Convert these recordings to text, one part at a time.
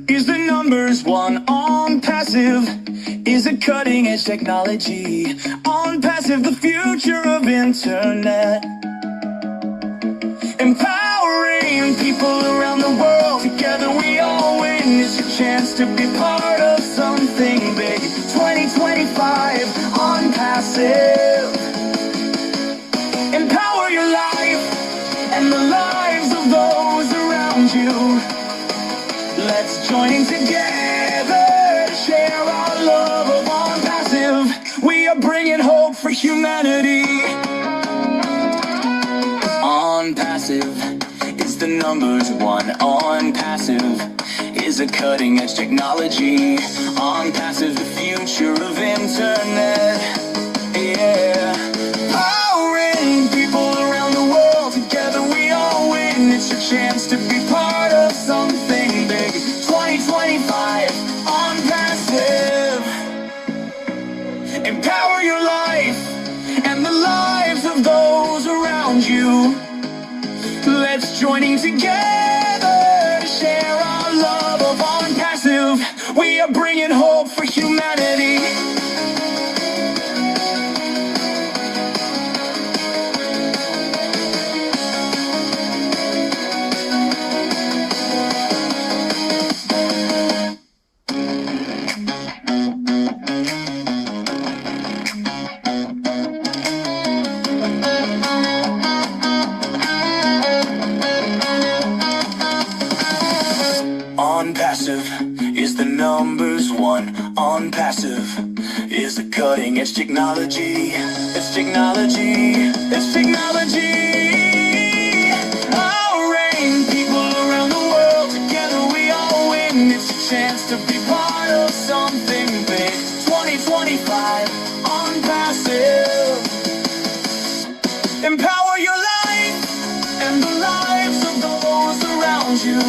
is the numbers one. Onpassive is a cutting edge technology. Onpassive, the future of internet. Empowering people around the world. Together we all win. It's your chance to be part of something big. 2025, Onpassive. Empower your life and the lives of those around you. Let's join in together to share our love of Onpassive. We are bringing hope for humanity. Onpassive is the numbers one. Onpassive is a cutting edge technology. Onpassive, the future of internet. Yeah. Powering people around the world. Together we all win. It's your chance to be part of something big. 2025, Onpassive. Empower your life and the lives of those around you. Let's join in together to share our love of Onpassive. We are bringing hope for humanity. Onpassive is the numbers one. Onpassive is a cutting edge technology. It's technology. It's technology. Powering people around the world. Together we all win. It's a chance to be part of something big. 2025, Onpassive. Empower your life and the lives of those around you.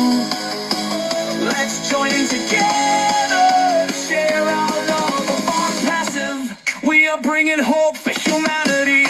Let's join in together to share our love of Onpassive. We are bringing hope for humanity.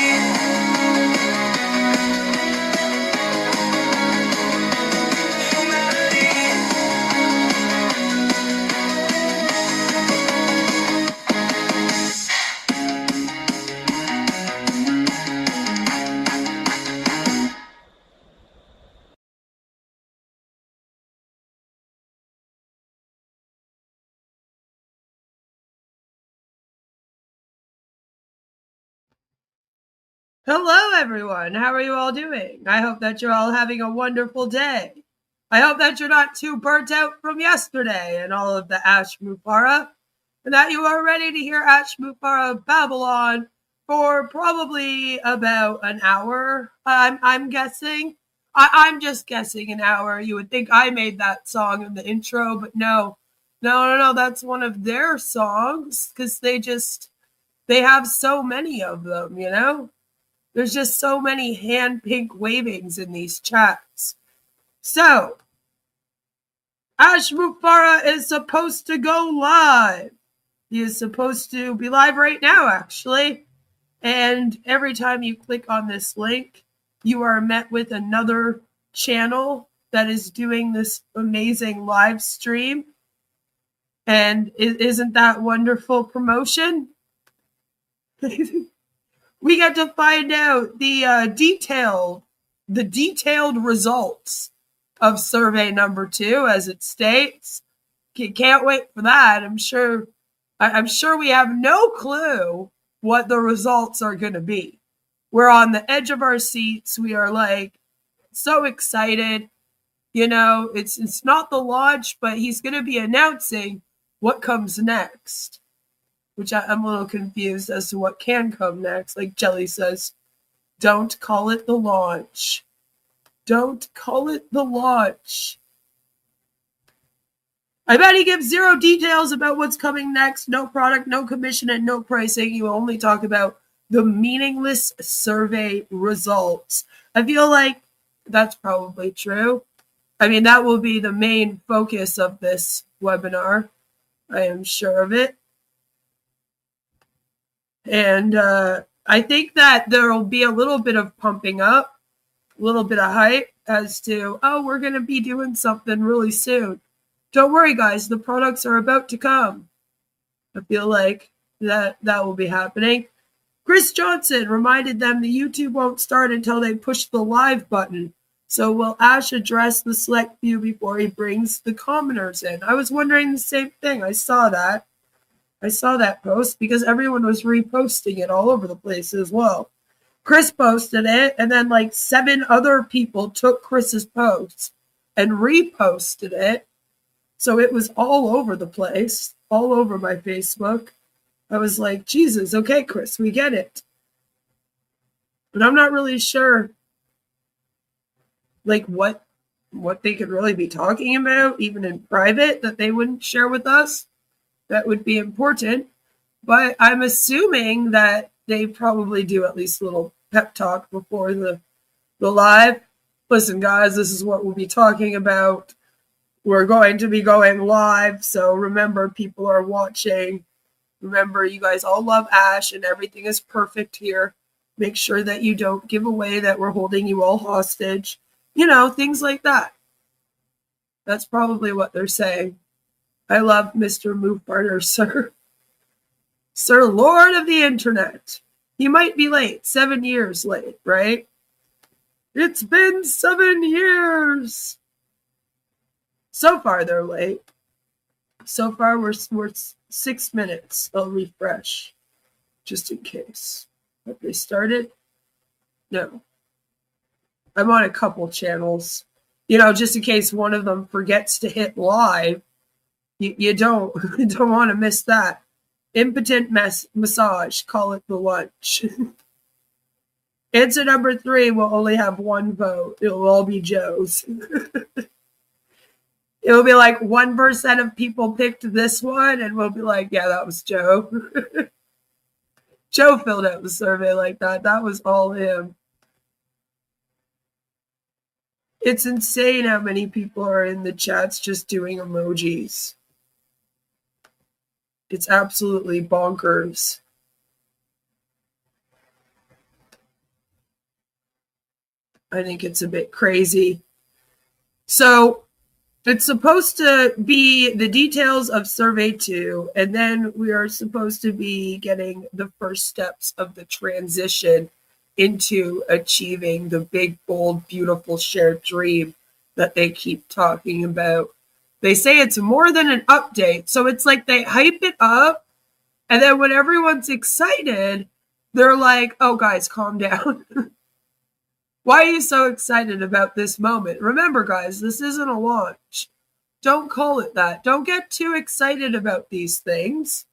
Hello, everyone. How are you all doing? I hope that you're all having a wonderful day. I hope that you're not too burnt out from yesterday and all of the Ash Mufareh, and that you are ready to hear Ash Mufareh Babylon for probably about an hour. I'm guessing. I'm just guessing an hour. You would think I made that song in the intro, but no. That's one of their songs because they have so many of them, you know? There's just so many hand pink wavings in these chats. So, Ash Mufareh is supposed to go live. He is supposed to be live right now, actually. And every time you click on this link, you are met with another channel that is doing this amazing live stream. And isn't that wonderful promotion? We get to find out the detailed results of survey number 2, as it states. Can't wait for that. I'm sure we have no clue what the results are going to be. We're on the edge of our seats. We are like so excited. You know, it's not the launch, but he's going to be announcing what comes next. Which I'm a little confused as to what can come next. Like Jelly says, don't call it the launch. Don't call it the launch. I bet he gives zero details about what's coming next. No product, no commission, and no pricing. You only talk about the meaningless survey results. I feel like that's probably true. I mean, that will be the main focus of this webinar. I am sure of it. And I think that there will be a little bit of pumping up, a little bit of hype as to, oh, we're going to be doing something really soon. Don't worry, guys. The products are about to come. I feel like that will be happening. Chris Johnson reminded them the YouTube won't start until they push the live button. So will Ash address the select few before he brings the commoners in? I was wondering the same thing. I saw that post because everyone was reposting it all over the place as well. Chris posted it, and then like 7 other people took Chris's post and reposted it. So it was all over the place, all over my Facebook. I was like, Jesus, okay, Chris, we get it. But I'm not really sure like what they could really be talking about, even in private, that they wouldn't share with us. That would be important. But I'm assuming that they probably do at least a little pep talk before the live. Listen, guys, this is what we'll be talking about. We're going to be going live. So remember, people are watching. Remember, you guys all love Ash and everything is perfect here. Make sure that you don't give away that we're holding you all hostage. You know, things like that. That's probably what they're saying. I love Mr. Mufara, sir. Sir Lord of the Internet. He might be late. 7 years late, right? It's been 7 years. So far, they're late. So far, we're 6 minutes. I'll refresh, just in case. Have they started? No. I'm on a couple channels. You know, just in case one of them forgets to hit live. You don't want to miss that. Impotent massage. Call it the lunch. Answer number 3 will only have 1 vote. It will all be Joe's. It'll be like 1% of people picked this one, and we'll be like, yeah, that was Joe. Joe filled out the survey like that. That was all him. It's insane how many people are in the chats just doing emojis. It's absolutely bonkers. I think it's a bit crazy. So it's supposed to be the details of survey 2, and then we are supposed to be getting the first steps of the transition into achieving the big, bold, beautiful shared dream that they keep talking about. They say it's more than an update. So it's like they hype it up, and then when everyone's excited, they're like, oh, guys, calm down. Why are you so excited about this moment? Remember, guys, this isn't a launch. Don't call it that. Don't get too excited about these things.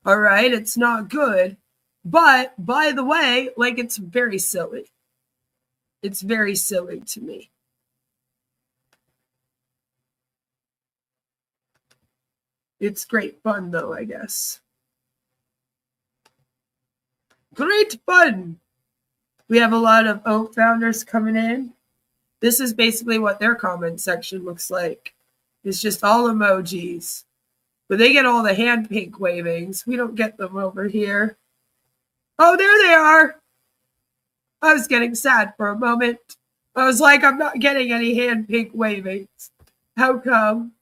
All right? It's not good. But, by the way, like, it's very silly. It's very silly to me. It's great fun, though, I guess. Great fun! We have a lot of Oak founders coming in. This is basically what their comment section looks like. It's just all emojis. But they get all the hand pink wavings. We don't get them over here. Oh, there they are. I was getting sad for a moment. I was like, I'm not getting any hand pink wavings. How come?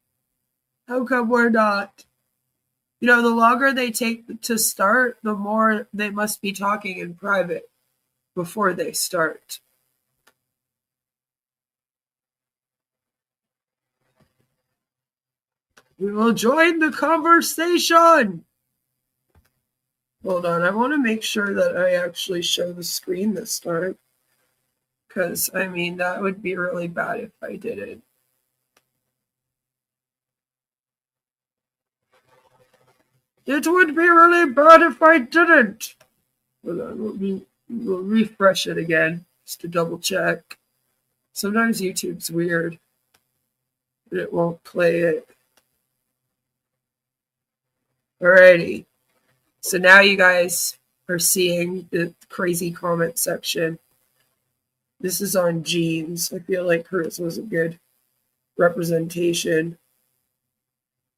How come we're not? You know, the longer they take to start, the more they must be talking in private before they start. We will join the conversation. Hold on, I want to make sure that I actually show the screen this time. Because, I mean, that would be really bad if I didn't. It would be really bad if I didn't. Hold on, we'll refresh it again, just to double check. Sometimes YouTube's weird. It won't play it. Alrighty. So now you guys are seeing the crazy comment section. This is on jeans. I feel like hers was a good representation.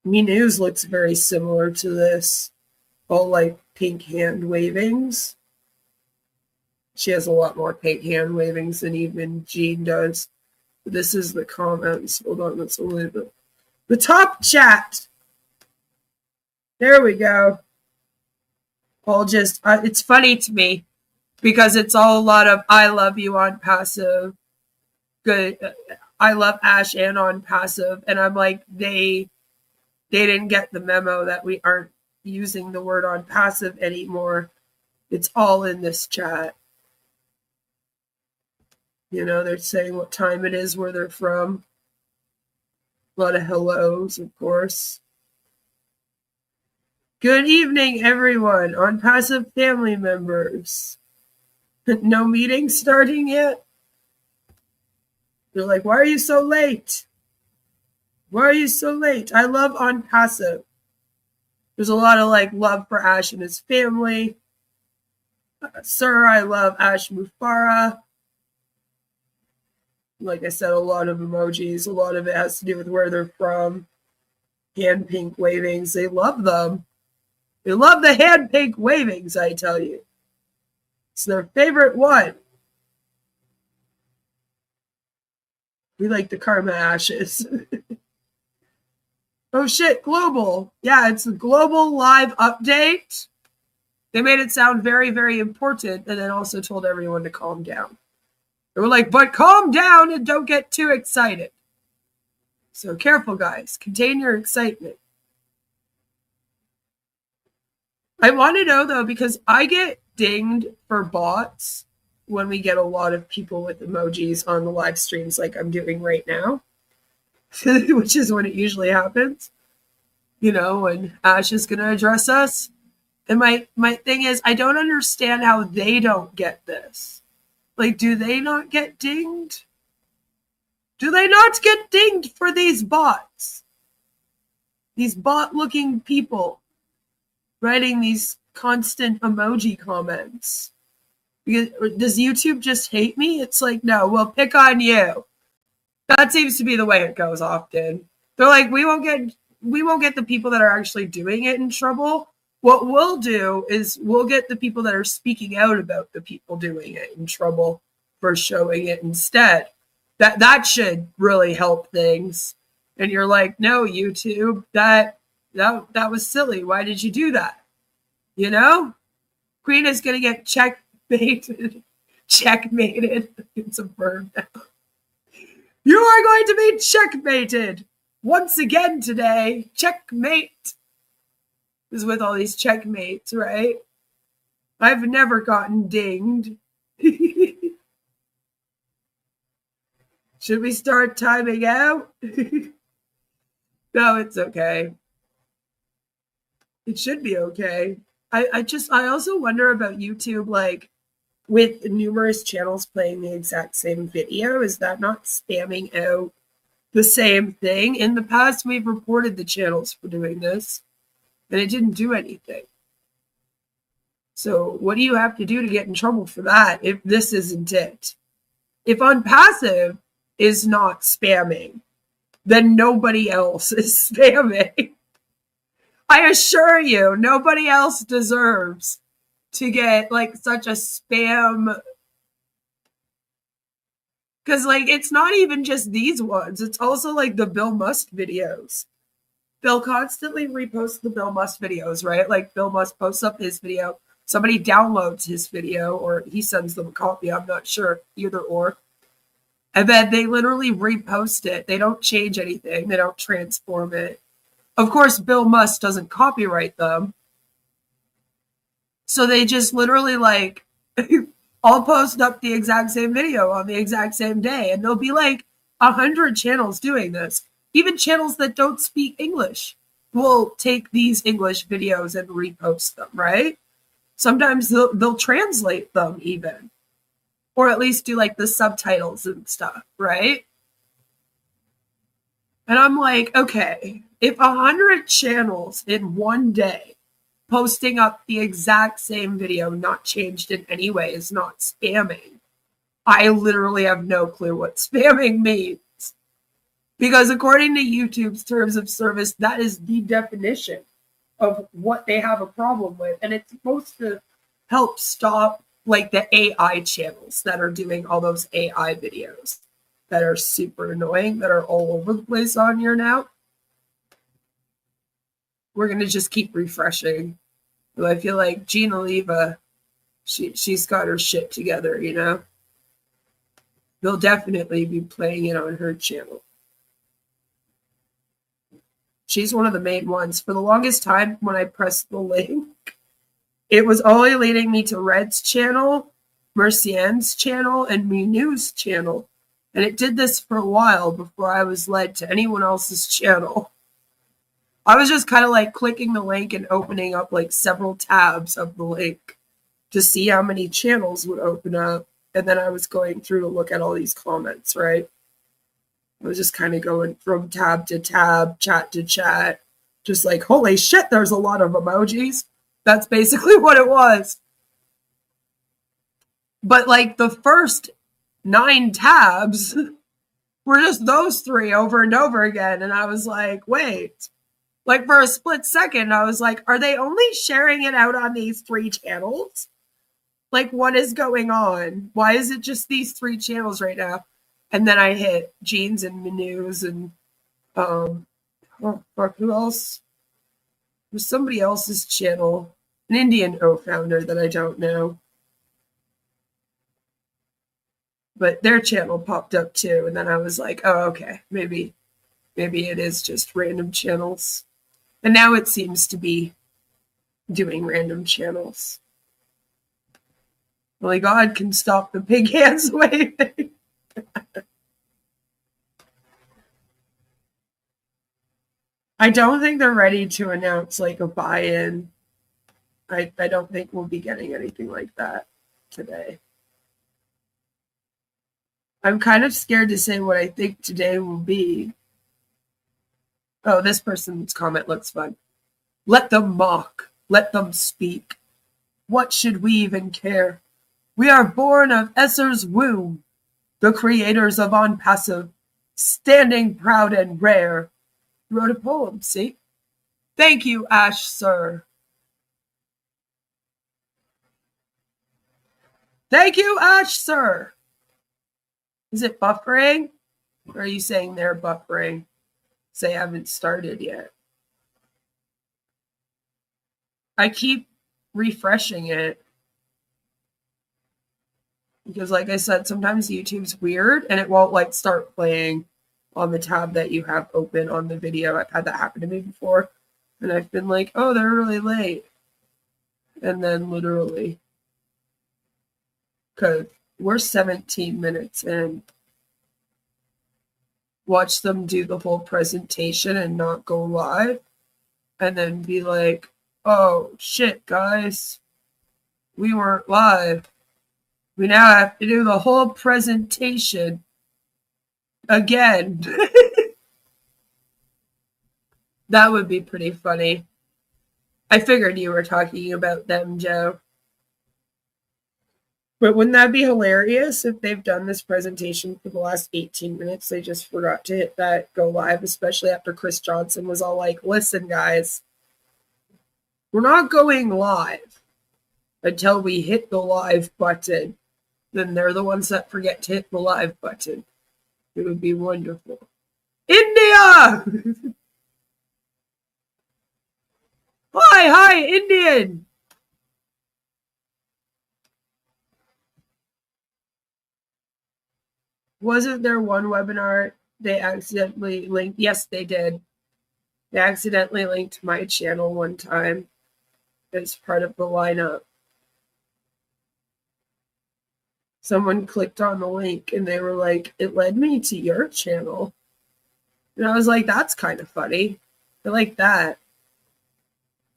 Me News looks very similar to this. All like pink hand wavings. She has a lot more pink hand wavings than even Jean does. This is the comments. Hold on, that's only the top chat. There we go. All just, it's funny to me because it's all a lot of I love you Onpassive. Good. I love Ash and Onpassive. And I'm like, they didn't get the memo that we aren't using the word Onpassive anymore. It's all in this chat. You know, they're saying what time it is, where they're from. A lot of hellos, of course. Good evening, everyone. Onpassive family members. No meeting starting yet? They're like, why are you so late? Why are you so late? I love Onpassive. There's a lot of like love for Ash and his family. Sir, I love Ash Mufara. Like I said, a lot of emojis. A lot of it has to do with where they're from. Hand pink wavings. They love them. They love the hand pink wavings, I tell you. It's their favorite one. We like the karma ashes. Oh shit, global. Yeah, it's a global live update. They made it sound very, very important and then also told everyone to calm down. They were like, but calm down and don't get too excited. So careful, guys. Contain your excitement. I want to know, though, because I get dinged for bots when we get a lot of people with emojis on the live streams like I'm doing right now, which is when it usually happens, you know, when Ash is going to address us. And my thing is, I don't understand how they don't get this. Like, do they not get dinged? Do they not get dinged for these bots? These bot-looking people writing these constant emoji comments. Does YouTube just hate me? It's like, no, we'll pick on you. That seems to be the way it goes often. They're like, we won't get the people that are actually doing it in trouble. What we'll do is we'll get the people that are speaking out about the people doing it in trouble for showing it instead. That should really help things. And you're like, no, YouTube, that was silly. Why did you do that? You know? Queen is going to get checkmated. Checkmated. It's a verb now. You are going to be checkmated once again today. Checkmate. Is with all these checkmates, right? I've never gotten dinged. Should we start timing out? No, it's okay. It should be okay. I also wonder about YouTube, like, with numerous channels playing the exact same video, is that not spamming out the same thing? In the past, we've reported the channels for doing this, and it didn't do anything. So what do you have to do to get in trouble for that if this isn't it? If Onpassive is not spamming, then nobody else is spamming. I assure you, nobody else deserves to get like such a spam. Because like it's not even just these ones. It's also like the Bill Must videos. They'll constantly repost the Bill Must videos, right? Like Bill Must posts up his video. Somebody downloads his video or he sends them a copy. I'm not sure, either or. And then they literally repost it. They don't change anything. They don't transform it. Of course, Bill Must doesn't copyright them. So they just literally like all post up the exact same video on the exact same day. And there'll be like 100 channels doing this. Even channels that don't speak English will take these English videos and repost them, right? Sometimes they'll translate them even. Or at least do like the subtitles and stuff, right? And I'm like, okay, if 100 channels in one day posting up the exact same video, not changed in any way, is not spamming. I literally have no clue what spamming means. Because according to YouTube's terms of service, that is the definition of what they have a problem with. And it's supposed to help stop like the AI channels that are doing all those AI videos that are super annoying, that are all over the place on here now. We're going to just keep refreshing. But I feel like Gina Leva, she's got her shit together, you know? They'll definitely be playing it on her channel. She's one of the main ones. For the longest time, when I pressed the link, it was only leading me to Red's channel, Mercienne's channel, and Minu's channel. And it did this for a while before I was led to anyone else's channel. I was just kind of like clicking the link and opening up like several tabs of the link to see how many channels would open up. And then I was going through to look at all these comments, right? I was just kind of going from tab to tab, chat to chat, just like, holy shit, there's a lot of emojis. That's basically what it was. But like the first 9 tabs were just those 3 over and over again. And I was like, wait. Like for a split second, I was like, are they only sharing it out on these 3 channels? Like, what is going on? Why is it just these 3 channels right now? And then I hit Jeans and Minu's and, oh, fuck, who else? There's somebody else's channel, an Indian founder that I don't know. But their channel popped up too. And then I was like, oh, okay, maybe it is just random channels. And now it seems to be doing random channels. Only God can stop the pig hands waving. I don't think they're ready to announce like a buy-in. I don't think we'll be getting anything like that today. I'm kind of scared to say what I think today will be. Oh, this person's comment looks fun. Let them mock. Let them speak. What should we even care? We are born of Esser's womb, the creators of Onpassive, standing proud and rare. You wrote a poem, see? Thank you, Ash, sir. Thank you, Ash, sir. Is it buffering? Or are you saying they're buffering? Say I haven't started yet. I keep refreshing it. Because like I said, sometimes YouTube's weird and it won't like start playing on the tab that you have open on the video. I've had that happen to me before. And I've been like, oh, they're really late. And then literally, because we're 17 minutes in, watch them do the whole presentation and not go live. And then be like, oh, shit, guys. We weren't live. We now have to do the whole presentation again. That would be pretty funny. I figured you were talking about them, Joe. But wouldn't that be hilarious if they've done this presentation for the last 18 minutes? They just forgot to hit that go live, especially after Chris Johnson was all like, listen, guys, we're not going live until we hit the live button. Then they're the ones that forget to hit the live button. It would be wonderful. India! Hi, Indian! Wasn't there one webinar they accidentally linked? Yes, they did. They accidentally linked my channel one time as part of the lineup. Someone clicked on the link and they were like, it led me to your channel. And I was like, that's kind of funny. I like that.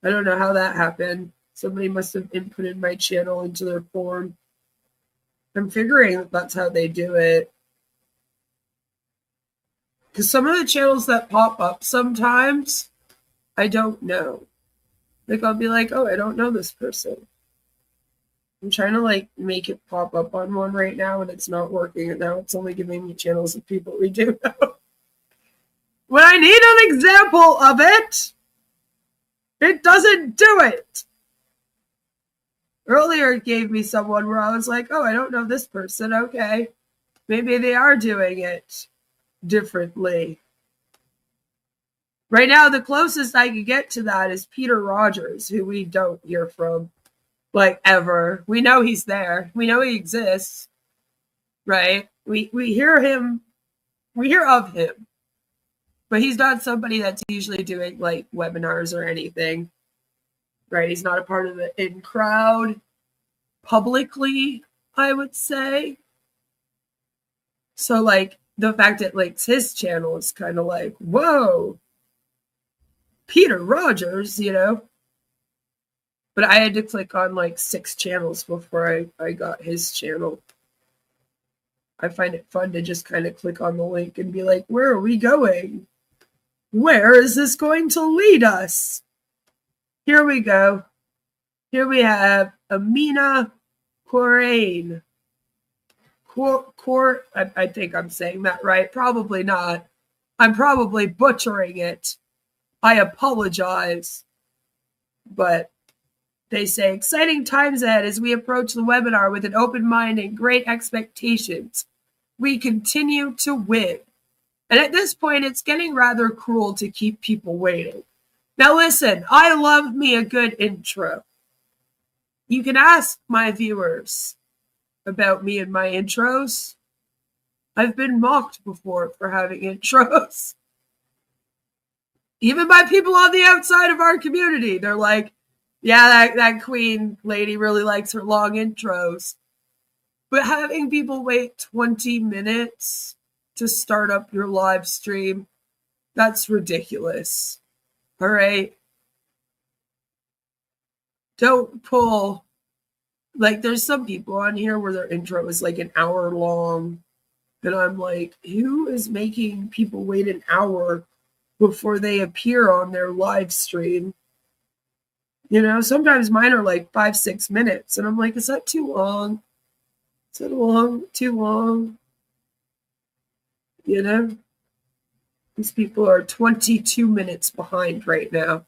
I don't know how that happened. Somebody must have inputted my channel into their form. I'm figuring that that's how they do it. Because some of the channels that pop up sometimes, I don't know. Like, I'll be like, oh, I don't know this person. I'm trying to, like, make it pop up on one right now, and it's not working, and now it's only giving me channels of people we do know. When I need an example of it, it doesn't do it. Earlier, it gave me someone where I was like, oh, I don't know this person. Okay. Maybe they are doing it differently. Right now, the closest I could get to that is Peter Rogers, who we don't hear from, like, ever. We know he's there. We know he exists, right? We hear him. We hear of him. But he's not somebody that's usually doing, like, webinars or anything, right? He's not a part of the in crowd publicly, I would say. So, like, the fact that, like, his channel is kind of like, whoa, Peter Rogers, you know? But I had to click on, like, 6 channels before I got his channel. I find it fun to just kind of click on the link and be like, where are we going? Where is this going to lead us? Here we go. Here we have Amina Corain. I think I'm saying that right. Probably not. I'm probably butchering it. I apologize. But they say, exciting times ahead as we approach the webinar with an open mind and great expectations. We continue to win. And at this point, it's getting rather cruel to keep people waiting. Now listen, I love me a good intro. You can ask my viewers about me and my intros. I've been mocked before for having intros. Even by people on the outside of our community. They're like, yeah, that queen lady really likes her long intros. But having people wait 20 minutes to start up your live stream, that's ridiculous. All right? Don't pull. Like, there's some people on here where their intro is like an hour long. And I'm like, who is making people wait an hour before they appear on their live stream? You know, sometimes mine are like 5-6 minutes. And I'm like, is that too long? Is that too long? You know? These people are 22 minutes behind right now.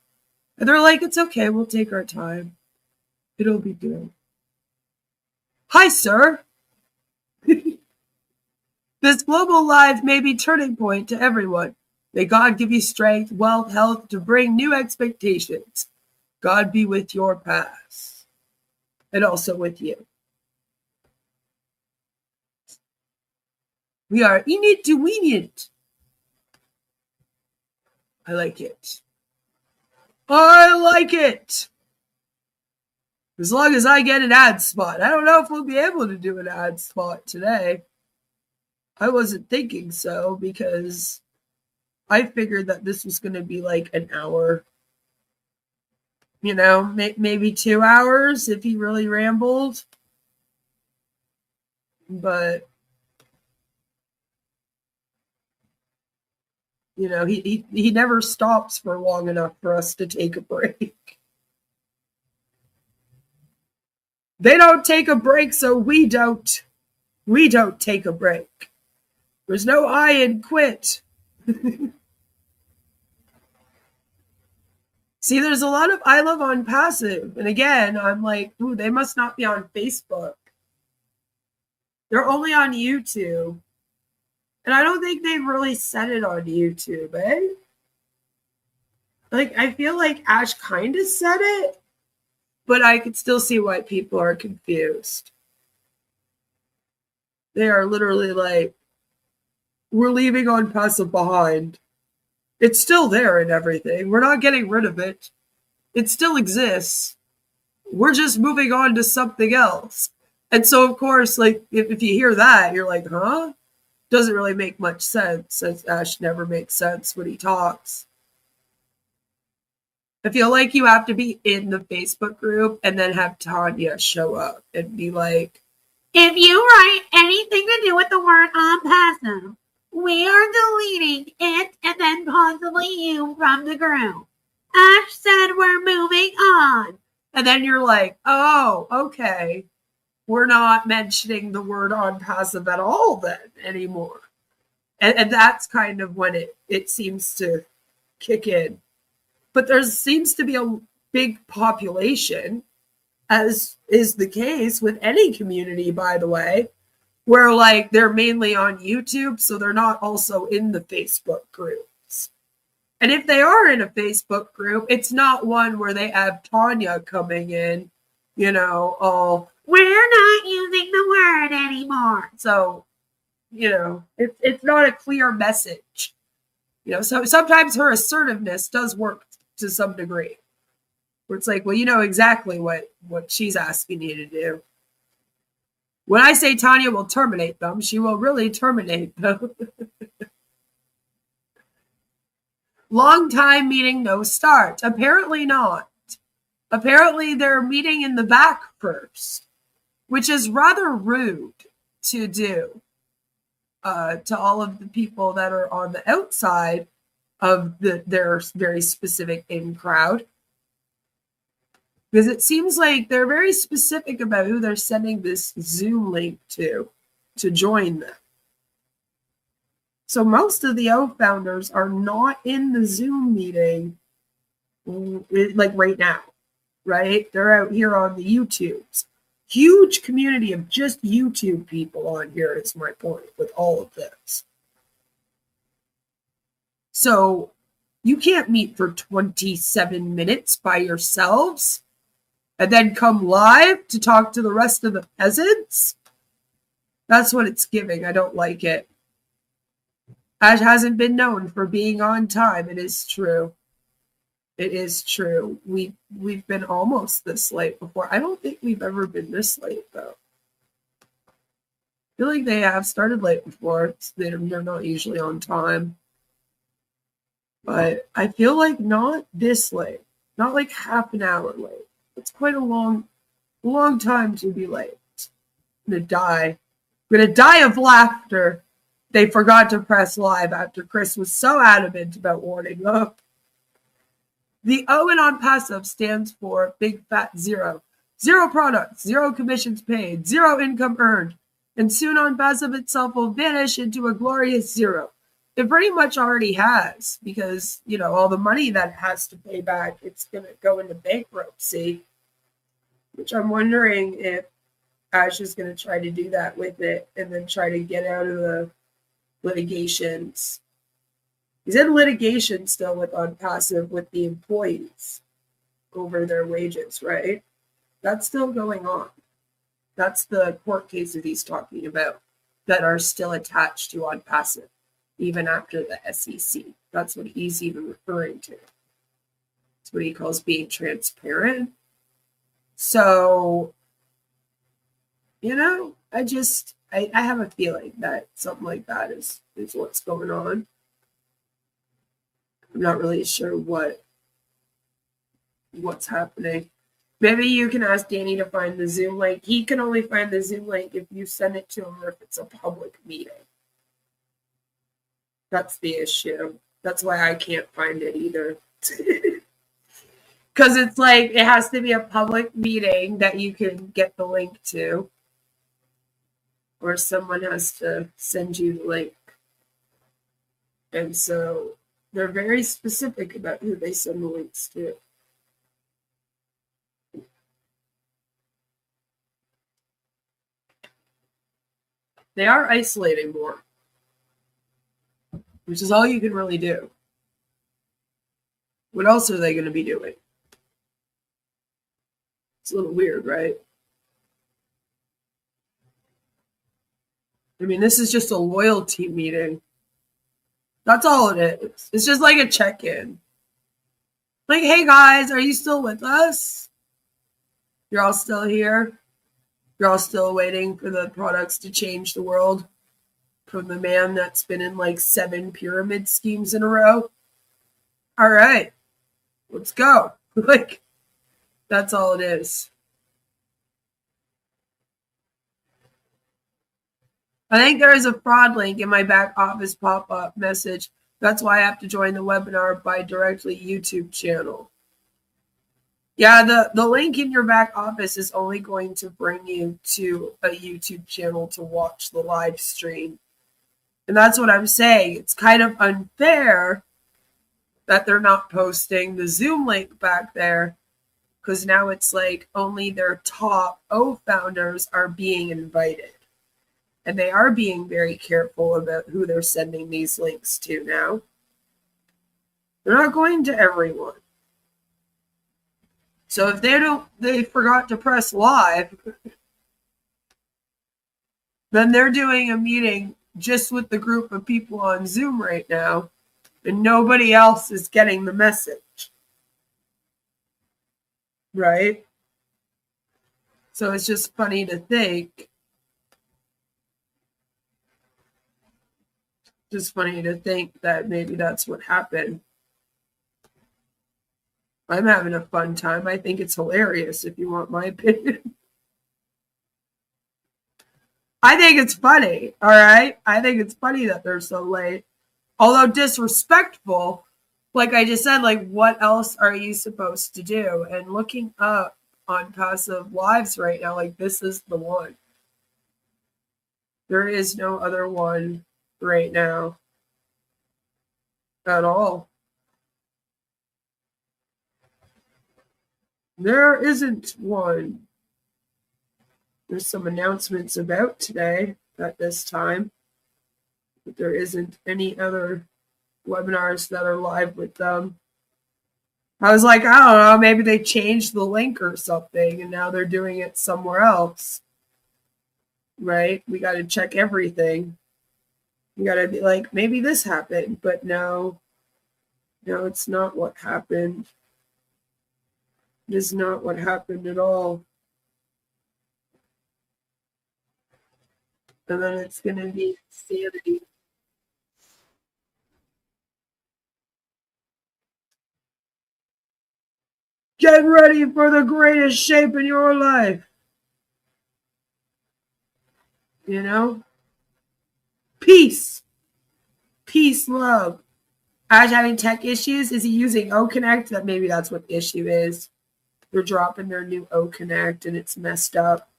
And they're like, it's okay, we'll take our time. It'll be good. Hi, sir. This global live may be turning point to everyone. May God give you strength, wealth, health to bring new expectations. God be with your path and also with you. We are in it to win it. I like it. I like it. As long as I get an ad spot. I don't know if we'll be able to do an ad spot today. I wasn't thinking so because I figured that this was going to be like an hour. You know, maybe 2 hours if he really rambled. But, you know, he never stops for long enough for us to take a break. They don't take a break, so we don't. We don't take a break. There's no I in quit. See, there's a lot of I love Onpassive. And again, I'm like, ooh, they must not be on Facebook. They're only on YouTube. And I don't think they've really said it on YouTube, eh? Like, I feel like Ash kind of said it, but I could still see why people are confused. They are literally like, we're leaving Onpassive behind. It's still there and everything. We're not getting rid of it. It still exists. We're just moving on to something else. And so, of course, like, if you hear that, you're like, huh? Doesn't really make much sense, since Ash never makes sense when he talks. I feel like you have to be in the Facebook group and then have Tanya show up and be like, if you write anything to do with the word Onpassive, we are deleting it and then possibly you from the group. Ash said we're moving on. And then you're like, oh, okay. We're not mentioning the word Onpassive at all then anymore. And that's kind of when it seems to kick in. But there seems to be a big population, as is the case with any community, by the way, where like they're mainly on YouTube, so they're not also in the Facebook groups. And if they are in a Facebook group, it's not one where they have Tanya coming in, you know, oh, we're not using the word anymore. So, you know, it's not a clear message. You know, so sometimes her assertiveness does work to some degree. Where it's like, well, you know exactly what she's asking you to do. When I say Tanya will terminate them, she will really terminate them. Long time meeting, no start. Apparently not. Apparently they're meeting in the back first, which is rather rude to do to all of the people that are on the outside of their very specific in crowd. Because it seems like they're very specific about who they're sending this Zoom link to join them. So most of the O founders are not in the Zoom meeting like right now, right? They're out here on the YouTubes. Huge community of just YouTube people on here is my point with all of this. So you can't meet for 27 minutes by yourselves and then come live to talk to the rest of the peasants. That's what it's giving. I don't like it. Ash hasn't been known for being on time. It is true. It is true. We've been almost this late before. I don't think we've ever been this late, though. I feel like they have started late before. They're not usually on time. But I feel like not this late. Not like half an hour late. It's quite a long time to be late. I'm going to die. I'm going to die of laughter. They forgot to press live after Chris was so adamant about warning up. The O in Onpassive stands for Big Fat Zero. 0 products, 0 commissions paid, 0 income earned. And soon Onpassive itself will vanish into a glorious 0. It pretty much already has, because, you know, all the money that it has to pay back, it's going to go into bankruptcy. Which I'm wondering if Ash is going to try to do that with it and then try to get out of the litigations. He's in litigation still with Onpassive with the employees over their wages, right? That's still going on. That's the court cases he's talking about that are still attached to Onpassive, even after the SEC. That's what he's even referring to. It's what he calls being transparent. So, you know, I have a feeling that something like that is what's going on. I'm not really sure what's happening. Maybe you can ask Danny to find the Zoom link. He can only find the Zoom link if you send it to him or if it's a public meeting. That's the issue. That's why I can't find it either. Because it's like it has to be a public meeting that you can get the link to. Or someone has to send you the link. And so they're very specific about who they send the links to. They are isolating more, which is all you can really do. What else are they going to be doing? It's a little weird, right? I mean, this is just a loyalty meeting. That's all it is. It's just like a check-in. Like, hey guys, are you still with us? You're all still here? You're all still waiting for the products to change the world from the man that's been in like 7 pyramid schemes in a row? All right, let's go. Like, that's all it is. I think there is a fraud link in my back office pop-up message. That's why I have to join the webinar by directly YouTube channel. Yeah, the link in your back office is only going to bring you to a YouTube channel to watch the live stream. And that's what I'm saying. It's kind of unfair that they're not posting the Zoom link back there, because now it's like only their top O founders are being invited. And they are being very careful about who they're sending these links to now. They're not going to everyone. So if they forgot to press live, then they're doing a meeting just with the group of people on Zoom right now, and nobody else is getting the message. Right? So it's just funny to think. Just funny to think that maybe that's what happened. I'm having a fun time. I think it's hilarious, if you want my opinion. I think it's funny, all right? I think it's funny that they're so late. Although disrespectful, like I just said, like, what else are you supposed to do? And looking up Onpassive lives right now, like, this is the one. There is no other one right now at all. There isn't one. There's some announcements about today at this time, but there isn't any other webinars that are live with them. I was like, I don't know, maybe they changed the link or something and now they're doing it somewhere else. Right? We got to check everything. We got to be like, maybe this happened, but no, it's not what happened. It is not what happened at all. And then it's going to be insanity. Get ready for the greatest shape in your life. You know? Peace. Peace, love. Ash having tech issues. Is he using O-Connect? That maybe that's what the issue is. They're dropping their new O-Connect and it's messed up.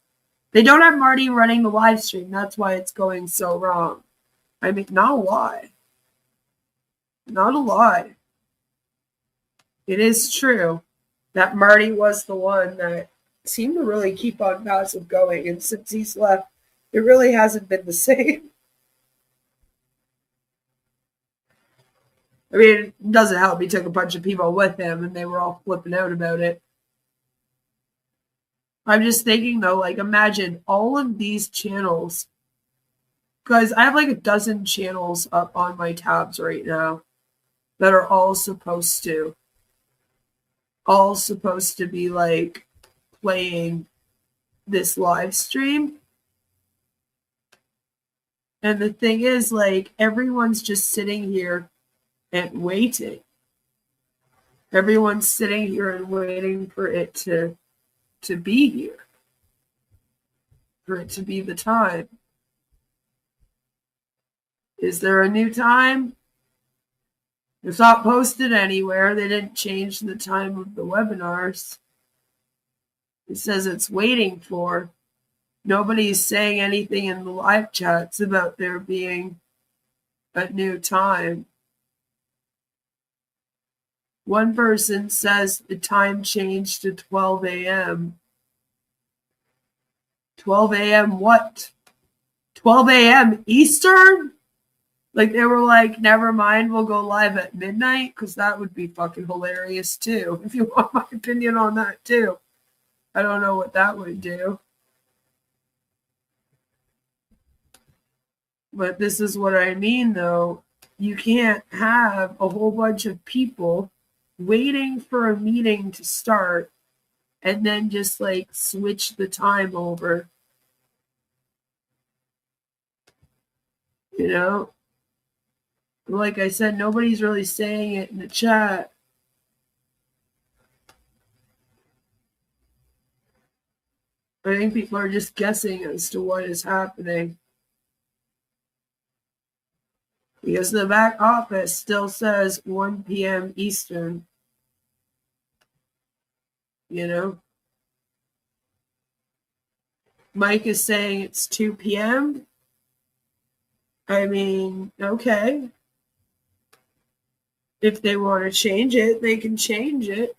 They don't have Marty running the live stream. That's why it's going so wrong. I mean, not a lie. Not a lie. It is true that Marty was the one that seemed to really keep Onpassive going. And since he's left, it really hasn't been the same. I mean, it doesn't help. He took a bunch of people with him and they were all flipping out about it. I'm just thinking, though, like, imagine all of these channels. Because I have like a dozen channels up on my tabs right now that are all supposed to be like playing this live stream. And the thing is, like, everyone's just sitting here and waiting. Everyone's sitting here and waiting for it to be here. For it to be the time. Is there a new time? It's not posted anywhere. They didn't change the time of the webinars. It says it's waiting for. Nobody's saying anything in the live chats about there being a new time. One person says the time changed to 12 a.m. 12 a.m. what? 12 a.m. Eastern? Like, they were like, never mind, we'll go live at midnight, because that would be fucking hilarious too, if you want my opinion on that too. I don't know what that would do. But this is what I mean, though. You can't have a whole bunch of people waiting for a meeting to start and then just, like, switch the time over. You know? Like I said, nobody's really saying it in the chat. I think people are just guessing as to what is happening. Because the back office still says 1 p.m. Eastern. you know? Mike is saying it's 2 p.m. I mean, okay. If they want to change it, they can change it.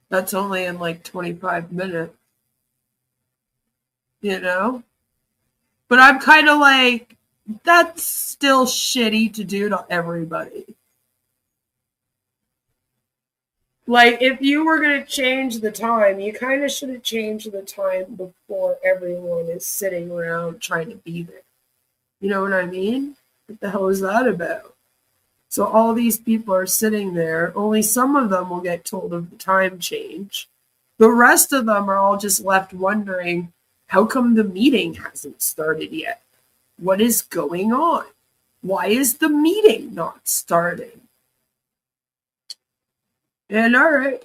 That's only in like 25 minutes, you know? But I'm kind of like, that's still shitty to do to everybody. Like, if you were going to change the time, you kind of should have changed the time before everyone is sitting around trying to be there. You know what I mean? What the hell is that about? So all these people are sitting there. Only some of them will get told of the time change. The rest of them are all just left wondering, how come the meeting hasn't started yet? What is going on? Why is the meeting not starting? And all right.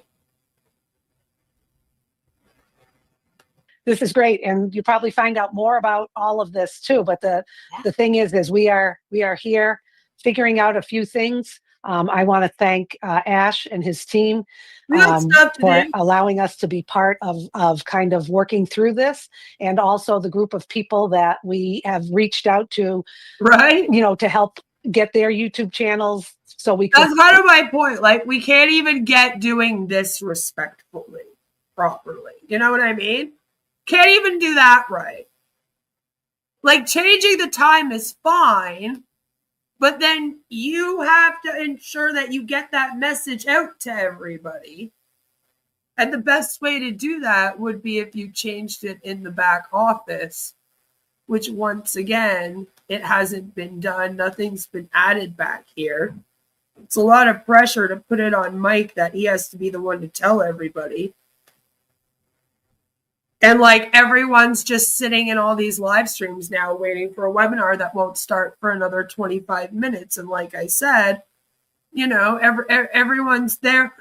This is great, and you probably find out more about all of this too. But the thing is we are here figuring out a few things. I want to thank Ash and his team for allowing us to be part of kind of working through this, and also the group of people that we have reached out to, right? You know, to help get their YouTube channels so we can. That's kind of my point. Like, we can't even get doing this respectfully, properly. You know what I mean? Can't even do that right. Like, changing the time is fine, but then you have to ensure that you get that message out to everybody. And the best way to do that would be if you changed it in the back office, which once again, it hasn't been done. Nothing's been added back here. It's a lot of pressure to put it on Mike that he has to be the one to tell everybody. And like, everyone's just sitting in all these live streams now waiting for a webinar that won't start for another 25 minutes. And like I said, you know, everyone's there.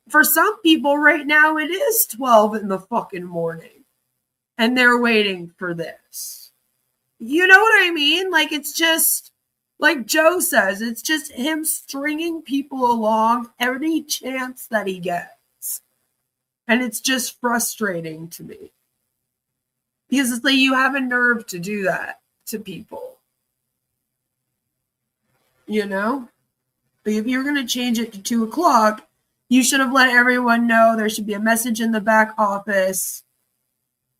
For some people right now, it is 12 in the fucking morning and they're waiting for this. You know what I mean? Like, it's just, like Joe says, it's just him stringing people along every chance that he gets. And it's just frustrating to me. Because it's like, you have a nerve to do that to people. You know? But if you're going to change it to 2 o'clock, you should have let everyone know there should be a message in the back office.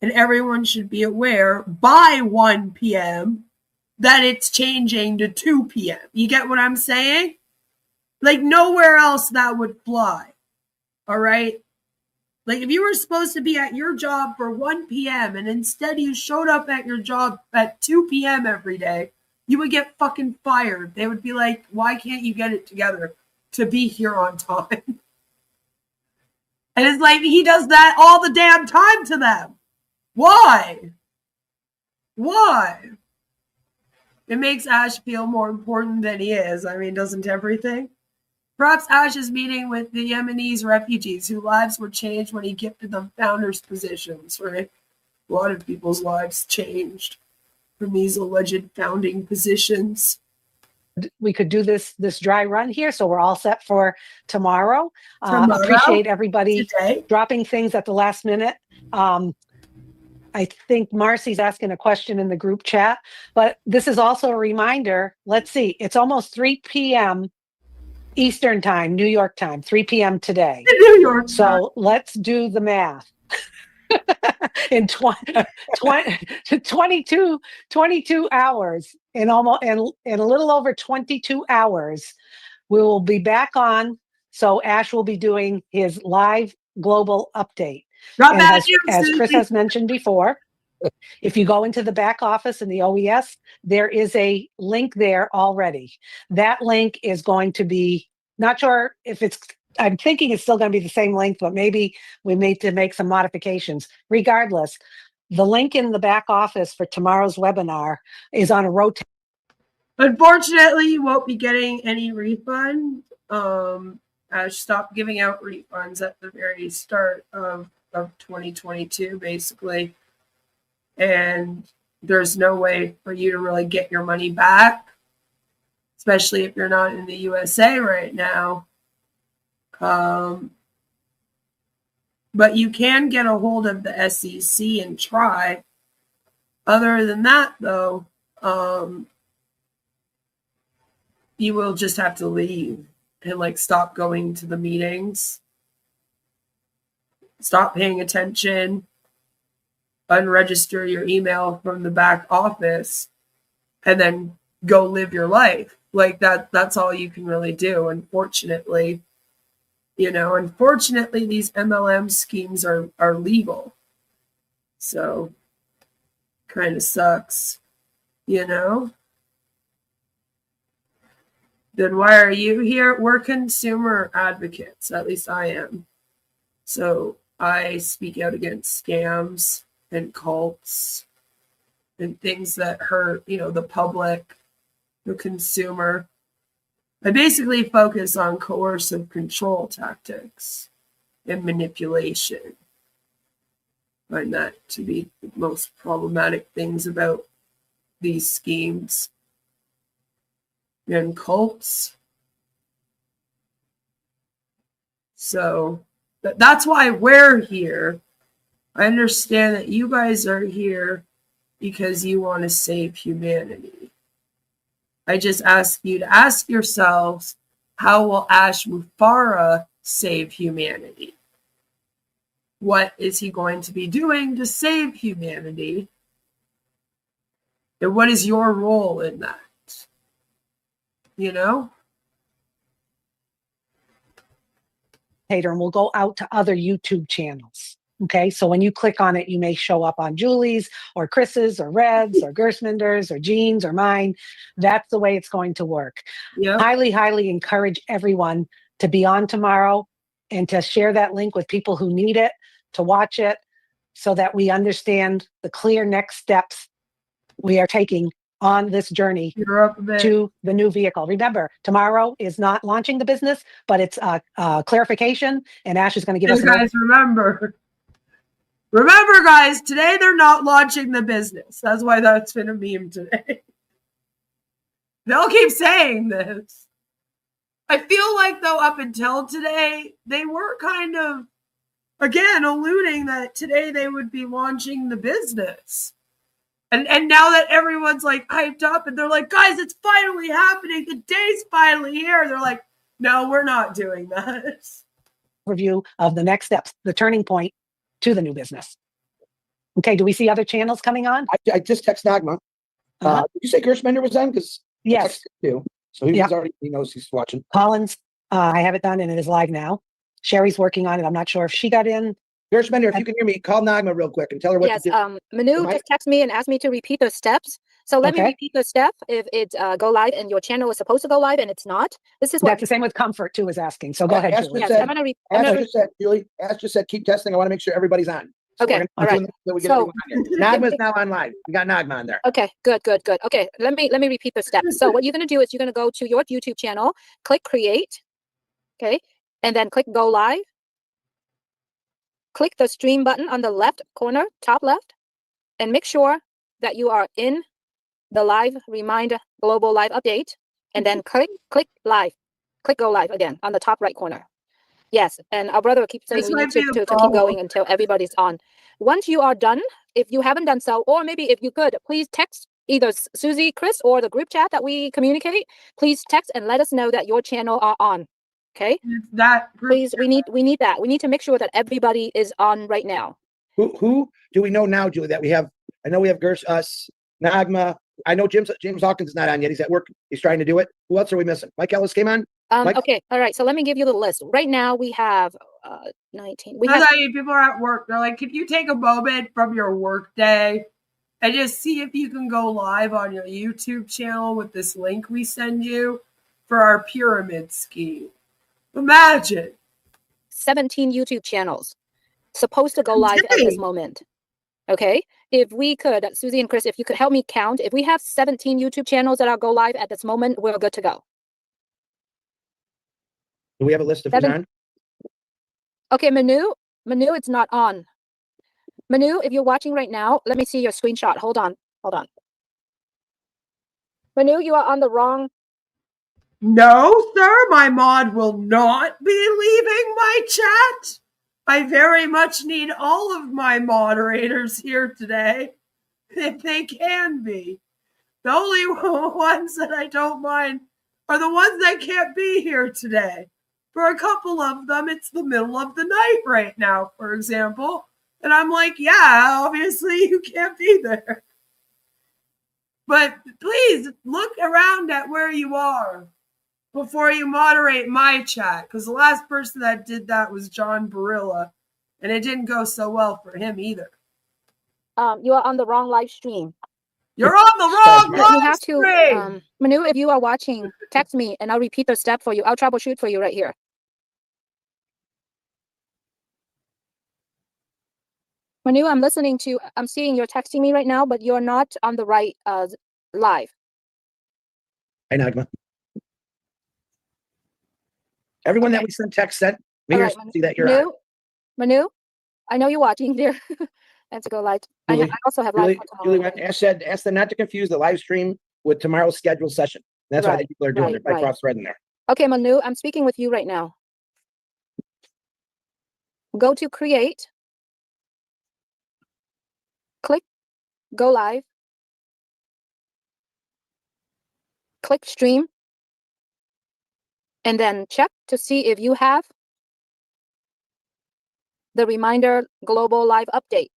And everyone should be aware by 1 p.m. that it's changing to 2 p.m. You get what I'm saying? Like, nowhere else that would fly. All right? Like, if you were supposed to be at your job for 1 p.m. and instead you showed up at your job at 2 p.m. every day, you would get fucking fired. They would be like, why can't you get it together to be here on time? And it's like, he does that all the damn time to them. Why? Why? It makes Ash feel more important than he is. I mean, doesn't everything? Perhaps Ash's meeting with the Yemenis refugees whose lives were changed when he gifted them founders' positions, right? A lot of people's lives changed from these alleged founding positions. We could do this dry run here, so we're all set for tomorrow. Appreciate everybody dropping things at the last minute. I think Marcy's asking a question in the group chat, but this is also a reminder. Let's see, it's almost 3 p.m. Eastern time, New York time, 3 p.m. today. New York time. So let's do the math. In 22 hours, in a little over 22 hours, we will be back on. So Ash will be doing his live global update. As Chris has mentioned before, if you go into the back office in the OES, there is a link there already. That link is going to be, not sure if it's, I'm thinking it's still going to be the same link, but maybe we need to make some modifications. Regardless, the link in the back office for tomorrow's webinar is on a rotate. Unfortunately, you won't be getting any refund. Ash stopped giving out refunds at the very start of 2022, basically. And there's no way for you to really get your money back, especially if you're not in the USA right now. But you can get a hold of the SEC and try. Other than that, though, you will just have to leave and like stop going to the meetings, stop paying attention, unregister your email from the back office, and then go live your life. Like that's all you can really do. Unfortunately, unfortunately these MLM schemes are legal. So kind of sucks, Then why are you here? We're consumer advocates, at least I am. So I speak out against scams and cults and things that hurt, the public, the consumer. I basically focus on coercive control tactics and manipulation. I find that to be the most problematic things about these schemes and cults. So that's why we're here. I understand that you guys are here because you want to save humanity. I just ask you to ask yourselves, how will Ash Mufareh save humanity? What is he going to be doing to save humanity? And what is your role in that? And we'll go out to other YouTube channels. Okay, so when you click on it, you may show up on Julie's or Chris's or Red's or Gersminder's or Jean's or mine. That's the way it's going to work. Yep. Highly, highly encourage everyone to be on tomorrow and to share that link with people who need it, to watch it, so that we understand the clear next steps we are taking on this journey to the new vehicle. Remember, tomorrow is not launching the business, but it's clarification, and Ash is going to give us. You guys remember, guys, today they're not launching the business. That's why that's been a meme today. They'll keep saying this. I feel like, though, up until today, they were kind of, again, alluding that today they would be launching the business. And now that everyone's like hyped up and they're like, guys, it's finally happening. The day's finally here. They're like, no, we're not doing that. Review of the next steps, the turning point to the new business. Okay, do we see other channels coming on? I just text Nagma. Did you say Gershmender was on? Because yes, too. So he's already, he knows he's watching. Collins, I have it done and it is live now. Sherry's working on it. I'm not sure if she got in. Gershmender, if you can hear me, call Nagma real quick and tell her what to do. Manu just texted me and asked me to repeat those steps. So let me repeat the step. If it go live and your channel is supposed to go live and it's not, this is what. That's the same with Comfort too is asking. So go ahead, Ash Julie. Just said, keep testing. I want to make sure everybody's on. So okay, all right. Nagma's now on live. We got Nagma on there. Okay, good. Okay, let me repeat the steps. So what you're going to do is you're going to go to your YouTube channel, click create, okay, and then click go live. Click the stream button on the left corner, top left, and make sure that you are in the live remind global live update, and then click live. Click go live again on the top right corner. Yes, and our brother keeps saying we need to keep going until everybody's on. Once you are done, if you haven't done so, or maybe if you could, please text either Susie, Chris, or the group chat that we communicate. Please text and let us know that your channel are on. Okay, please, we need that. We need to make sure that everybody is on right now. Who do we know now, Julie, that we have? I know we have Gersh, us, Nagma. I know James Hawkins is not on yet. He's at work. He's trying to do it. Who else are we missing? Mike Ellis came on. Okay, all right. So let me give you the list. Right now we have 19. People are at work. They're like, "Can you take a moment from your work day and just see if you can go live on your YouTube channel with this link we send you for our pyramid scheme?" Imagine 17 YouTube channels supposed to go live at this moment. Okay, if we could, Susie and Chris, if you could help me count, if we have 17 YouTube channels that are go live at this moment, we're good to go. Do we have a list of who's on? Okay, Manu, it's not on. Manu, if you're watching right now, let me see your screenshot. Hold on. Manu, you are on the wrong. No, sir, my mod will not be leaving my chat. I very much need all of my moderators here today, if they can be. The only ones that I don't mind are the ones that can't be here today. For a couple of them, it's the middle of the night right now, for example. And I'm like, yeah, obviously you can't be there. But please look around at where you are before you moderate my chat, because the last person that did that was John Barilla, and it didn't go so well for him either. You are on the wrong live stream. You're on the wrong You live have to, stream. Manu, if you are watching, text me and I'll repeat the step for you. I'll troubleshoot for you right here. Manu, I'm seeing you're texting me right now, but you're not on the right live. Hey, Nagma. Everyone that Okay. we sent text sent me All here, right, see that you're on. Manu, I know you're watching there. I have to go live. I also have live. Julie Ash said, ask them not to confuse the live stream with tomorrow's scheduled session. That's what I think people are doing. They're by cross-threading there. Okay, Manu, I'm speaking with you right now. Go to create. Click go live. Click stream. And then check to see if you have the reminder global live update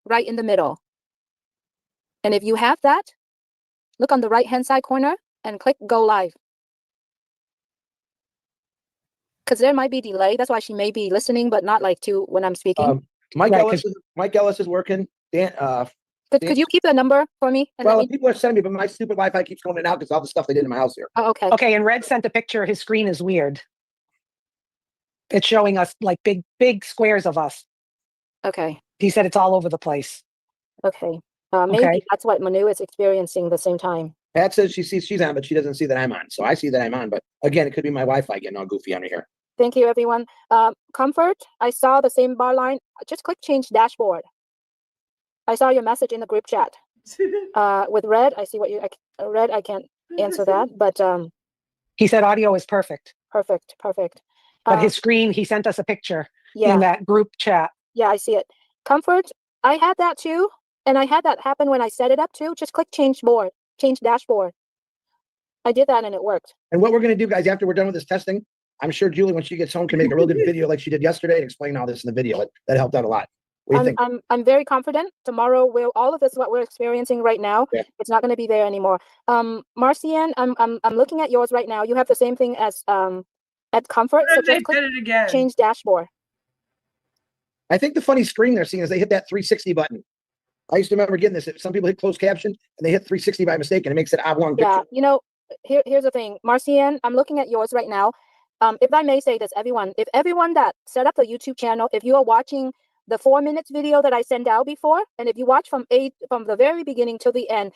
right in the middle. And if you have that, look on the right-hand side corner and click go live. Because there might be delay. That's why she may be listening, but not like to when I'm speaking. Mike Ellis is working. Dan, could you keep the number for me? well, people are sending me, but my stupid Wi-Fi keeps going in and out because all the stuff they did in my house here. Oh, okay. Okay, and Red sent a picture. His screen is weird. It's showing us like big squares of us. Okay. He said it's all over the place. Okay. Maybe that's what Manu is experiencing the same time. Pat says she sees she's on, but she doesn't see that I'm on. So I see that I'm on, but again, it could be my Wi-Fi getting all goofy under here. Thank you, everyone. Comfort, I saw the same bar line. Just click change dashboard. I saw your message in the group chat. With Red, I see what you Red. I can't answer that, but he said audio is perfect. Perfect. But his screen, he sent us a picture in that group chat. Yeah, I see it. Comfort, I had that too, and I had that happen when I set it up too. Just click change dashboard. I did that and it worked. And what we're going to do, guys, after we're done with this testing, I'm sure Julie, when she gets home, can make a real good video like she did yesterday and explain all this in the video. That helped out a lot. What do you think? I'm very confident. Tomorrow, all of this, what we're experiencing right now, it's not going to be there anymore. Marcian, I'm looking at yours right now. You have the same thing as at Comfort. So just click change dashboard. I think the funny screen they're seeing is they hit that 360 button. I used to remember getting this. Some people hit closed caption and they hit 360 by mistake, and it makes it oblong picture. Yeah, you know, here's the thing, Marcian, I'm looking at yours right now. If I may say this, if everyone that set up the YouTube channel, if you are watching the 4 minutes video that I sent out before, and if you watch from the very beginning to the end,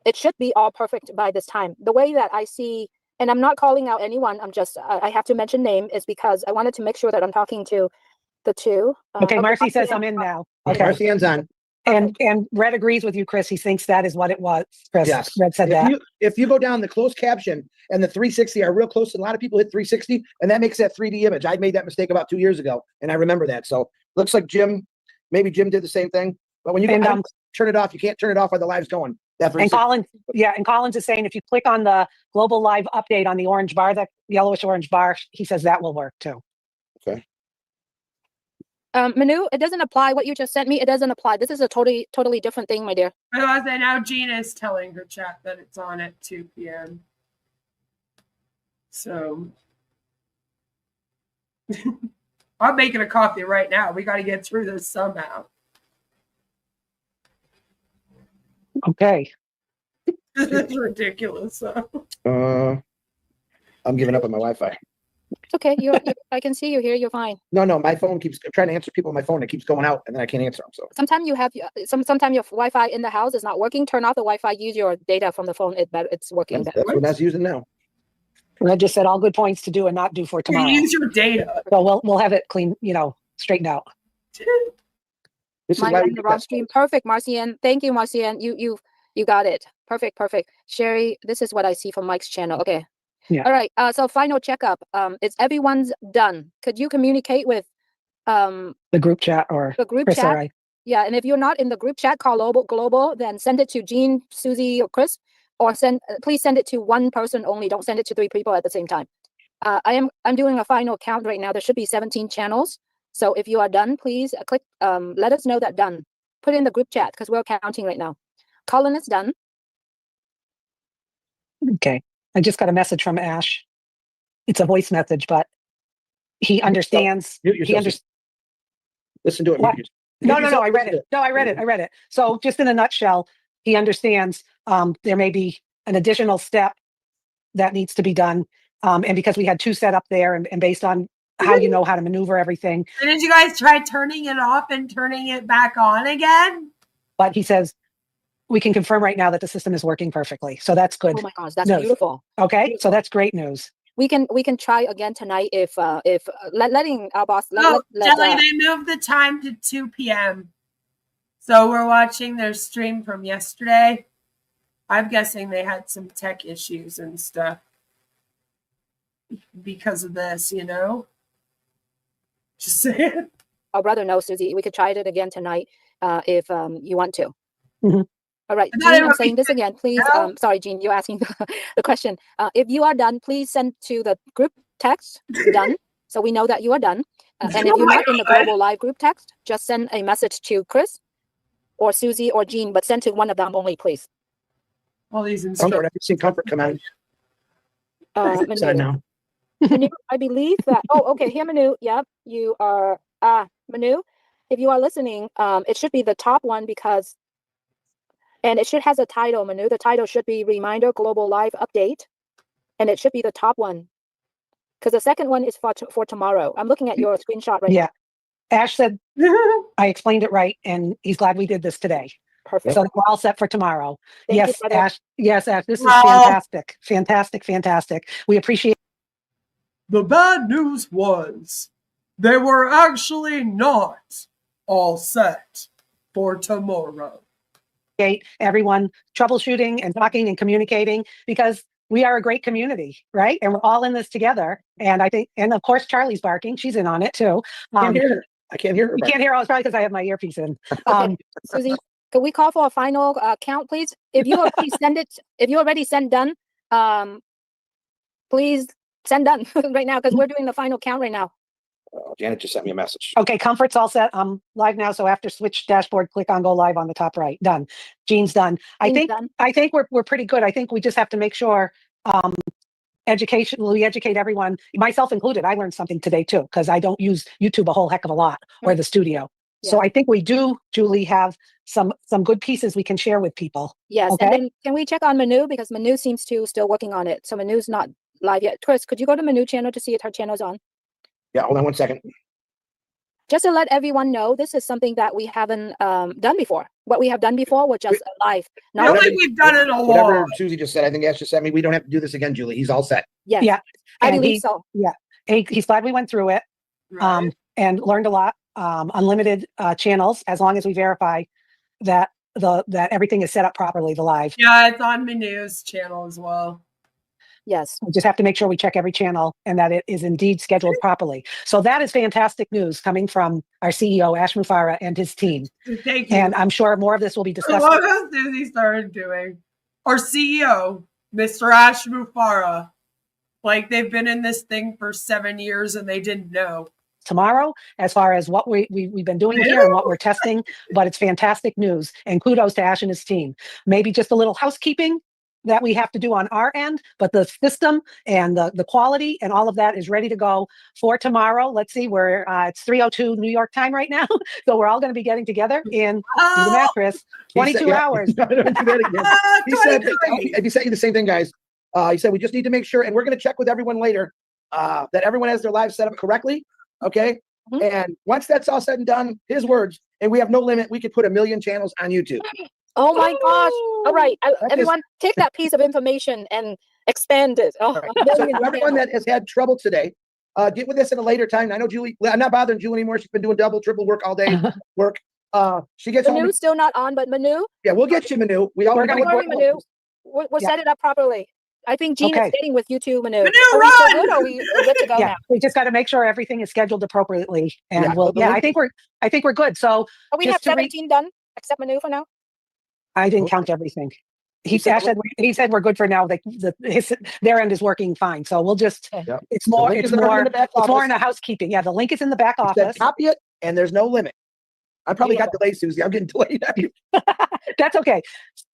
it should be all perfect by this time. The way that I see, and I'm not calling out anyone, I'm just, I have to mention name is because I wanted to make sure that I'm talking to the two. Okay, Marcy says I'm in now. Okay, Marcian's on. And Red agrees with you, Chris. He thinks that is what it was. Chris, yes. Red said that. If you go down the closed caption and the 360 are real close, and a lot of people hit 360, and that makes that 3D image. I made that mistake about 2 years ago, and I remember that. So looks like maybe Jim did the same thing. But when you turn it off, you can't turn it off while the live's going. And Collins is saying if you click on the global live update on the orange bar, that yellowish orange bar, he says that will work too. Okay. Manu, it doesn't apply. What you just sent me, it doesn't apply. This is a totally different thing, my dear. Now Gina is telling her chat that it's on at 2 p.m. So I'm making a coffee right now. We got to get through this somehow. Okay. It's ridiculous. I'm giving up on my Wi-Fi. It's okay. I can see you here. You're fine. No, my phone keeps trying to answer people on my phone. It keeps going out, and then I can't answer them. So sometimes sometimes your Wi-Fi in the house is not working. Turn off the Wi-Fi. Use your data from the phone. It's working. That's what I was using now. I just said all good points to do and not do for tomorrow. Use your data. So we'll have it clean, straightened out. This is why the wrong stream. Perfect, Marcian. Thank you, Marcian. You got it. Perfect. Sherry, this is what I see from Mike's channel. Okay. Yeah. All right. So final checkup. Is everyone's done? Could you communicate with The group chat or the group Chris or chat. I. Yeah, and if you're not in the group chat called global, then send it to Jean, Susie, or Chris, or please send it to one person only. Don't send it to 3 people at the same time. I'm doing a final count right now. There should be 17 channels. So if you are done, please click. Let us know that done. Put it in the group chat because we're counting right now. Colin is done. Okay. I just got a message from Ash. It's a voice message, but he understands. Mute yourself. Listen to it. What? Mute No, yourself, I read listen to it. No, I read it. I read it. So just in a nutshell, he understands there may be an additional step that needs to be done. And because we had 2 set up there and based on how you know how to maneuver everything. And did you guys try turning it off and turning it back on again? But he says, we can confirm right now that the system is working perfectly. So that's good. Oh my gosh, that's news. beautiful. Okay. Beautiful. So that's great news. We can try again tonight if letting our boss Jelly, they moved the time to 2 p.m. So we're watching their stream from yesterday. I'm guessing they had some tech issues and stuff because of this, you know? Just saying. Our brother knows, Susie. We could try it again tonight if you want to. Mm-hmm. All right, Jean, I'm saying this again, please. Sorry, Jean, you're asking the question. If you are done, please send to the group text done, so we know that you are done. And if you're not in the global live group text, just send a message to Chris or Susie or Jean, but send to one of them only, please. All these instructions. I've seen Comfort come out. Manu, Manu, I believe that. Oh, okay. Here, Manu. Yep, you are. Manu, if you are listening, it should be the top one because. And it should has a title, Manu. The title should be Reminder Global Live Update. And it should be the top one. Because the second one is for tomorrow. I'm looking at your screenshot right now. Ash said, I explained it right, and he's glad we did this today. Perfect. So we're all set for tomorrow. Thank Yes, you, Ash. Yes, Ash. This is fantastic. Fantastic, fantastic. We appreciate. The bad news was they were actually not all set for tomorrow. Everyone troubleshooting and talking and communicating because we are a great community, right? And we're all in this together. And I think, and of course, Charlie's barking. She's in on it too. I can't hear her. I can't hear her. You can't hear her. It's probably because I have my earpiece in. Okay. Susie, can we call for a final count, please? If you already sent done, please send done right now because we're doing the final count right now. Janet just sent me a message. Okay, Comfort's all set. I'm live now. So after switch dashboard, click on go live on the top right. Done. Jean's done. I think we're pretty good. I think we just have to make sure we educate everyone, myself included. I learned something today too, because I don't use YouTube a whole heck of a lot or the studio. Yeah. So I think we do, Julie, have some good pieces we can share with people. Yes. Okay? And then can we check on Manu because Manu seems to still working on it. So Manu's not live yet. Chris, could you go to Manu channel to see if her channel's on? Yeah, hold on 1 second. Just to let everyone know, this is something that we haven't done before. What we have done before was just live. I don't think we've done it a lot. Whatever Susie just said, I think Ash just said me. We don't have to do this again, Julie. He's all set. Yes. Yeah, I believe so. Yeah, he's glad we went through it and learned a lot. Unlimited channels, as long as we verify that that everything is set up properly. The live. Yeah, it's on Manu's channel as well. Yes. We just have to make sure we check every channel and that it is indeed scheduled properly. So that is fantastic news coming from our CEO, Ash Mufareh, and his team. Thank you. And I'm sure more of this will be discussed. I love how Susie started doing. Our CEO, Mr. Ash Mufareh, like they've been in this thing for 7 years and they didn't know. Tomorrow, as far as what we've been doing here and what we're testing, but it's fantastic news. And kudos to Ash and his team. Maybe just a little housekeeping that we have to do on our end, but the system and the quality and all of that is ready to go for tomorrow. Let's see, it's 3:02 New York time right now. So we're all going to be getting together in do the math, Chris, 22 hours. He said the same thing, guys. He said, we just need to make sure, and we're going to check with everyone later that everyone has their live set up correctly. Okay. Mm-hmm. And once that's all said and done, his words, and we have no limit, we could put 1 million channels on YouTube. Oh my gosh. All right. Everyone take that piece of information and expand it. Oh, right. So everyone that has had trouble today, get with us at a later time. I know Julie, I'm not bothering Julie anymore. She's been doing double, triple work all day. She gets Manu's still not on, but Manu. Yeah, we'll get you, Manu. We're set it up properly. I think Jean Okay. is staying with you too, Manu. Manu, Are we still run! good or are we good to go Yeah, now? we just got to make sure everything is scheduled appropriately, and Yeah, we'll. so the Yeah, link- I think we're good. So Oh, we just have to 17 done, except Manu for now. I didn't count everything. You said Ash the he said we're good for now. Their end is working fine. So we'll just. Okay. Yep. It's The more. link It's is already in more. the back It's more office. in the housekeeping. Yeah, the link is in the back You said office. copy it, and there's no limit. I probably got Beautiful. delayed, Susie. I'm getting delayed. That's okay.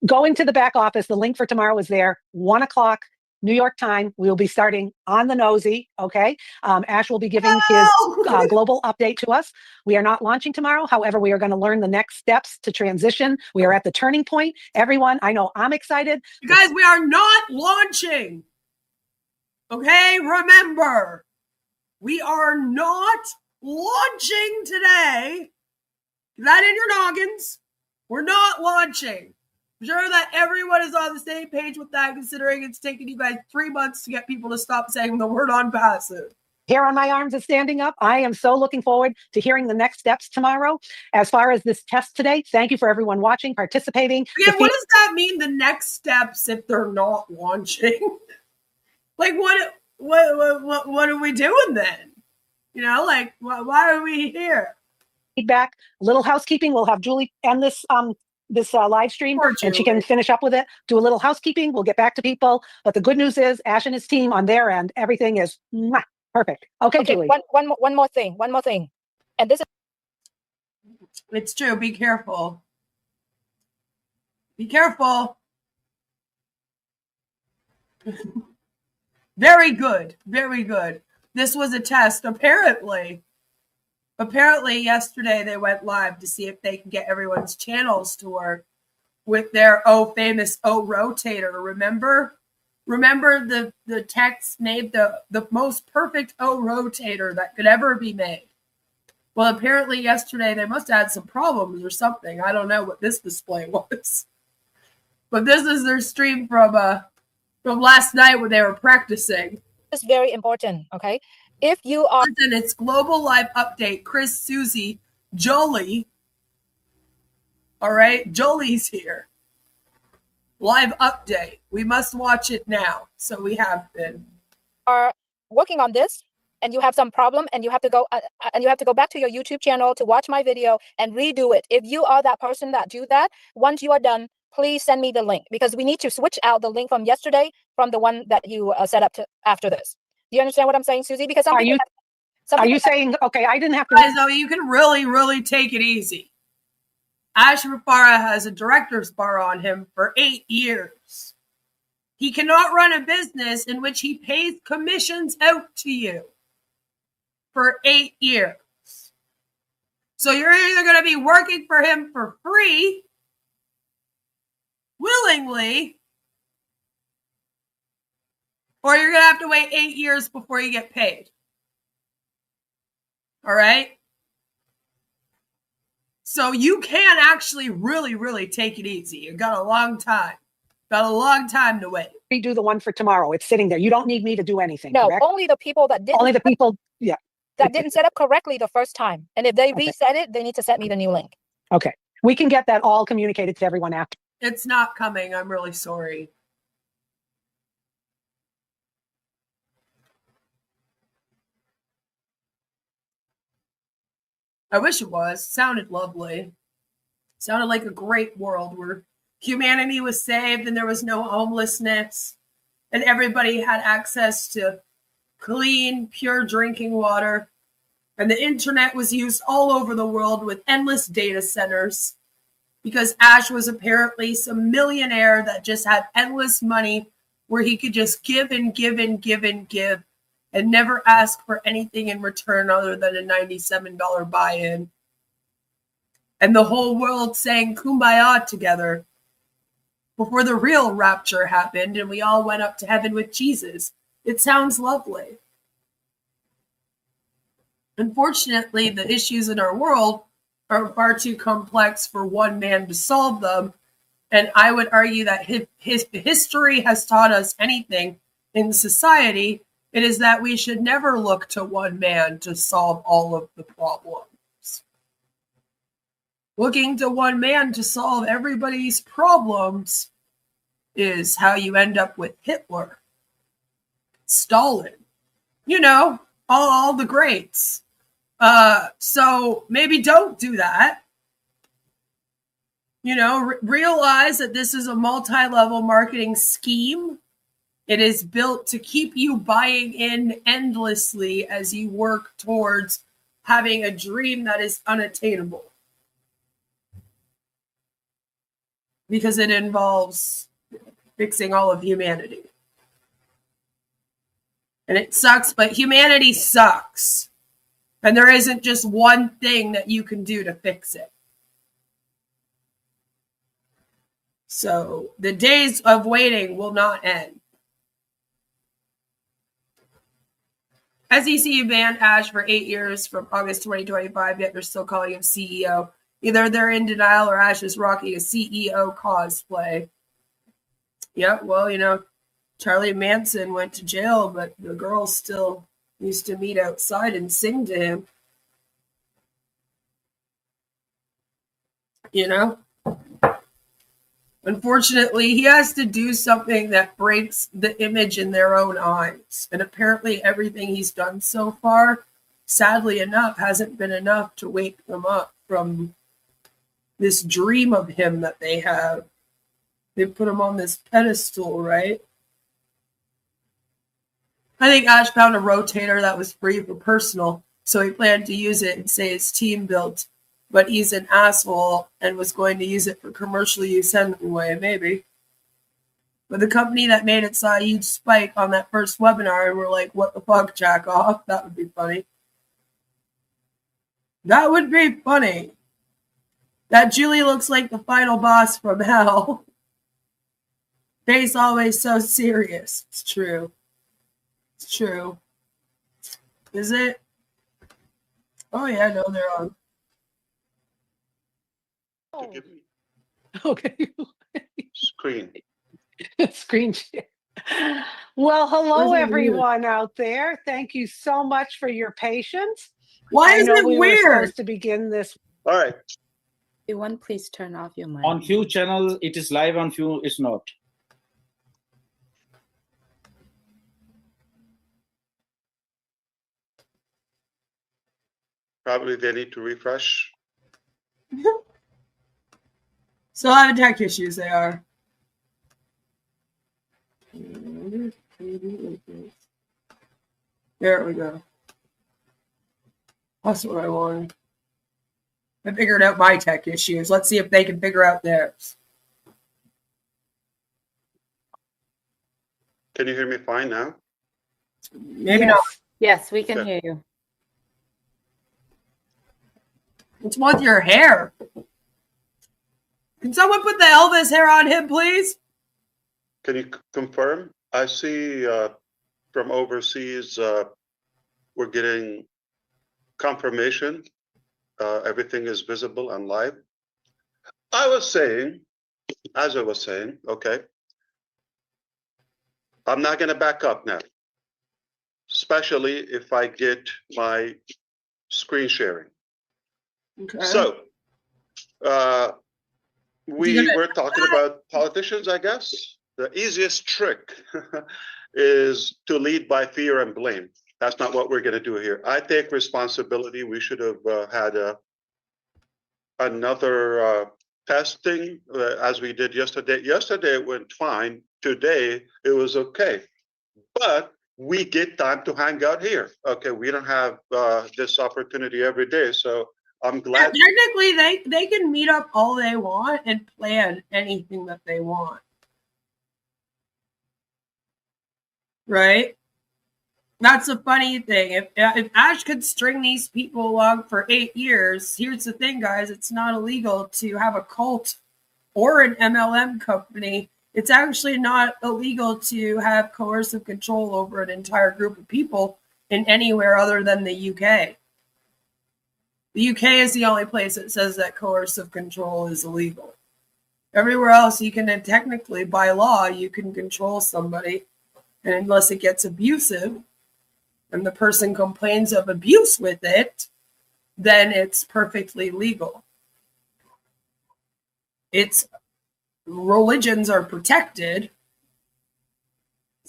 Go into the back office. The link for tomorrow is there. 1 o'clock New York time. We'll be starting on the nosy. Okay. Ash will be giving his No! global update to us. We are not launching tomorrow. However, we are going to learn the next steps to transition. We are at the turning point. Everyone, I know I'm excited. You guys, we are not launching. Okay, remember, we are not launching today. Get that in your noggins. We're not launching. I'm sure that everyone is on the same page with that, considering it's taken you guys 3 months to get people to stop saying the word Onpassive. Hair on my arms is standing up. I am so looking forward to hearing the next steps tomorrow. As far as this test today, thank you for everyone watching, participating. Again, what does that mean, the next steps, if they're not launching? Like, what are we doing then? You know, like, why are we here? Feedback, little housekeeping. We'll have Julie end this live stream, Poor and she Julie. can finish up with it. Do a little housekeeping. We'll get back to people. But the good news is, Ash and his team on their end, everything is perfect. Okay, Julie. One more thing. And this is It's true. Be careful. Be careful. Very good. Very good. This was a test. Apparently, yesterday they went live to see if they can get everyone's channels to work with their famous rotator. Remember the text made the most perfect rotator that could ever be made. Well, apparently yesterday they must have had some problems or something. I don't know what this display was, but this is their stream from last night when they were practicing. is very important. Okay, if you are And it's global live update. Chris, Susie, Jolie. All right, Jolie's here. Live update. We must watch it now. So we have been. are working on this and you have some problem and you have to go back to your YouTube channel to watch my video and redo it. If you are that person that do that, once you are done, please send me the link, because we need to switch out the link from yesterday from the one that you set up to after this. Do you understand what I'm saying, Susie? Because Are you saying, okay, I didn't have to. Guys, though, you can really, really take it easy. Ash Mufareh has a director's bar on him for 8 years. He cannot run a business in which he pays commissions out to you for 8 years. So you're either going to be working for him for free, willingly, or you're going to have to wait 8 years before you get paid. All right? So you can actually really, really take it easy. You've got a long time. Got a long time to wait. Redo the one for tomorrow. It's sitting there. You don't need me to do anything. No, correct? only the people that didn't. Only the people. Yeah. That didn't set up correctly the first time. And if they Okay. reset it, they need to send me the new link. Okay. We can get that all communicated to everyone after. It's not coming. I'm really sorry. I wish it was. Sounded lovely. Sounded like a great world where humanity was saved and there was no homelessness and everybody had access to clean, pure drinking water. And the internet was used all over the world with endless data centers because Ash was apparently some millionaire that just had endless money where he could just give and give and give and give and never ask for anything in return other than a $97 buy-in. And the whole world sang Kumbaya together before the real rapture happened and we all went up to heaven with Jesus. It sounds lovely. Unfortunately, the issues in our world are far too complex for one man to solve them. And I would argue that his history has taught us anything in society, it is that we should never look to one man to solve all of the problems. Looking to one man to solve everybody's problems is how you end up with Hitler. Stalin, all the greats. So maybe don't do that. Realize that this is a multi-level marketing scheme. It is built to keep you buying in endlessly as you work towards having a dream that is unattainable. Because it involves fixing all of humanity. And it sucks, but humanity sucks. And there isn't just one thing that you can do to fix it. So the days of waiting will not end. SEC banned Ash for 8 years from August 2025, yet they're still calling him CEO. Either they're in denial or Ash is rocking a CEO cosplay. Yep, well, Charlie Manson went to jail, but the girls still used to meet outside and sing to him. Unfortunately, he has to do something that breaks the image in their own eyes. And apparently everything he's done so far, sadly enough, hasn't been enough to wake them up from this dream of him that they have. They put him on this pedestal, right? I think Ash found a rotator that was free for personal, so he planned to use it and say his team built. But he's an asshole and was going to use it for commercial use anyway, maybe. But the company that made it saw a huge spike on that first webinar and were like, what the fuck, jack off? That would be funny. That would be funny. That Julie looks like the final boss from hell. Face always so serious. It's true. It's true. Is it? Oh, yeah, no, they're on. Oh. Give me Okay. screen. Screen share. Well, hello Where's it everyone out there. Thank you so much for your patience. Why is it we were weird? supposed to begin this. All right. Everyone, please turn off your mic. On few channels, it is live. On few, it's not. Probably they need to refresh. Still having tech issues, they are. There we go. That's what I wanted. I figured out my tech issues. Let's see if they can figure out theirs. Can you hear me fine now? Maybe not. Yes, we can Okay. hear you. What's with your hair? Can someone put the Elvis hair on him, please? Can you confirm? I see from overseas we're getting confirmation. Everything is visible and live. As I was saying, okay, I'm not going to back up now, especially if I get my screen sharing. Okay. So, we were talking about politicians, I guess. The easiest trick is to lead by fear and blame. That's not what we're going to do here. I take responsibility. We should have had another testing as we did yesterday. Yesterday it went fine. Today it was okay. But we get time to hang out here. Okay, we don't have this opportunity every day. So I'm glad. Yeah, technically, they can meet up all they want and plan anything that they want. Right? That's a funny thing. If Ash could string these people along for 8 years, here's the thing, guys. It's not illegal to have a cult or an MLM company. It's actually not illegal to have coercive control over an entire group of people in anywhere other than the UK. The UK is the only place that says that coercive control is illegal. Everywhere else, you can technically, by law, you can control somebody. And unless it gets abusive and the person complains of abuse with it, then it's perfectly legal. Religions are protected.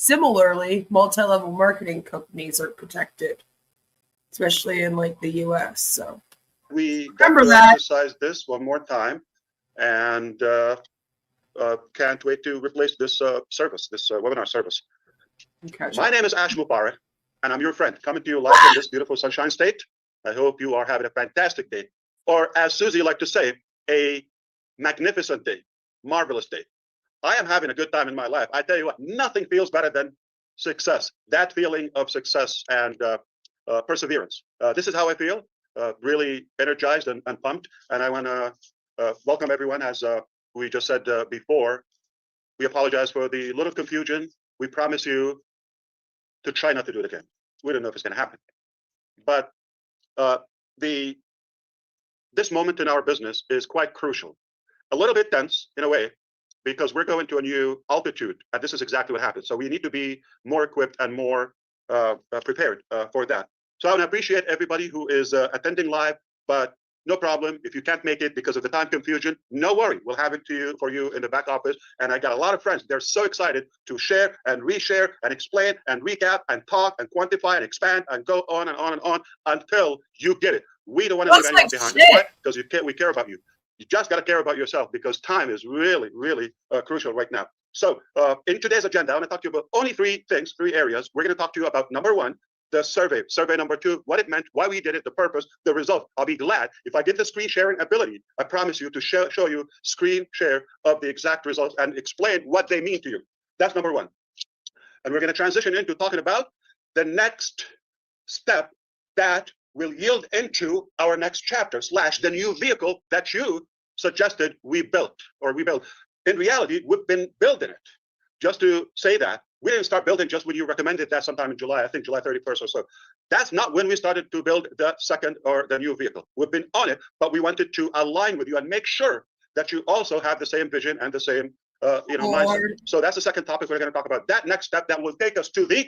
similarly, multi-level marketing companies are protected, especially in like the US. So We got remember to that. exercise this one more time, and can't wait to replace this service, this webinar service. My name is Ash Mufareh, and I'm your friend, coming to you live from this beautiful Sunshine State. I hope you are having a fantastic day, or as Susie liked to say, a magnificent day, marvelous day. I am having a good time in my life. I tell you what, nothing feels better than success. That feeling of success and perseverance. This is how I feel, really energized and pumped. And I want to welcome everyone. As we just said before, we apologize for the little confusion. We promise you to try not to do it again. We don't know if it's going to happen. But this moment in our business is quite crucial. A little bit tense in a way, because we're going to a new altitude, and this is exactly what happens. So we need to be more equipped and more prepared for that. So I want to appreciate everybody who is attending live, but no problem if you can't make it because of the time confusion. No worry, we'll have it for you in the back office. And I got a lot of friends. They're so excited to share and reshare and explain and recap and talk and quantify and expand and go on and on and on until you get it. We don't want to leave anyone behind. Why? Because we care about you. You just got to care about yourself, because time is really, really crucial right now. So in today's agenda, I want to talk to you about only three things, three areas. We're going to talk to you about number one, the survey number two, what it meant, why we did it, the purpose, the result. I'll be glad if I get the screen sharing ability. I promise you to show you screen share of the exact results and explain what they mean to you. That's number one. And we're going to transition into talking about the next step that will yield into our next chapter / the new vehicle that you suggested we built. In reality, we've been building it. Just to say that, we didn't start building just when you recommended that sometime in July, I think July 31st or so. That's not when we started to build the second or the new vehicle. We've been on it, but we wanted to align with you and make sure that you also have the same vision and the same mindset. So that's the second topic we're going to talk about. That next step that will take us to the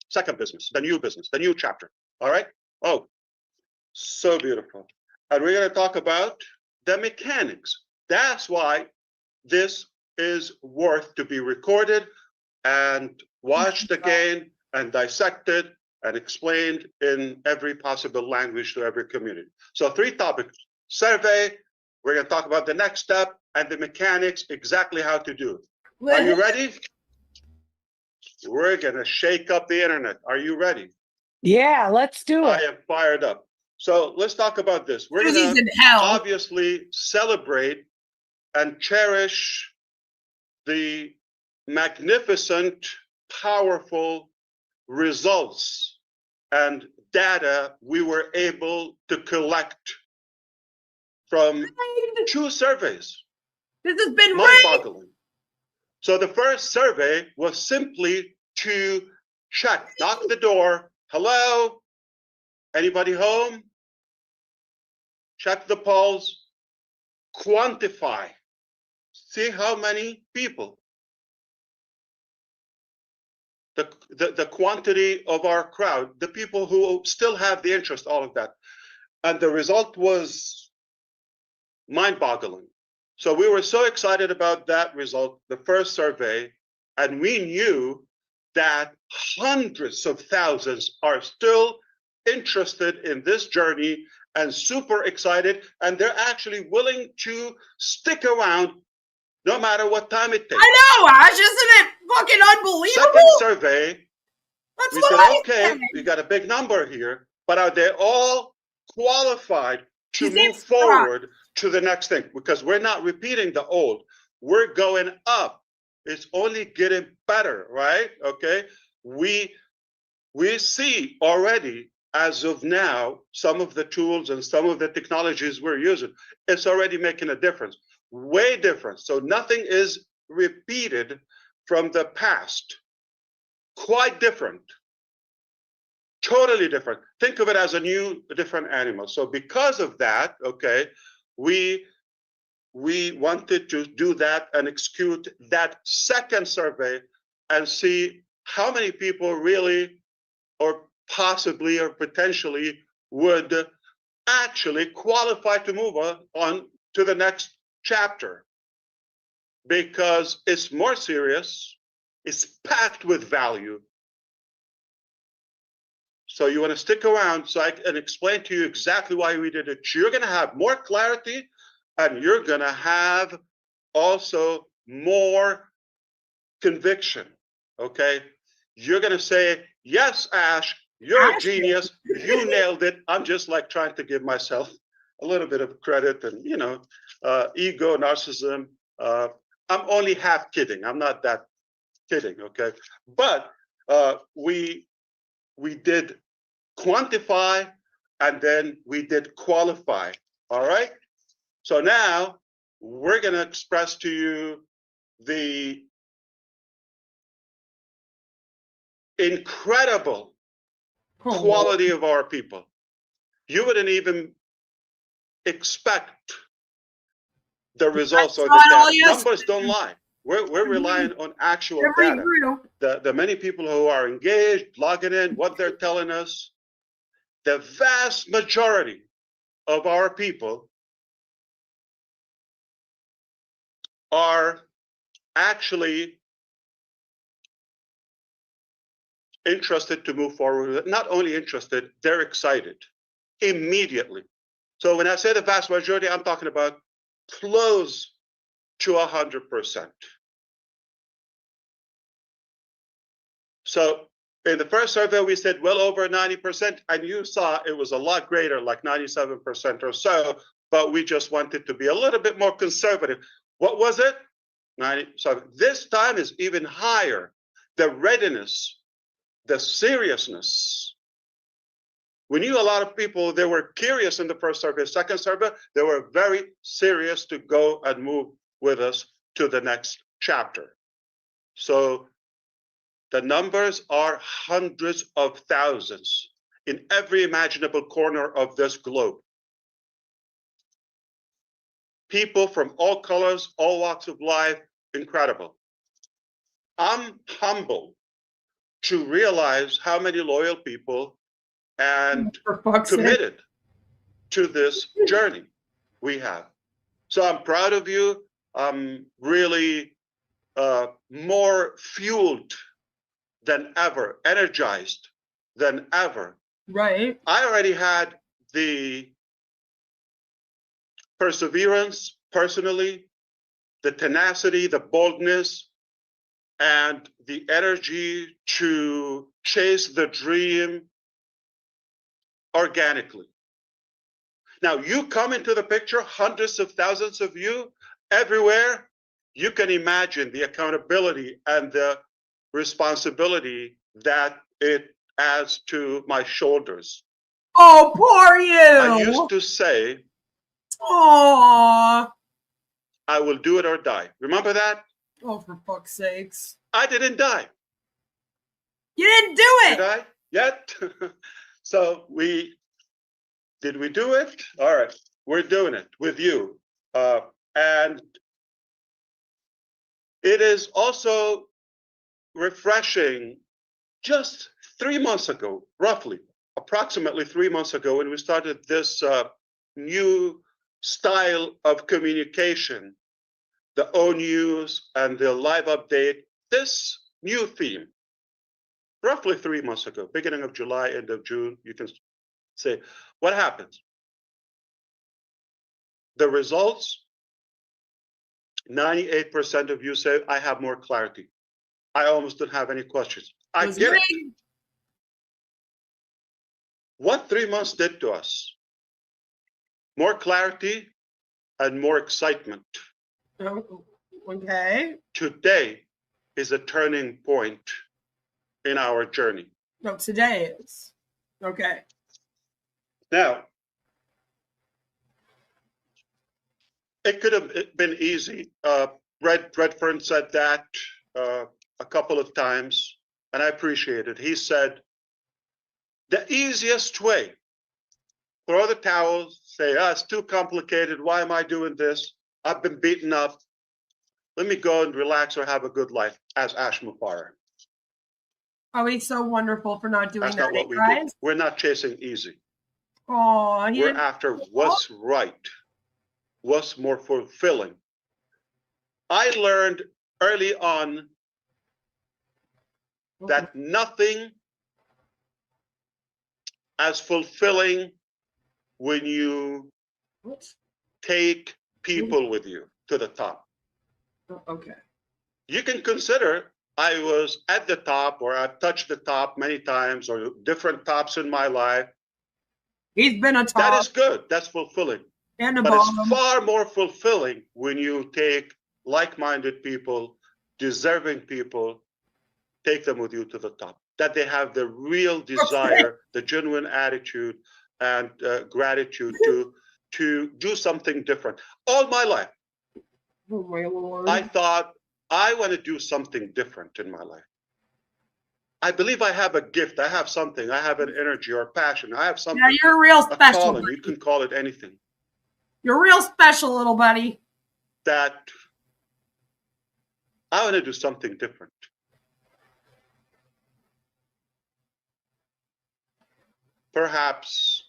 second business, the new chapter. All right? Oh, so beautiful. And we're going to talk about the mechanics. That's why this is worth to be recorded and watched again and dissected and explained in every possible language to every community. So three topics: survey, we're going to talk about the next step, and the mechanics, exactly how to do it. Are you ready? We're going to shake up the internet. Are you ready? Yeah, let's do I it. am fired up. So let's talk about this. We're going to obviously celebrate and cherish the magnificent, powerful results and data we were able to collect from 2 surveys. This has been mind-boggling. So the first survey was simply to check, knock the door. Hello? Anybody home? Check the polls, quantify, see how many people, the quantity of our crowd, the people who still have the interest, all of that. And the result was mind-boggling. So we were so excited about that result, the first survey, and we knew that hundreds of thousands are still interested in this journey and super excited, and they're actually willing to stick around no matter what time it takes. I know, Ash, isn't it fucking unbelievable? Second survey, That's we what said, I okay, said. we got a big number here, but are they all qualified to She move seems forward to the next thing? Because we're not repeating the old, we're going up. It's only getting better, right? Okay, we see already, as of now, some of the tools and some of the technologies we're using, it's already making a difference, way different. So nothing is repeated from the past. Quite different, totally different. Think of it as a new, different animal. So because of that, okay, we wanted to do that and execute that second survey and see how many people really, or possibly, or potentially would actually qualify to move on to the next chapter, because it's more serious, is packed with value. So you want to stick around so I can explain to you exactly why we did it. You're going to have more clarity, and you're going to have also more conviction, okay? You're going to say, yes, Ash, you're a genius. You nailed it. I'm just like trying to give myself a little bit of credit and, you know, ego, narcissism. I'm only half kidding. I'm not that kidding, okay? But we did quantify, and then we did qualify, all right? So now we're going to express to you the incredible quality of our people. You wouldn't even expect the results or the data. Numbers don't lie. We're relying on actual data. The many people who are engaged, logging in, what they're telling us, the vast majority of our people are actually interested to move forward. Not only interested, they're excited immediately. So when I say the vast majority, I'm talking about close to 100%. So in the first survey, we said well over 90%, and you saw it was a lot greater, like 97% or so, but we just wanted to be a little bit more conservative. What was it? 97. This time is even higher. The readiness, the seriousness. We knew a lot of people, they were curious in the first survey. Second survey, they were very serious to go and move with us to the next chapter. So the numbers are hundreds of thousands in every imaginable corner of this globe. People from all colors, all walks of life, incredible. I'm humbled to realize how many loyal people and committed to this journey we have. So I'm proud of you. I'm really more fueled than ever, energized than ever. Right. I already had the perseverance personally, the tenacity, the boldness, and the energy to chase the dream organically. Now, you come into the picture, hundreds of thousands of you everywhere. You can imagine the accountability and the responsibility that it adds to my shoulders. Oh, poor you. I used to say, Aww. I will do it or die. Remember that? Oh, for fuck's sakes. I didn't die. You didn't do it. Did I? Yet? So did we do it? All right. We're doing it with you. And it is also refreshing. Just 3 months ago, roughly, approximately 3 months ago, when we started this new style of communication, the O News and the live update, this new theme, roughly 3 months ago, beginning of July, end of June, you can say, what happens? The results, 98% of you say, I have more clarity. I almost don't have any questions. I get it. What 3 months did to us? More clarity and more excitement. Oh, okay. Today is a turning point in our journey. No, today is. Okay. Now, it could have been easy. Redfern said that a couple of times, and I appreciate it. He said, the easiest way, throw the towels, say, it's too complicated. Why am I doing this? I've been beaten up. Let me go and relax or have a good life, as Ash Mufareh. Oh, he's so wonderful for not doing That's that, not what we guys. do. We're not chasing easy. Oh, We're after what's right, what's more fulfilling. I learned early on that nothing as fulfilling when you take people with you to the top. Okay. You can consider I was at the top, or I've touched the top many times, or different tops in my life. He's been a top. That is good. That's fulfilling. And a But bottom. it's far more fulfilling when you take like-minded people, deserving people, take them with you to the top. That they have the real desire, the genuine attitude, and gratitude to do something different. All my life, Oh my Lord. I thought, I want to do something different in my life. I believe I have a gift. I have something. I have an energy or passion. I have something. Yeah, you're real A special. calling. You can call it anything. You're real special, little buddy. That I want to do something different. Perhaps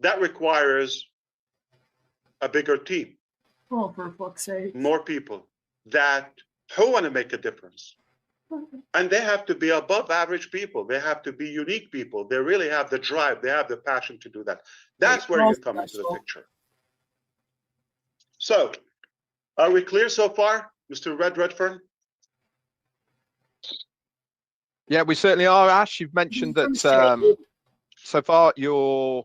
that requires a bigger team, Oh, for fuck's sake. more people that who want to make a difference. And they have to be above average people. They have to be unique people. They really have the drive. They have the passion to do that. That's where you come into the picture. So, are we clear so far, Mr. Redfern? Yeah, we certainly are, Ash. You've mentioned that so far you've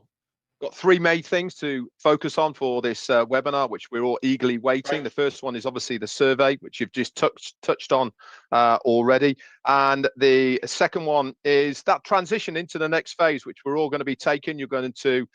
got three main things to focus on for this webinar, which we're all eagerly waiting. Right. The first one is obviously the survey, which you've just touched on already. And the second one is that transition into the next phase, which we're all going to be taking. You're going to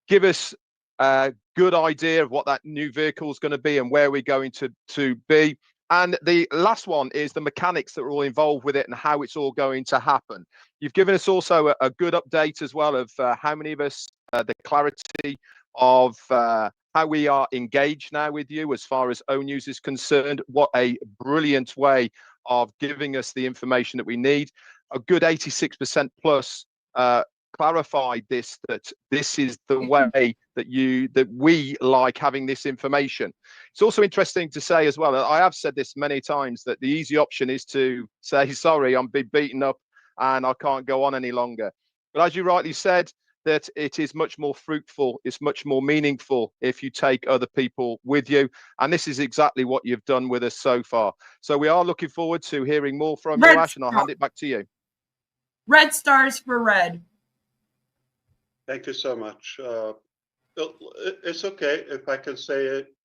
give us a good idea of what that new vehicle is going to be and where we're going to be. And the last one is the mechanics that are all involved with it and how it's all going to happen. You've given us also a good update as well of how many of us, the clarity of how we are engaged now with you as far as ONews is concerned. What a brilliant way of giving us the information that we need. A good 86% plus clarified this, that this is the way that we like having this information. It's also interesting to say as well, I have said this many times, that the easy option is to say, sorry, I'm being beaten up and I can't go on any longer. But as you rightly said, that it is much more fruitful, it's much more meaningful if you take other people with you. And this is exactly what you've done with us so far. So we are looking forward to hearing more from you, Ash, and I'll hand it back to you. Red stars for red. Thank you so much. It's okay if I can say it.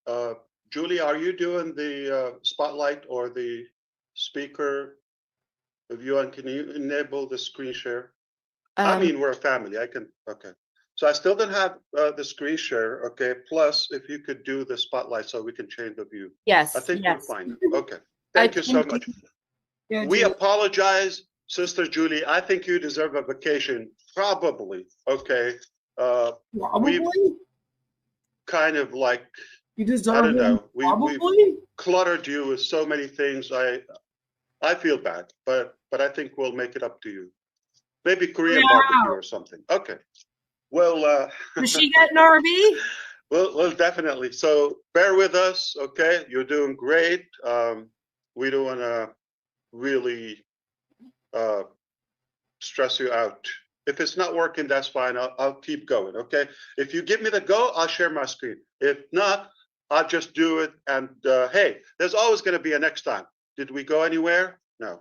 Julie, are you doing the spotlight or the speaker view? And can you enable the screen share? I mean, we're a family. I can. Okay. So I still don't have the screen share. Okay. Plus, if you could do the spotlight so we can change the view. Yes. I think yes. we're fine. Okay. Thank you so much. Yeah, We Julie. apologize, Sister Julie. I think you deserve a vacation. Probably. Okay. We've Probably. kind of like, You deserve I don't one. know. We've Probably. cluttered you with so many things. I feel bad, but I think we'll make it up to you. Maybe Korean barbecue or something. Okay. Well, Does she get an RV? well, definitely. So bear with us. Okay. You're doing great. We don't want to really stress you out. If it's not working, that's fine. I'll keep going. Okay. If you give me the go, I'll share my screen. If not, I'll just do it. And hey, there's always going to be a next time. Did we go anywhere? No.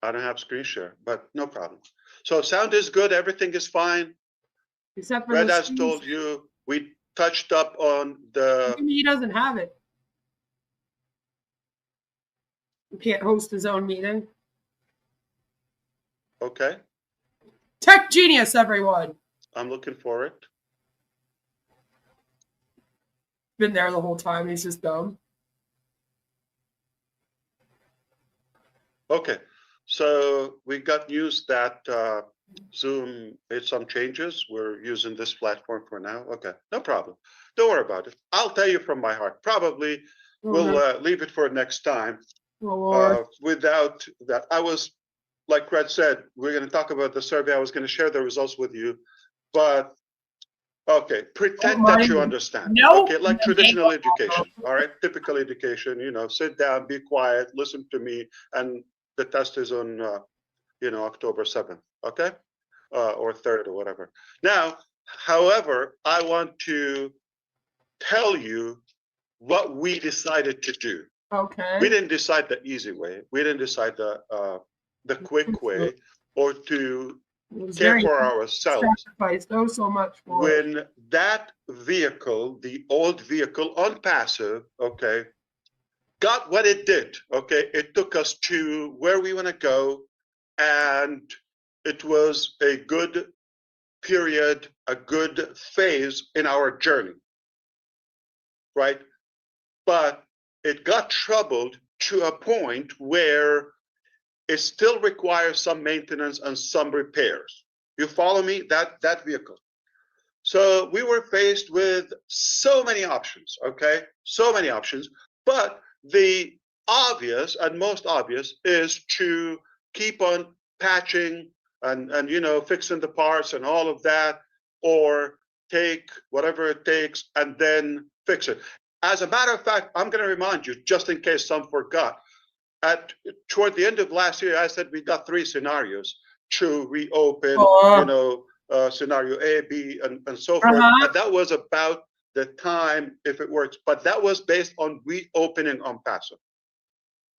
I don't have screen share, but no problem. So sound is good. Everything is fine. Except for Red the has screens. told you. We touched up on the. Maybe he doesn't have it. He can't host his own meeting. Okay. Tech genius, everyone. I'm looking for it. Been there the whole time. He's just dumb. Okay. So we got news that Zoom made some changes. We're using this platform for now. Okay, no problem. Don't worry about it. I'll tell you from my heart. Probably we'll leave it for next time. Without that, I was, like Red said, we're going to talk about the survey. I was going to share the results with you, but Okay, pretend Oh that you my- understand. No. Okay, like traditional education, all right? Typical education, sit down, be quiet, listen to me, and the test is on, October 7th, okay? Or 3rd or whatever. Now, however, I want to tell you what we decided to do. Okay. We didn't decide the easy way. We didn't decide the quick way or to It was care very for ourselves. sacrificed so much for it. When that vehicle, the old vehicle Onpassive, okay, got what it did, okay, it took us to where we want to go, and it was a good period, a good phase in our journey, right? But it got troubled to a point where it still requires some maintenance and some repairs. You follow me? That vehicle. So we were faced with so many options, okay? So many options. But the obvious and most obvious is to keep on patching and fixing the parts and all of that, or take whatever it takes and then fix it. As a matter of fact, I'm going to remind you, just in case some forgot, toward the end of last year, I said we got 3 scenarios to reopen, scenario A, B, and so forth. And that was about the time, if it works. But that was based on reopening Onpassive.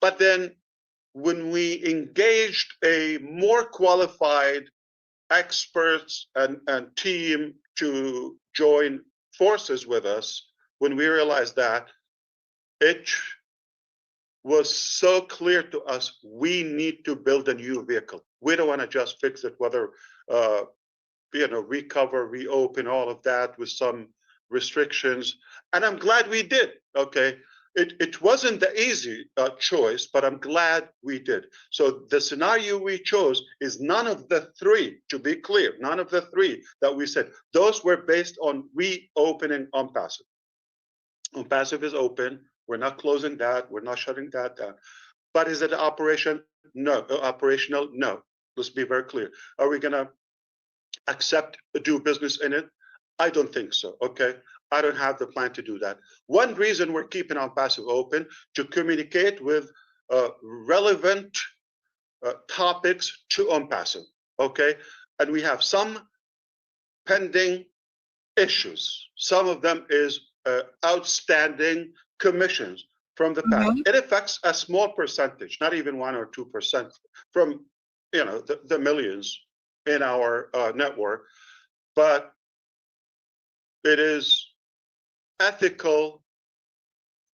But then when we engaged a more qualified experts and team to join forces with us, when we realized that, it was so clear to us, we need to build a new vehicle. We don't want to just fix it, whether recover, reopen, all of that with some restrictions. And I'm glad we did. Okay, it wasn't the easy choice, but I'm glad we did. So the scenario we chose is none of the 3, to be clear, none of the 3 that we said. Those were based on reopening Onpassive. Onpassive is open. We're not closing that. We're not shutting that down. But is it operation? No. Operational? No. Let's be very clear. Are we going to do business in it? I don't think so. Okay. I don't have the plan to do that. One reason we're keeping Onpassive open, to communicate with relevant topics to Onpassive. Okay. And we have some pending issues. Some of them is outstanding commissions from the past. It affects a small percentage, not even 1 or 2% from the millions in our network, but it is ethical,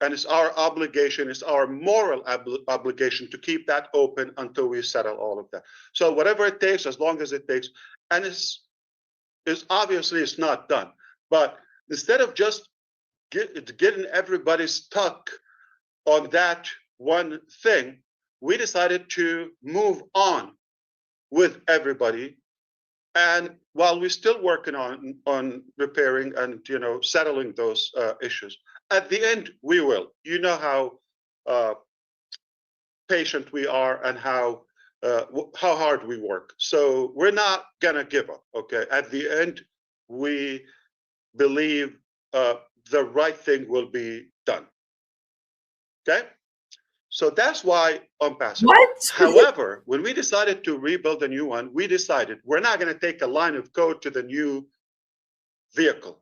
and it's our obligation, it's our moral obligation to keep that open until we settle all of that. So whatever it takes, as long as it takes, and it's obviously it's not done, but instead of just getting everybody stuck on that one thing, we decided to move on with everybody. And while we're still working on repairing and settling those issues, at the end we will. You know how patient we are and how hard we work. So we're not gonna give up. Okay. At the end, we believe the right thing will be done. Okay. So that's why Onpassive. What? However, when we decided to rebuild a new one, we decided we're not going to take a line of code to the new vehicle.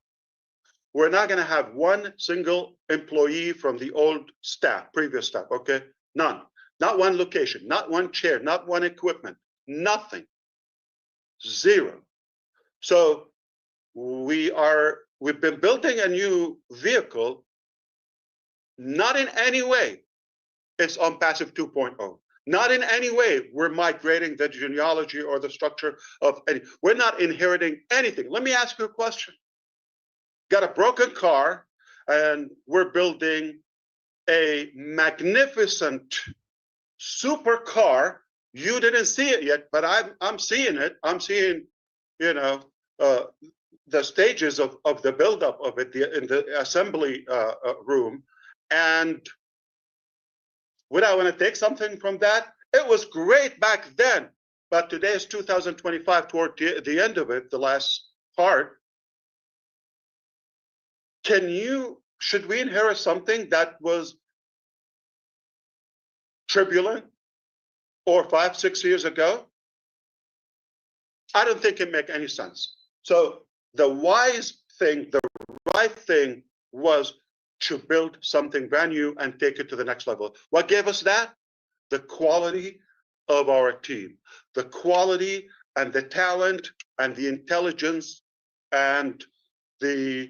We're not going to have one single employee from the old staff, previous staff, okay? None. Not one location, not one chair, not one equipment, nothing. 0. So we've been building a new vehicle, not in any way it's Onpassive 2.0. Not in any way we're migrating the genealogy or the structure of any. We're not inheriting anything. Let me ask you a question. Got a broken car, and we're building a magnificent super car. You didn't see it yet, but I'm seeing it. I'm seeing, the stages of the buildup of it in the assembly room, and would I want to take something from that? It was great back then, but today is 2025, toward the end of it, the last part. should we inherit something that was turbulent or 5, 6 years ago? I don't think it makes any sense. So the wise thing, the right thing was to build something brand new and take it to the next level. What gave us that? The quality of our team, the quality and the talent and the intelligence and the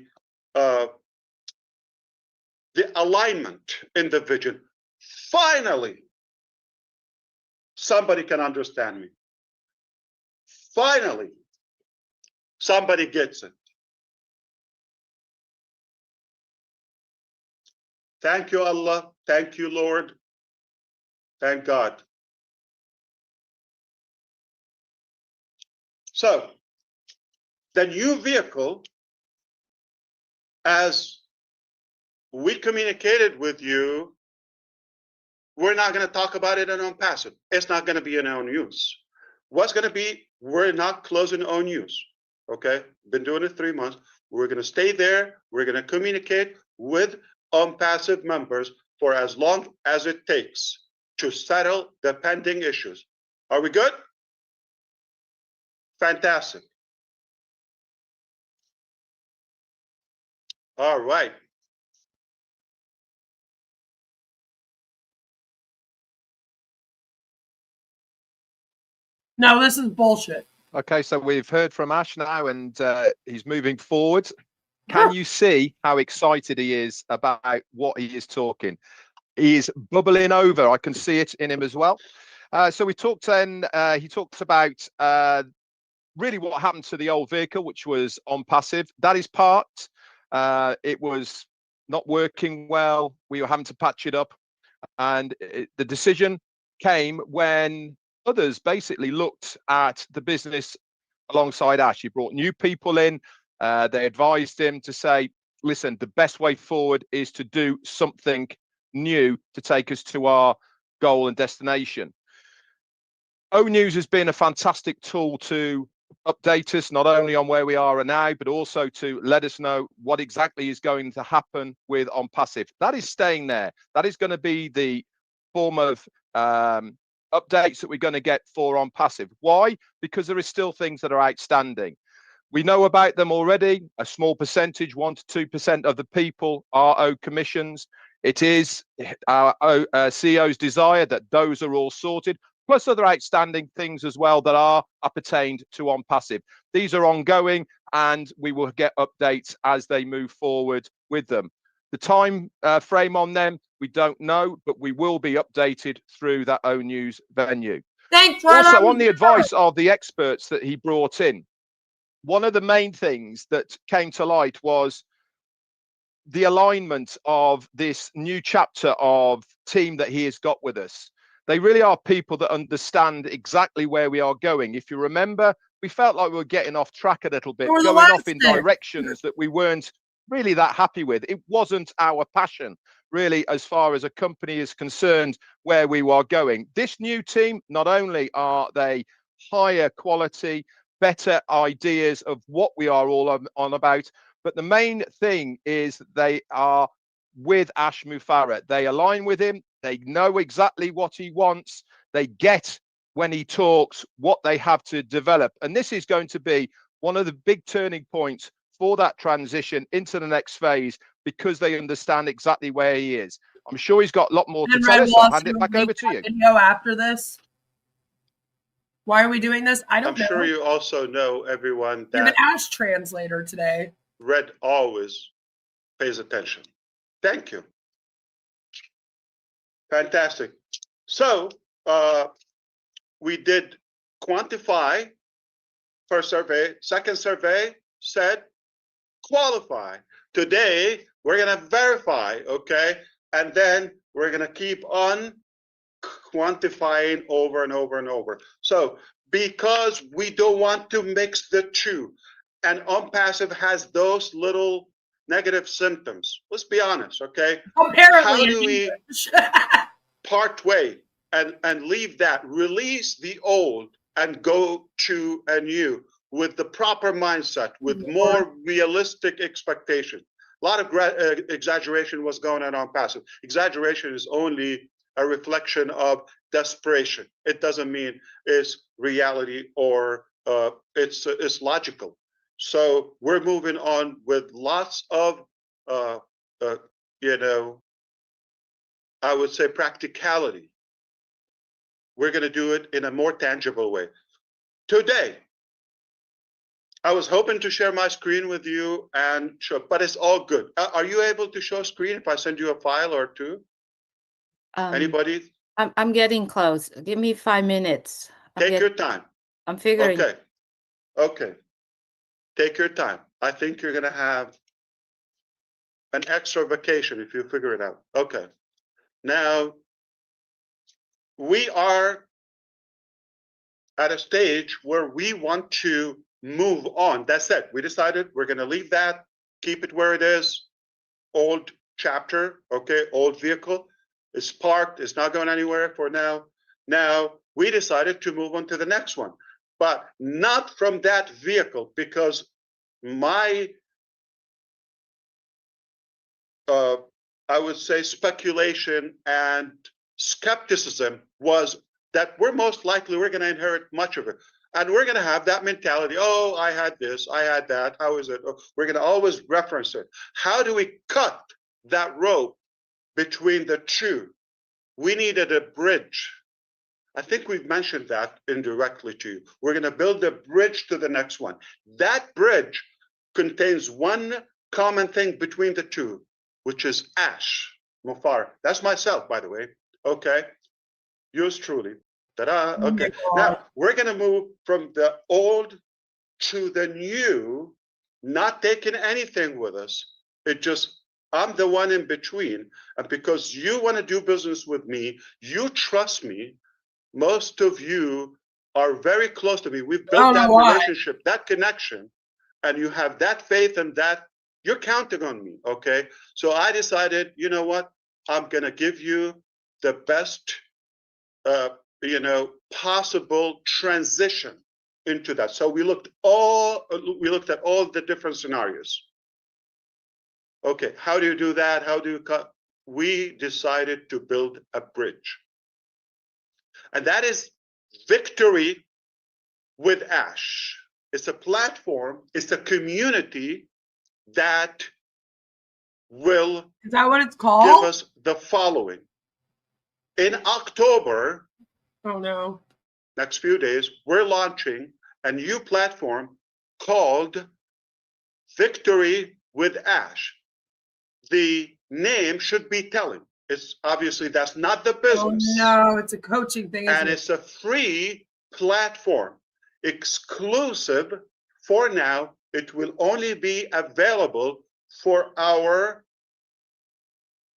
alignment in the vision. Finally, somebody can understand me. Finally, somebody gets it. Thank you, Allah. Thank you, Lord. Thank God. So, the new vehicle, as we communicated with you, we're not going to talk about it in Onpassive. It's not going to be in our news. What's going to be, we're not closing our news. Okay? Been doing it 3 months. We're going to stay there. We're going to communicate with Onpassive members for as long as it takes to settle the pending issues. Are we good? Fantastic. All right. No, this is bullshit. Okay, so we've heard from Ash now, and he's moving forward. Can you see how excited he is about what he is talking? He is bubbling over. I can see it in him as well. So we talked then, he talks about really what happened to the old vehicle, which was Onpassive. That is parked. It was not working well. We were having to patch it up. And the decision came when others basically looked at the business alongside Ash. He brought new people in. They advised him to say, listen, the best way forward is to do something new to take us to our goal and destination. O News has been a fantastic tool to update us not only on where we are now, but also to let us know what exactly is going to happen with Onpassive. That is staying there. That is going to be the form of updates that we're going to get for Onpassive. Why? Because there is still things that are outstanding. We know about them already. A small percentage, 1 to 2% of the people are owed commissions. It is our CEO's desire that those are all sorted, plus other outstanding things as well that are appertained to Onpassive. These are ongoing, and we will get updates as they move forward with them. The time frame on them, we don't know, but we will be updated through that O News venue. Thanks for Also, on the advice of the experts that he brought in, one of the main things that came to light was the alignment of this new chapter of team that he has got with us. They really are people that understand exactly where we are going. If you remember, we felt like we were getting off track a little bit, going off in directions that we weren't really that happy with. It wasn't our passion, really, as far as a company is concerned, where we were going. This new team, not only are they higher quality, better ideas of what we are all on about, but the main thing is they are with Ash Mufareh. They align with him. They know exactly what he wants. They get when he talks what they have to develop. And this is going to be one of the big turning points for that transition into the next phase, because they understand exactly where he is. I'm sure he's got a lot more to tell us. I'll hand it back over to you. Video after this. Why are we doing this? I don't know. I'm sure you also know, everyone, that an Ash translator today. Red always pays attention. Thank you. Fantastic. So we did quantify first survey. Second survey said qualify. Today we're going to verify, okay? And then we're going to keep on quantifying over and over and over. So because we don't want to mix the two, and Onpassive has those little negative symptoms, let's be honest, okay? Apparently, how do we part way and leave that, release the old and go to a new with the proper mindset, with more realistic expectation? A lot of exaggeration was going on passive. Exaggeration is only a reflection of desperation. It doesn't mean it's reality or it's logical. So we're moving on with lots of, you know, I would say practicality. We're going to do it in a more tangible way. Today, I was hoping to share my screen with you and show, but it's all good. Are you able to show screen if I send you a file or two? Anybody? I'm getting close. Give me 5 minutes. Take your time. I'm figuring. Okay. Okay. Take your time. I think you're going to have an extra vacation if you figure it out. Okay. Now, we are at a stage where we want to move on. That's it. We decided we're going to leave that, keep it where it is. Old chapter, okay, old vehicle. It's parked. It's not going anywhere for now. Now, we decided to move on to the next one, but not from that vehicle, because my, I would say, speculation and skepticism was that we're most likely we're going to inherit much of it. And we're going to have that mentality. Oh, I had this, I had that. How is it? Oh, we're going to always reference it. How do we cut that rope between the two? We needed a bridge. I think we've mentioned that indirectly to you. We're going to build a bridge to the next one. That bridge contains one common thing between the two, which is Ash Mufareh. That's myself, by the way. Okay. Yours truly. Ta-da. Okay. Now we're going to move from the old to the new, not taking anything with us. It just, I'm the one in between. And because you want to do business with me, you trust me. Most of you are very close to me. We've built that relationship, that connection, and you have that faith and that you're counting on me. Okay. So I decided, you know what? I'm going to give you the best, you know, possible transition into that. So we looked at all the different scenarios. Okay, how do you do that? How do you cut? We decided to build a bridge. And that is Victory with Ash. It's a platform, it's a community that will Is that what it's called? give us the following. In October, oh no, next few days, we're launching a new platform called Victory with Ash. The name should be telling. It's obviously that's not the business. Oh no, it's a coaching thing. And it's a free platform, exclusive for now. It will only be available for our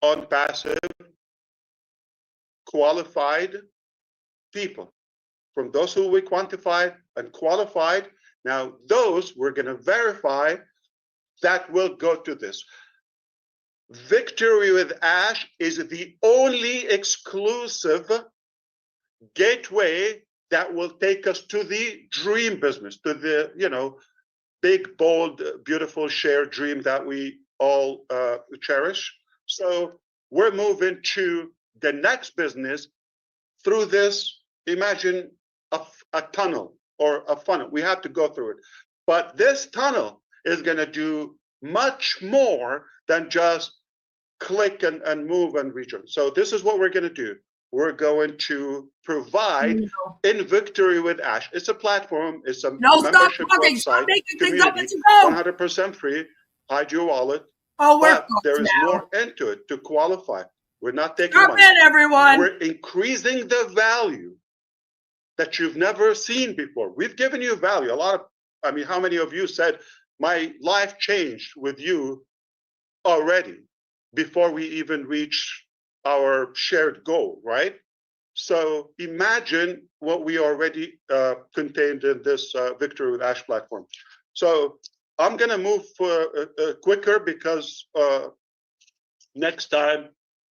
Onpassive qualified people. From those who we quantified and qualified, now those we're going to verify that will go to this. Victory with Ash is the only exclusive gateway that will take us to the dream business, to the, you know, big, bold, beautiful shared dream that we all cherish. So we're moving to the next business through this. Imagine a tunnel or a funnel. We have to go through it. But this tunnel is going to do much more than just click and move and reach them. So this is what we're going to do. We're going to provide in Victory with Ash. It's a platform. It's a membership website. Community, 100% free. Hide your wallet. Oh, but there is more into it to qualify. We're not taking money. In, everyone. We're increasing the value that you've never seen before. We've given you value. A lot of, I mean, how many of you said, my life changed with you already before we even reach our shared goal, right? So imagine what we already contained in this Victory with Ash platform. So I'm going to move quicker because next time,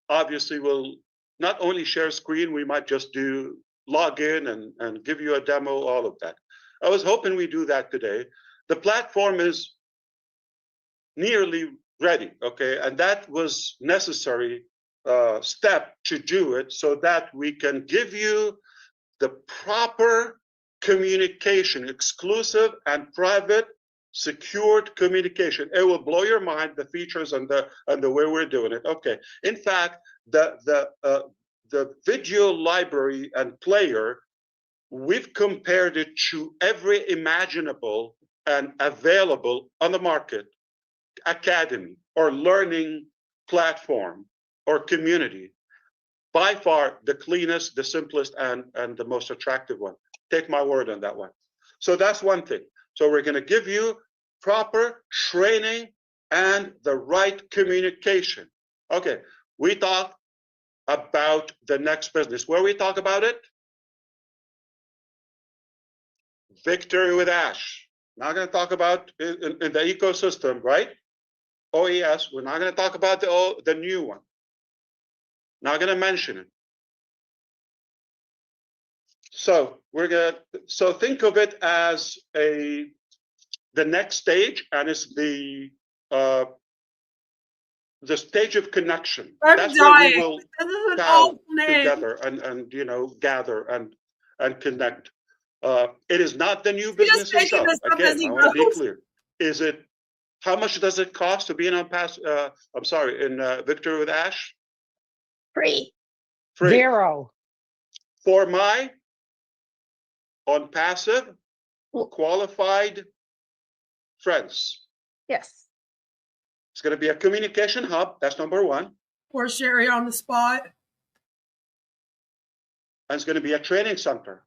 obviously, we'll not only share screen, we might just do log in and give you a demo, all of that. I was hoping we do that today. The platform is nearly ready. Okay, and that was necessary step to do it so that we can give you the proper communication, exclusive and private, secured communication. It will blow your mind, the features and the way we're doing it. Okay. In fact, the video library and player, we've compared it to every imaginable and available on the market academy or learning platform or community. By far the cleanest, the simplest, and the most attractive one. Take my word on that one. So that's one thing. So we're going to give you proper training and the right communication. Okay, we talk about the next business. Where we talk about it? Victory with Ash. Not going to talk about in the ecosystem, right? OES. We're not going to talk about the new one. Not going to mention it. So think of it as the next stage, and it's the stage of connection. That's where we will come together and gather and connect. It is not the new business itself. Again, I want to be clear. Is it? How much does it cost to be in Onpassive? I'm sorry, in Victory with Ash? Free. Free. 0. For my Onpassive qualified friends. Yes. It's going to be a communication hub. That's number one. Poor Sherry on the spot. And it's going to be a training center.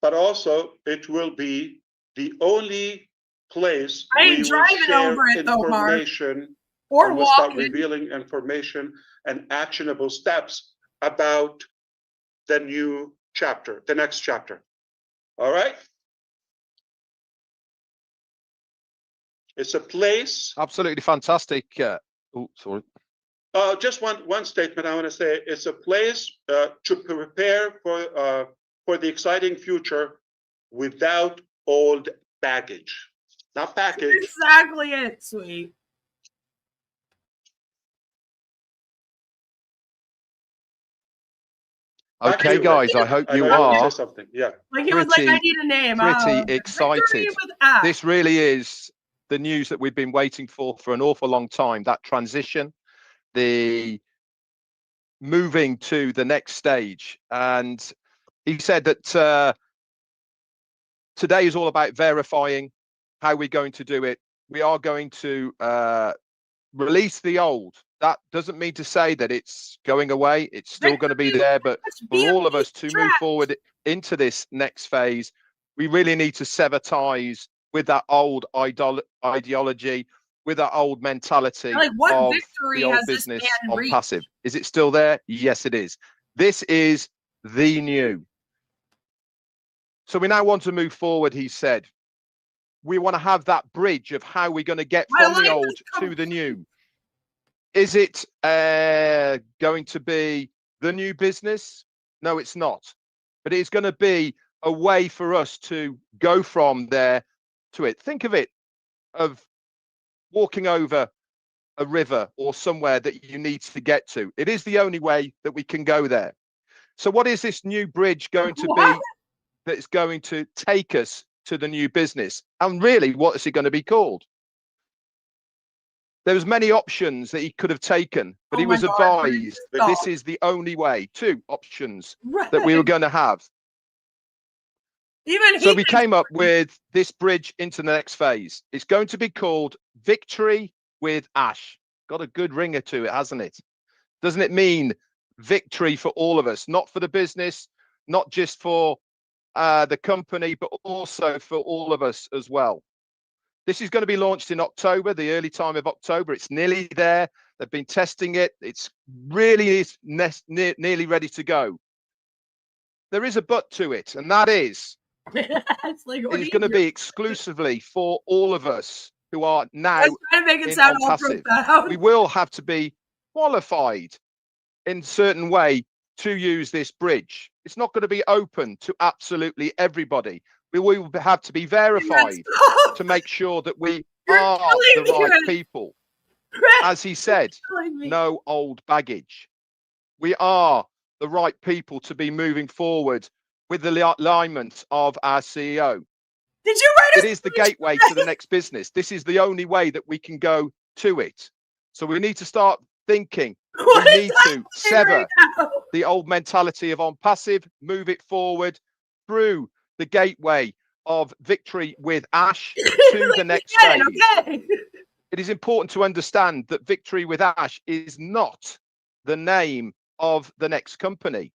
But also, it will be the only place we will share information, or we'll start revealing information and actionable steps about the new chapter, the next chapter. All right? It's a place. Absolutely fantastic. Oh, sorry. Just one statement I want to say. It's a place to prepare for the exciting future without old baggage. Not package. Exactly it, sweet. Okay, guys, I hope you are something. Yeah. Like he was like, I need a name. Pretty excited. This really is the news that we've been waiting for an awful long time. That transition, the moving to the next stage. And he said that today is all about verifying how we're going to do it. We are going to release the old. That doesn't mean to say that it's going away. It's still going to be there. But for all of us to move forward into this next phase, we really need to sever ties with that old ideology, with that old mentality of the old business Onpassive. Is it still there? Yes, it is. This is the new. So we now want to move forward, he said. We want to have that bridge of how we're going to get from the old to the new. Is it going to be the new business? No, it's not. But it's going to be a way for us to go from there to it. Think of it of walking over a river or somewhere that you need to get to. It is the only way that we can go there. So what is this new bridge going to be that's going to take us to the new business? And really, what is it going to be called? There was many options that he could have taken, but he was advised that this is the only way. 2 options that we were going to have. So we came up with this bridge into the next phase. It's going to be called Victory with Ash. Got a good ringer to it, hasn't it? Doesn't it mean victory for all of us? Not for the business, not just for the company, but also for all of us as well. This is going to be launched in October, the early time of October. It's nearly there. They've been testing it. It's really nearly ready to go. There is a but to it, and that is it's going to be exclusively for all of us who are now in Onpassive. We will have to be qualified in a certain way to use this bridge. It's not going to be open to absolutely everybody. We will have to be verified to make sure that we are the killing me, right Red. people. Red, As he said, killing me. no old baggage. We are the right people to be moving forward with the alignment of our CEO. Did you write It is the gateway to the next business. This is the only way that we can go to it. So we need to start thinking. What We is need to happening sever right now? the old mentality of Onpassive, move it forward through the gateway of victory with Ash to the next phase. Okay. It is important to understand that victory with Ash is not the name of the next company.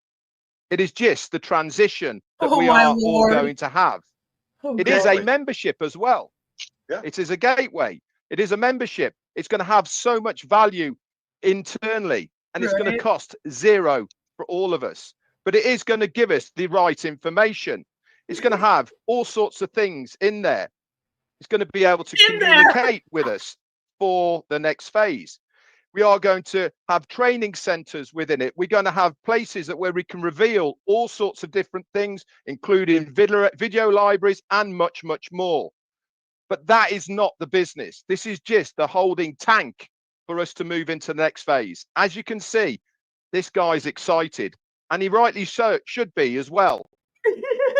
It is just the transition that Oh we my are all Lord. going to have. Oh, It is a Gateway. membership as well. Yeah. It is a gateway. It is a membership. It's going to have so much value internally, and it's going to Right. cost zero for all of us. But it is going to give us the right information. It's going to have all sorts of things in there. It's going to be able to In there. communicate with us for the next phase. We are going to have training centers within it. We're going to have places where we can reveal all sorts of different things, including video libraries and much, much more. But that is not the business. This is just the holding tank for us to move into the next phase. As you can see, this guy's excited, and he rightly so should be as well.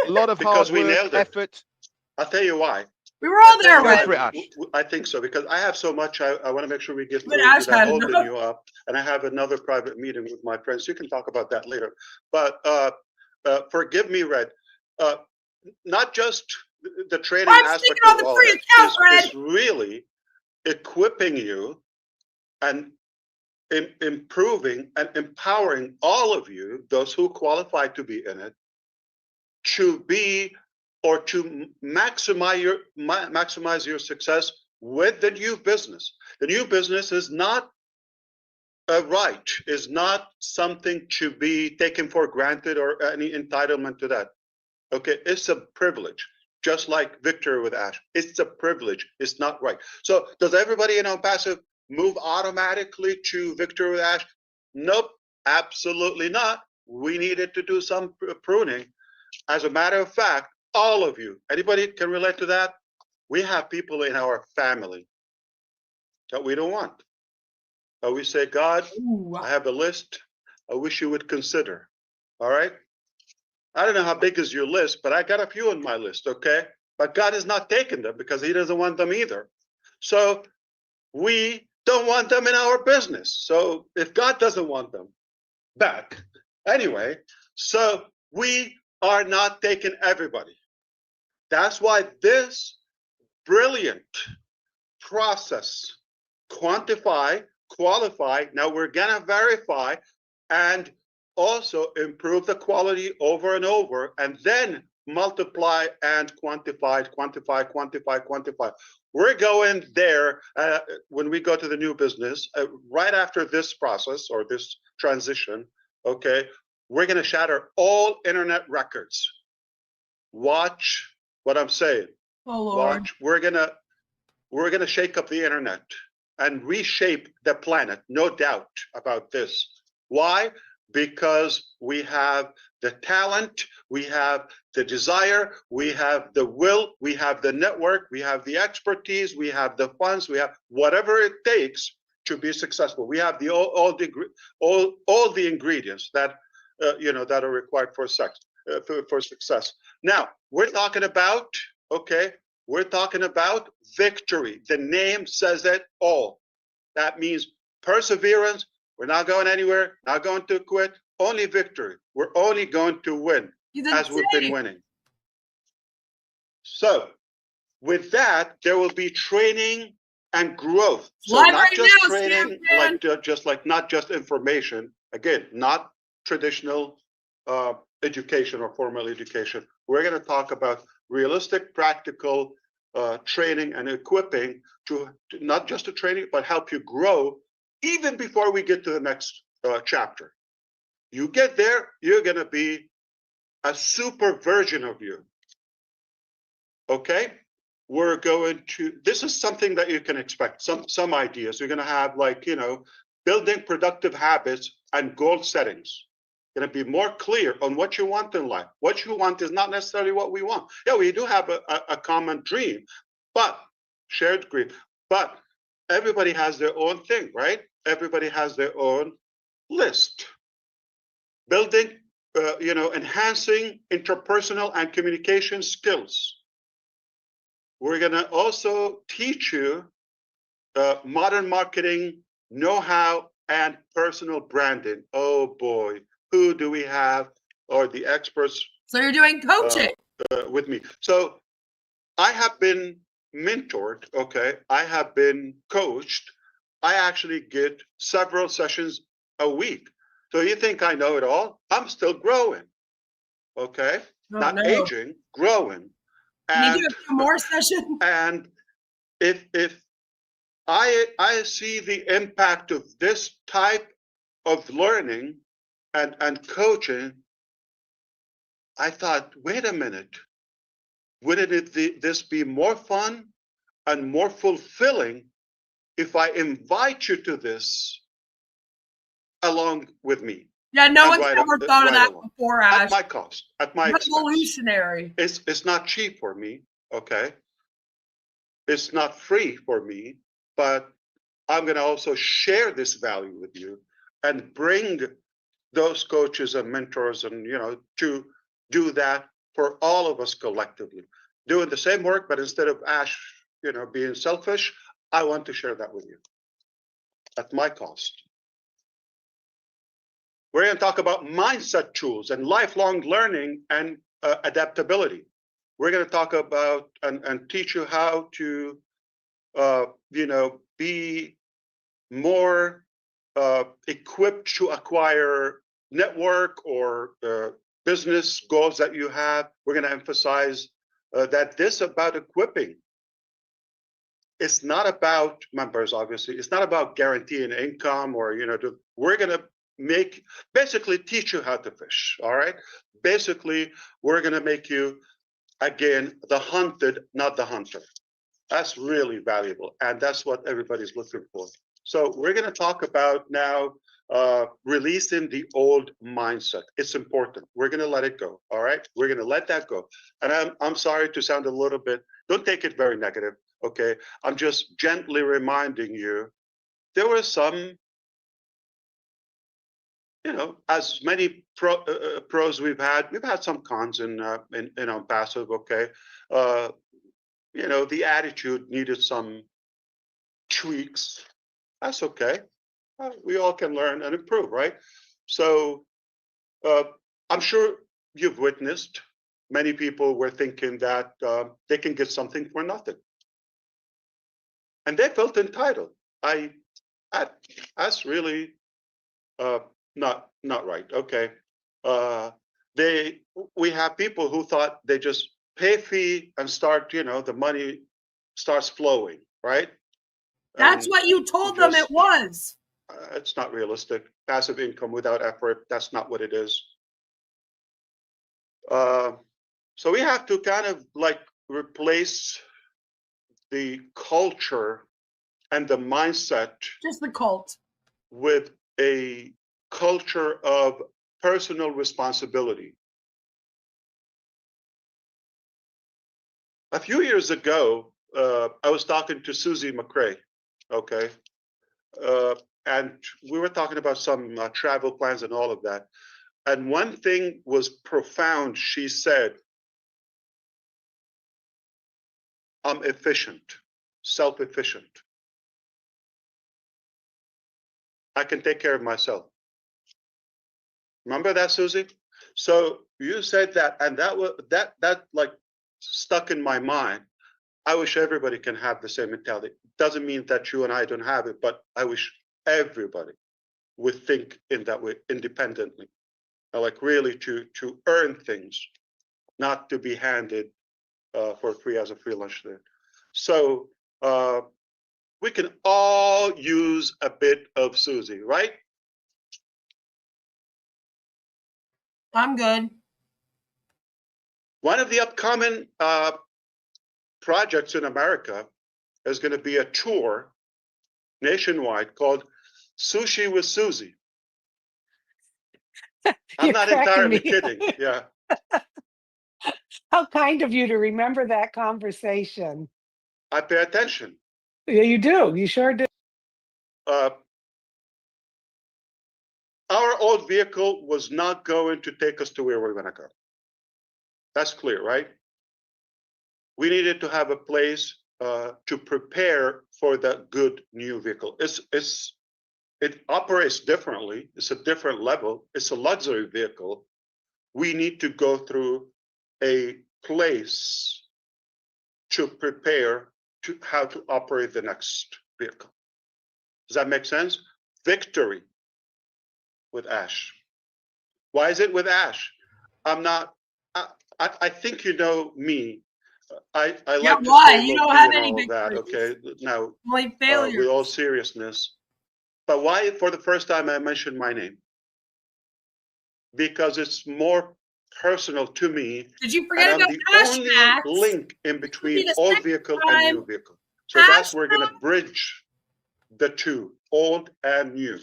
A lot of Because hard we work, nailed it. effort. I'll tell you why. We were all there, I'll tell Red. you for it, why. Ash. I think so, because I have so much I want to make sure we get But through Ash without had holding enough. you up. And I have another private meeting with my friends. You can talk about that later. But forgive me, Red. Not just the training I'm aspect speaking on of the all free that account, Red. is really equipping you and improving and empowering all of you, those who qualify to be in it, to be or to maximize your success with the new business. The new business is not a right, is not something to be taken for granted or any entitlement to that. Okay, it's a privilege, just like Victor with Ash. It's a privilege, it's not right. So does everybody in Onpassive move automatically to Victor with Ash? Nope, absolutely not. We needed to do some pruning. As a matter of fact, all of you, anybody can relate to that? We have people in our family that we don't want. We say, God, Ooh. I have a list I wish you would consider. All right? I don't know how big is your list, but I got a few on my list, okay? But God is not taking them because he doesn't want them either. So we don't want them in our business. So if God doesn't want them back, anyway, so we are not taking everybody. That's why this brilliant process, quantify, qualify, now we're gonna verify and also improve the quality over and over, and then multiply and quantify. We're going there when we go to the new business, right after this process or this transition, okay, we're gonna shatter all internet records. Watch what I'm saying. Oh Lord. Watch, we're gonna shake up the internet and reshape the planet, no doubt about this. Why? Because we have the talent, we have the desire, we have the will, we have the network, we have the expertise, we have the funds, we have whatever it takes to be successful. We have all the ingredients that that are required for success. Now we're talking about we're talking about victory. The name says it all. That means perseverance. We're not going anywhere, not going to quit, only victory. We're only going to win as we've been winning. So with that, there will be training and growth. So Live not right just now, training, not just information. Again, not traditional education or formal education. We're going to talk about realistic, practical training and equipping to not just to training, but help you grow even before we get to the next chapter. You get there, you're going to be a super version of you. Okay? We're going to, this is something that you can expect, some ideas. We're going to have building productive habits and goal settings. Going to be more clear on what you want in life. What you want is not necessarily what we want. Yeah, we do have a common dream, but shared screen. But everybody has their own thing, right? Everybody has their own list. Building, enhancing interpersonal and communication skills. We're going to also teach you modern marketing know-how and personal branding. Oh boy, who do we have, or the experts? So you're doing coaching with me. So I have been mentored. Okay, I have been coached. I actually get several sessions a week. So you think I know it all? I'm still growing. Okay, not aging, growing. And you do a few more sessions. And if I see the impact of this type of learning and coaching, I thought, wait a minute, wouldn't this be more fun and more fulfilling if I invite you to this along with me? Yeah, no one's ever thought of that before, Ash. At my cost, at my expense. Revolutionary. It's not cheap for me, okay? It's not free for me, but I'm going to also share this value with you and bring those coaches and mentors and, to do that for all of us collectively. Doing the same work, but instead of Ash, being selfish, I want to share that with you at my cost. We're going to talk about mindset tools and lifelong learning and adaptability. We're going to talk about and teach you how to, be more equipped to acquire network or business goals that you have. We're going to emphasize that this about equipping. It's not about members, obviously. It's not about guaranteeing income or, we're going to basically teach you how to fish, all right? Basically, we're going to make you, again, the hunted, not the hunter. That's really valuable, and that's what everybody's looking for. So we're going to talk about now releasing the old mindset. It's important. We're going to let it go, all right? We're going to let that go. And I'm sorry to sound a little bit, don't take it very negative, okay? I'm just gently reminding you, there were some, as many pros we've had some cons in Onpassive, okay? The attitude needed some tweaks. That's okay. We all can learn and improve, right? So I'm sure you've witnessed many people were thinking that they can get something for nothing. And they felt entitled. That's really not right. Okay. We have people who thought they just pay a fee and start, the money starts flowing, right? That's what you told them it was. It's not realistic. Passive income without effort, that's not what it is. So we have to kind of replace the culture and the mindset. Just the cult. With a culture of personal responsibility. A few years ago, I was talking to Susie McRae, okay? And we were talking about some travel plans and all of that. And one thing was profound. She said, I'm efficient, self-efficient. I can take care of myself. Remember that, Susie? So you said that, and that stuck in my mind. I wish everybody can have the same mentality. Doesn't mean that you and I don't have it, but I wish everybody would think in that way independently. Really to earn things, not to be handed for free as a free lunch there. So we can all use a bit of Susie, right? I'm good. One of the upcoming projects in America is going to be a tour nationwide called Sushi with Susie. I'm not entirely kidding. Yeah. How kind of you to remember that conversation. I pay attention. Yeah, you do. You sure do. Our old vehicle was not going to take us to where we're going to go. That's clear, right? We needed to have a place to prepare for the good new vehicle. It operates differently. It's a different level. It's a luxury vehicle. We need to go through a place to prepare to how to operate the next vehicle. Does that make sense? Victory with Ash. Why is it with Ash? I'm not. I think you know me. I Yeah, like to why? stay You low don't key have and any all of that. victories. Okay, now Only failures. with all seriousness, but why for the first time I mentioned my name? Because it's more personal to me, Did you and forget I'm about the Ash only Max? link in Be between the old second vehicle and time. new vehicle. So Ash that's we're going to Max. bridge the two, old and new.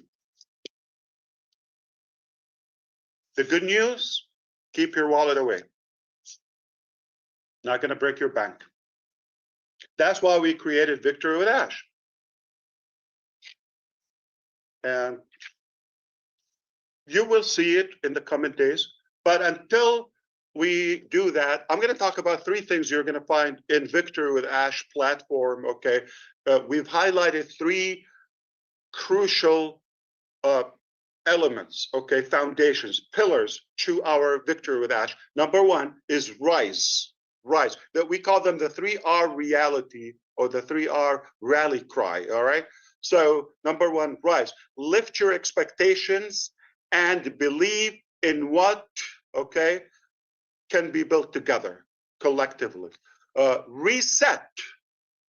The good news: keep your wallet away. Not going to break your bank. That's why we created Victory with Ash. And you will see it in the coming days. But until we do that, I'm going to talk about three things you're going to find in Victory with Ash platform. Okay, we've highlighted three crucial elements. Okay, foundations, pillars to our Victory with Ash. Number one is rise. Rise. That we call them the 3R reality or the 3R rally cry. All right. So number one, rise. Lift your expectations and believe in what, okay, can be built together collectively. Reset.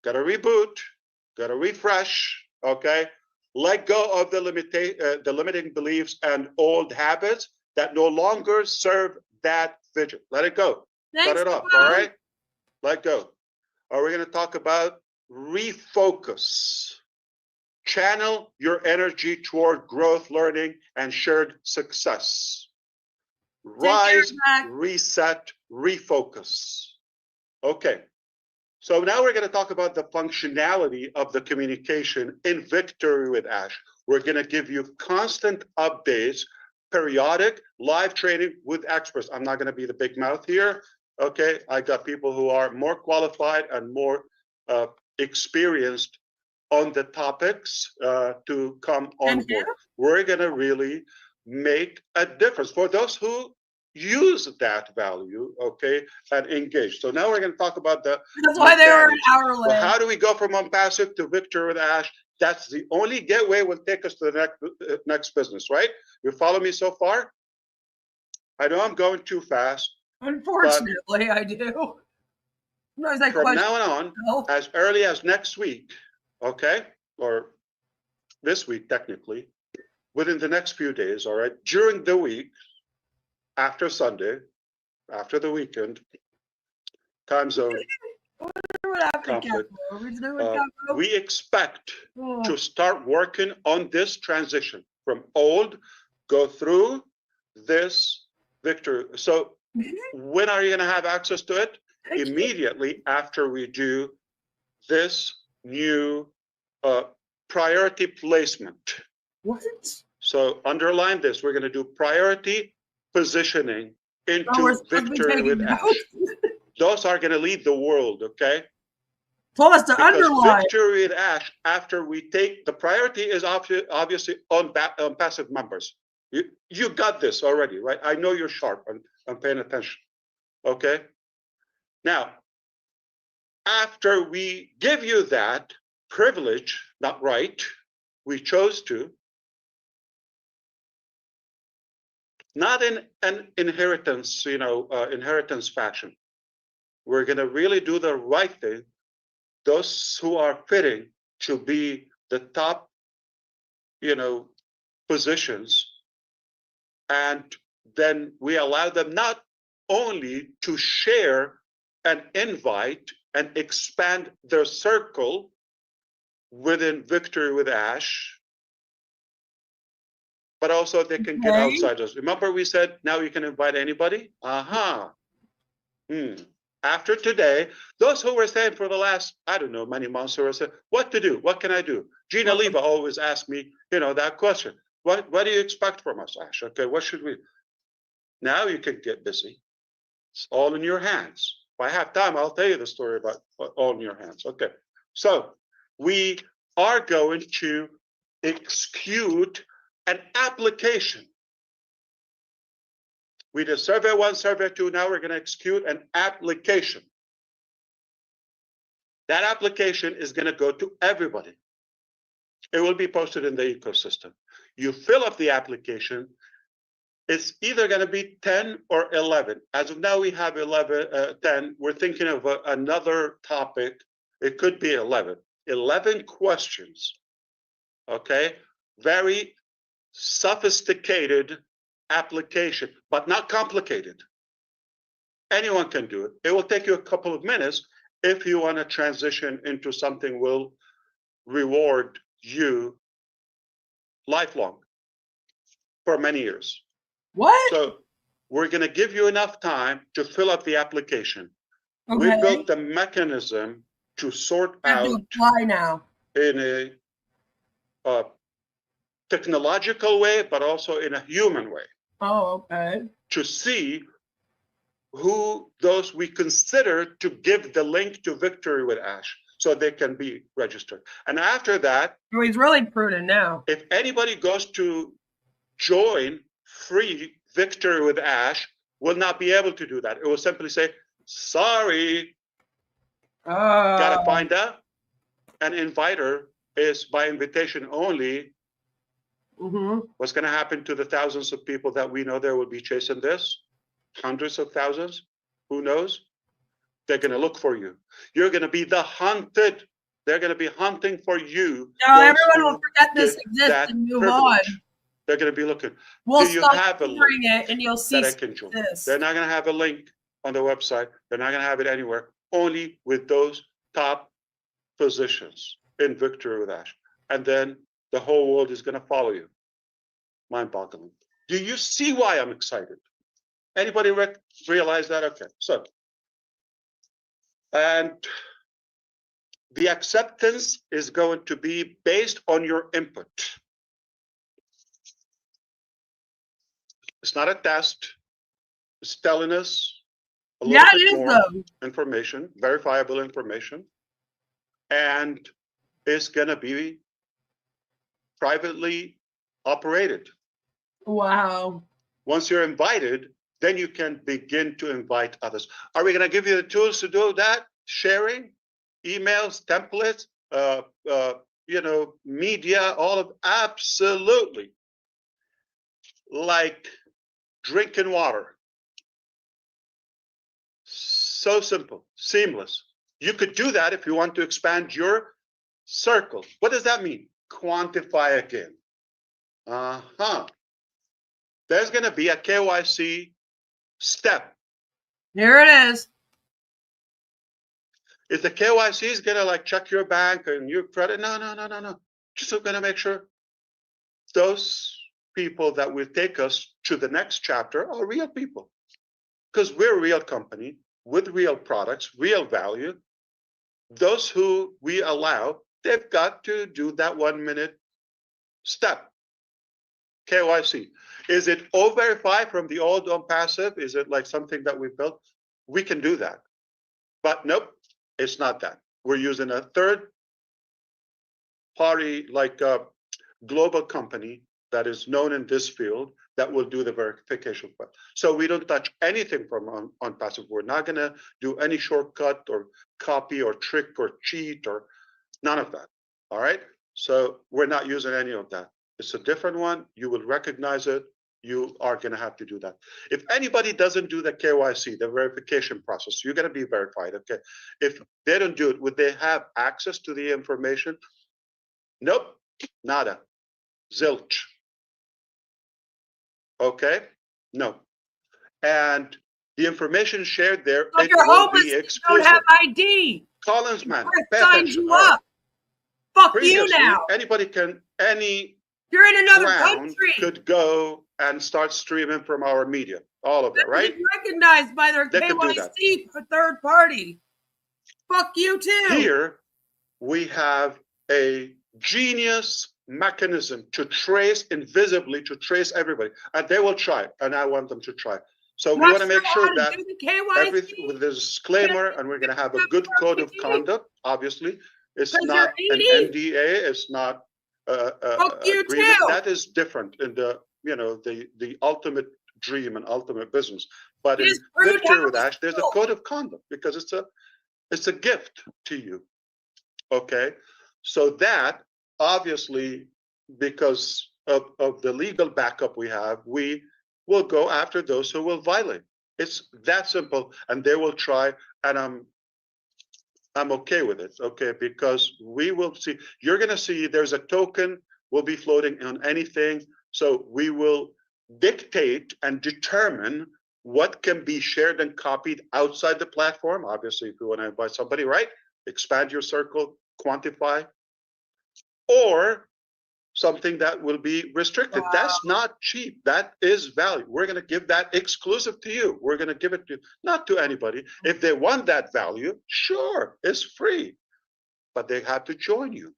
Got to reboot. Got to refresh. Okay. Let go of the limiting beliefs and old habits that no longer serve that vision. Let it go. Thanks, Cut it off. Bob. All right. Let go. Are we going to talk about refocus? Channel your energy toward growth, learning, and shared success. Rise, reset, refocus. Okay. So now we're going to talk about the functionality of the communication in Victory with Ash. We're going to give you constant updates, periodic live training with experts. I'm not going to be the big mouth here. Okay, I got people who are more qualified and more experienced on the topics to come on board. We're going to really make a difference for those who use that value, okay, and engage. So now we're going to talk about the That's why they were an hour late. Well, how do we go from Onpassive to Victory with Ash? That's the only gateway will take us to the next business, right? You follow me so far? I know I'm going too fast. Unfortunately, I do. From now on, as early as next week, okay, or this week technically, within the next few days, all right, during the week, after Sunday, after the weekend, time zone conflict, we expect to start working on this transition from old, go through this Victory. So when are you going to have access to it? Immediately after we do this new priority placement. What? So underline this. We're going to do priority positioning into Victory with Ash. Those are going to lead the world, okay? Told us to because underline. Victory with Ash, after we take, the priority is obviously on passive members. You got this already, right? I know you're sharp and I'm paying attention, okay? Now, after we give you that privilege, not right, we chose to, not in an inheritance, inheritance fashion. We're going to really do the right thing. Those who are fitting to be the top, positions, and then we allow them not only to share and invite and expand their circle within Victory with Ash, but also they can get outside us. Remember we said now you can invite anybody? Aha. After today, those who were saying for the last, I don't know, many months who were saying, what to do? What can I do? Gina Leva always asks me, that question. What do you expect from us, Ash? Okay, what should we? Now you can get busy. It's all in your hands. If I have time, I'll tell you the story about all in your hands. Okay, so we are going to execute an application. We did survey 1, survey 2. Now we're going to execute an application. That application is going to go to everybody. It will be posted in the ecosystem. You fill up the application. It's either going to be 10 or 11. As of now, we have 10. We're thinking of another topic. It could be 11. 11 questions. Okay? Very sophisticated application, but not complicated. Anyone can do it. It will take you a couple of minutes if you want to transition into something will reward you lifelong for many years. What? So we're going to give you enough time to fill up the application. Okay. We built the mechanism to sort I have to out apply now. in a technological way, but also in a human way. Oh, okay. To see who those we consider to give the link to Victory with Ash so they can be registered. And after that, Oh, he's really prudent now. if anybody goes to join free Victory with Ash, will not be able to do that. It will simply say, sorry, gotta find out. An inviter is by invitation only. What's going to happen to the thousands of people that we know there will be chasing this? Hundreds of thousands? Who knows? They're going to look for you. You're going to be the hunted. They're going to be hunting for you. No, everyone will forget this exists and move on. They're going to be looking. We'll Do you stop have a link it and you'll see that I can join? this. They're not going to have a link on the website. They're not going to have it anywhere. Only with those top positions in Victory with Ash. And then the whole world is going to follow you. Mind-boggling. Do you see why I'm excited? Anybody realize that? Okay, so. And the acceptance is going to be based on your input. It's not a test. It's telling us a little bit more information, verifiable information. And it's going to be privately operated. Wow. Once you're invited, then you can begin to invite others. Are we going to give you the tools to do that? Sharing, emails, templates, media, all of absolutely. Like drinking water. So simple, seamless. You could do that if you want to expand your circle. What does that mean? Quantify again. There's going to be a KYC step. Here it is. Is the KYC is going to check your bank and your credit? No. Just going to make sure those people that will take us to the next chapter are real people. Because we're a real company with real products, real value. Those who we allow, they've got to do that 1 minute step. KYC. Is it O-Verify from the old Onpassive? Is it like something that we built? We can do that. But nope, it's not that. We're using a third party, like a global company that is known in this field that will do the verification. So we don't touch anything from Onpassive. We're not going to do any shortcut or copy or trick or cheat or none of that. All right. So we're not using any of that. It's a different one. You will recognize it. You are going to have to do that. If anybody doesn't do the KYC, the verification process, you're going to be verified. Okay. If they don't do it, would they have access to the information? Nope. Nada. Zilch. Okay. No. And the information shared there, But it you're will homeless. be You exclusive. don't have ID. Collinsman, pay Signed attention. you All right. up. Fuck you Previously, now. anybody can, any You're in another clown country. could go and start streaming from our media. All of that, right? Recognized by their They could do that. KYC for third party. Fuck you too. Here, we have a genius mechanism to trace invisibly, to trace everybody. And they will try, and I want them to try. So we want to make sure that everything with a disclaimer, and we're going to have a good code of conduct, obviously. It's not an NDA, it's not agreement. That is different in the, you know, the ultimate dream and ultimate business. But in Victory with Ash, there's a code of conduct because it's a gift to you. Okay, so that obviously, because of the legal backup we have, we will go after those who will violate. It's that simple, and they will try, and I'm okay with it, okay, because we will see, you're gonna see there's a token will be floating on anything, so we will dictate and determine what can be shared and copied outside the platform. Obviously, if you want to invite somebody, right? Expand your circle, quantify, or something that will be restricted. Wow. That's not cheap. That is value. We're going to give that exclusive to you. We're going to give it to not to anybody. If they want that value, sure, it's free, but they have to join you.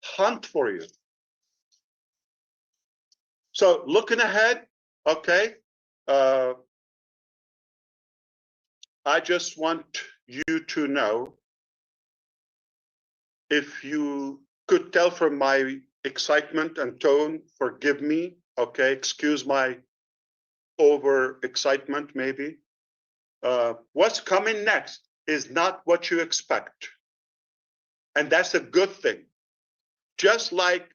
Hunt for you. So looking ahead, okay, I just want you to know, if you could tell from my excitement and tone, forgive me, okay, excuse my over excitement maybe. What's coming next is not what you expect. And that's a good thing. Just like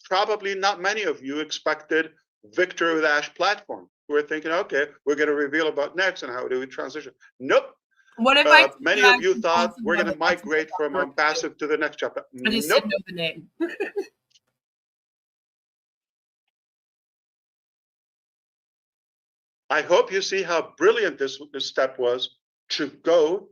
probably not many of you expected Victory with Ash platform. We're thinking, okay, we're going to reveal about next and how do we transition. Nope. What if many of you thought we're going to migrate from Onpassive to the next chapter. I just nope. didn't know the name. I hope you see how brilliant this step was to go.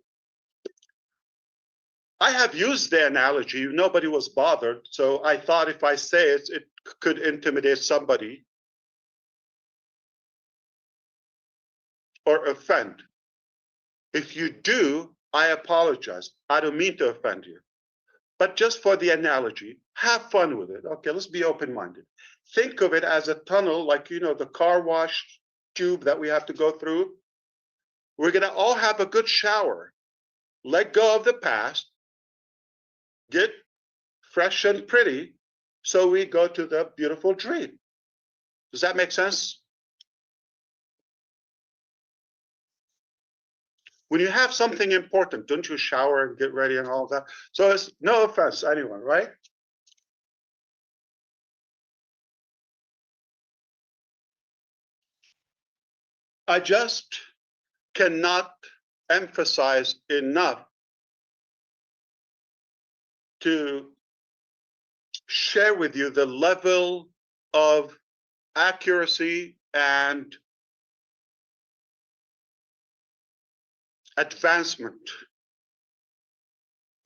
I have used the analogy, nobody was bothered, so I thought if I say it, it could intimidate somebody or offend. If you do, I apologize. I don't mean to offend you. But just for the analogy, have fun with it. Okay, let's be open-minded. Think of it as a tunnel, like, you know, the car wash tube that we have to go through. We're going to all have a good shower. Let go of the past. Get fresh and pretty, so we go to the beautiful dream. Does that make sense? When you have something important, don't you shower and get ready and all of that? So it's no offense, anyone, right? I just cannot emphasize enough to share with you the level of accuracy and advancement,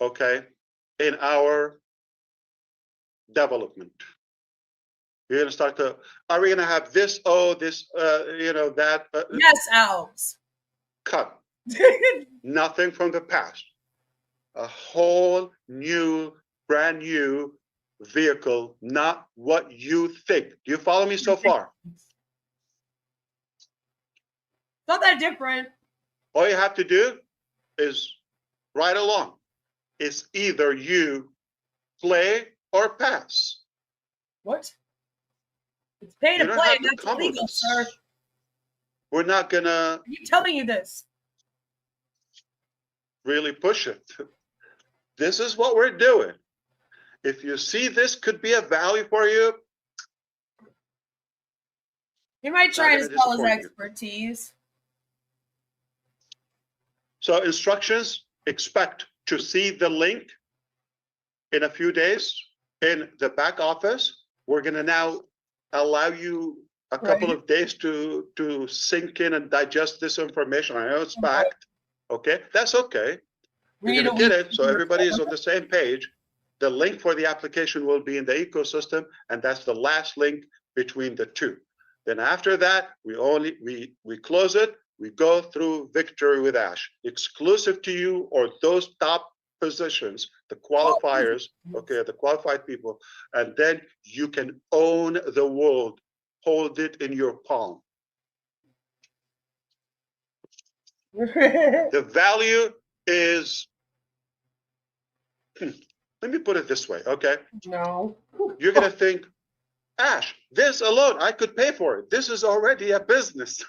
okay, in our development. You're going to start to, are we going to have this, this, you know, that? Yes, Alves. Cut. Nothing from the past. A whole new, brand new vehicle, not what you think. Do you follow me so far? Not that different. All you have to do is ride along. It's either you play or pass. What? It's pay to play. That's illegal, sir. We're not gonna. Are you telling you this? Really push it. This is what we're doing. If you see this could be a value for you, he might try to sell his expertise. So instructions, expect to see the link in a few days in the back office. We're going to now allow you a couple of days to sink in and digest this information. I know it's packed. Okay, that's okay. We're going to get it so everybody is on the same page. The link for the application will be in the ecosystem, and that's the last link between the two. Then after that, we close it. We go through Victory with Ash, exclusive to you or those top positions, the qualifiers, okay, the qualified people, and then you can own the world, hold it in your palm. The value is, let me put it this way, okay? No. You're gonna think, Ash, this alone, I could pay for it. This is already a business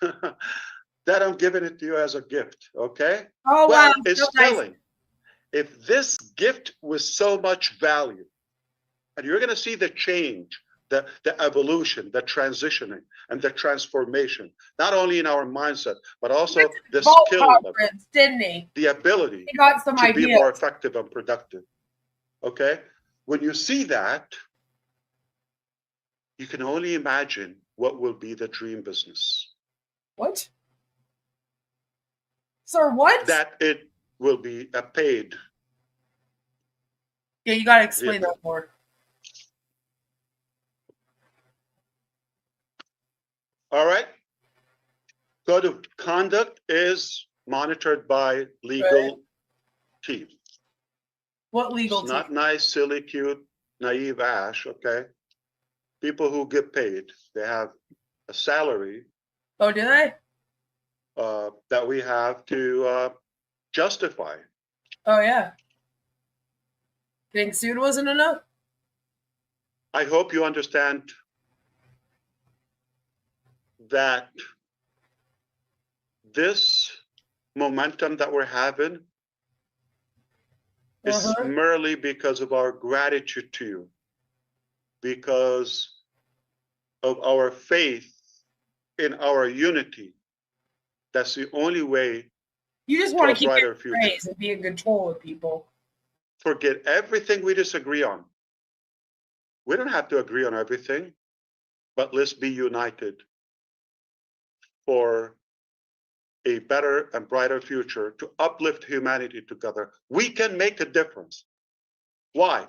that I'm giving it to you as a gift, okay? Oh, Well, wow. it's So nice. telling. If this gift was so much value, and you're gonna see the change, the evolution, the transitioning, and the transformation, not only in our mindset, but also the Vault skill level, conference, didn't he? the ability He got some to be ideas. more effective and productive, okay? When you see that, you can only imagine what will be the dream business. What? Sir, what? That it will be a paid. Yeah, you got to explain that more. All right. Code of conduct is monitored by legal team. What legal It's team? not nice, silly, cute, naive Ash, okay? People who get paid, they have a salary Oh, do they? that we have to justify. Oh, yeah. Getting sued wasn't enough? I hope you understand that this momentum that we're having is merely because of our gratitude to you, because of our faith in our unity. That's the only way. You just want to keep getting praise and be in control with people. Forget everything we disagree on. We don't have to agree on everything, but let's be united for a better and brighter future to uplift humanity together. We can make a difference. Why?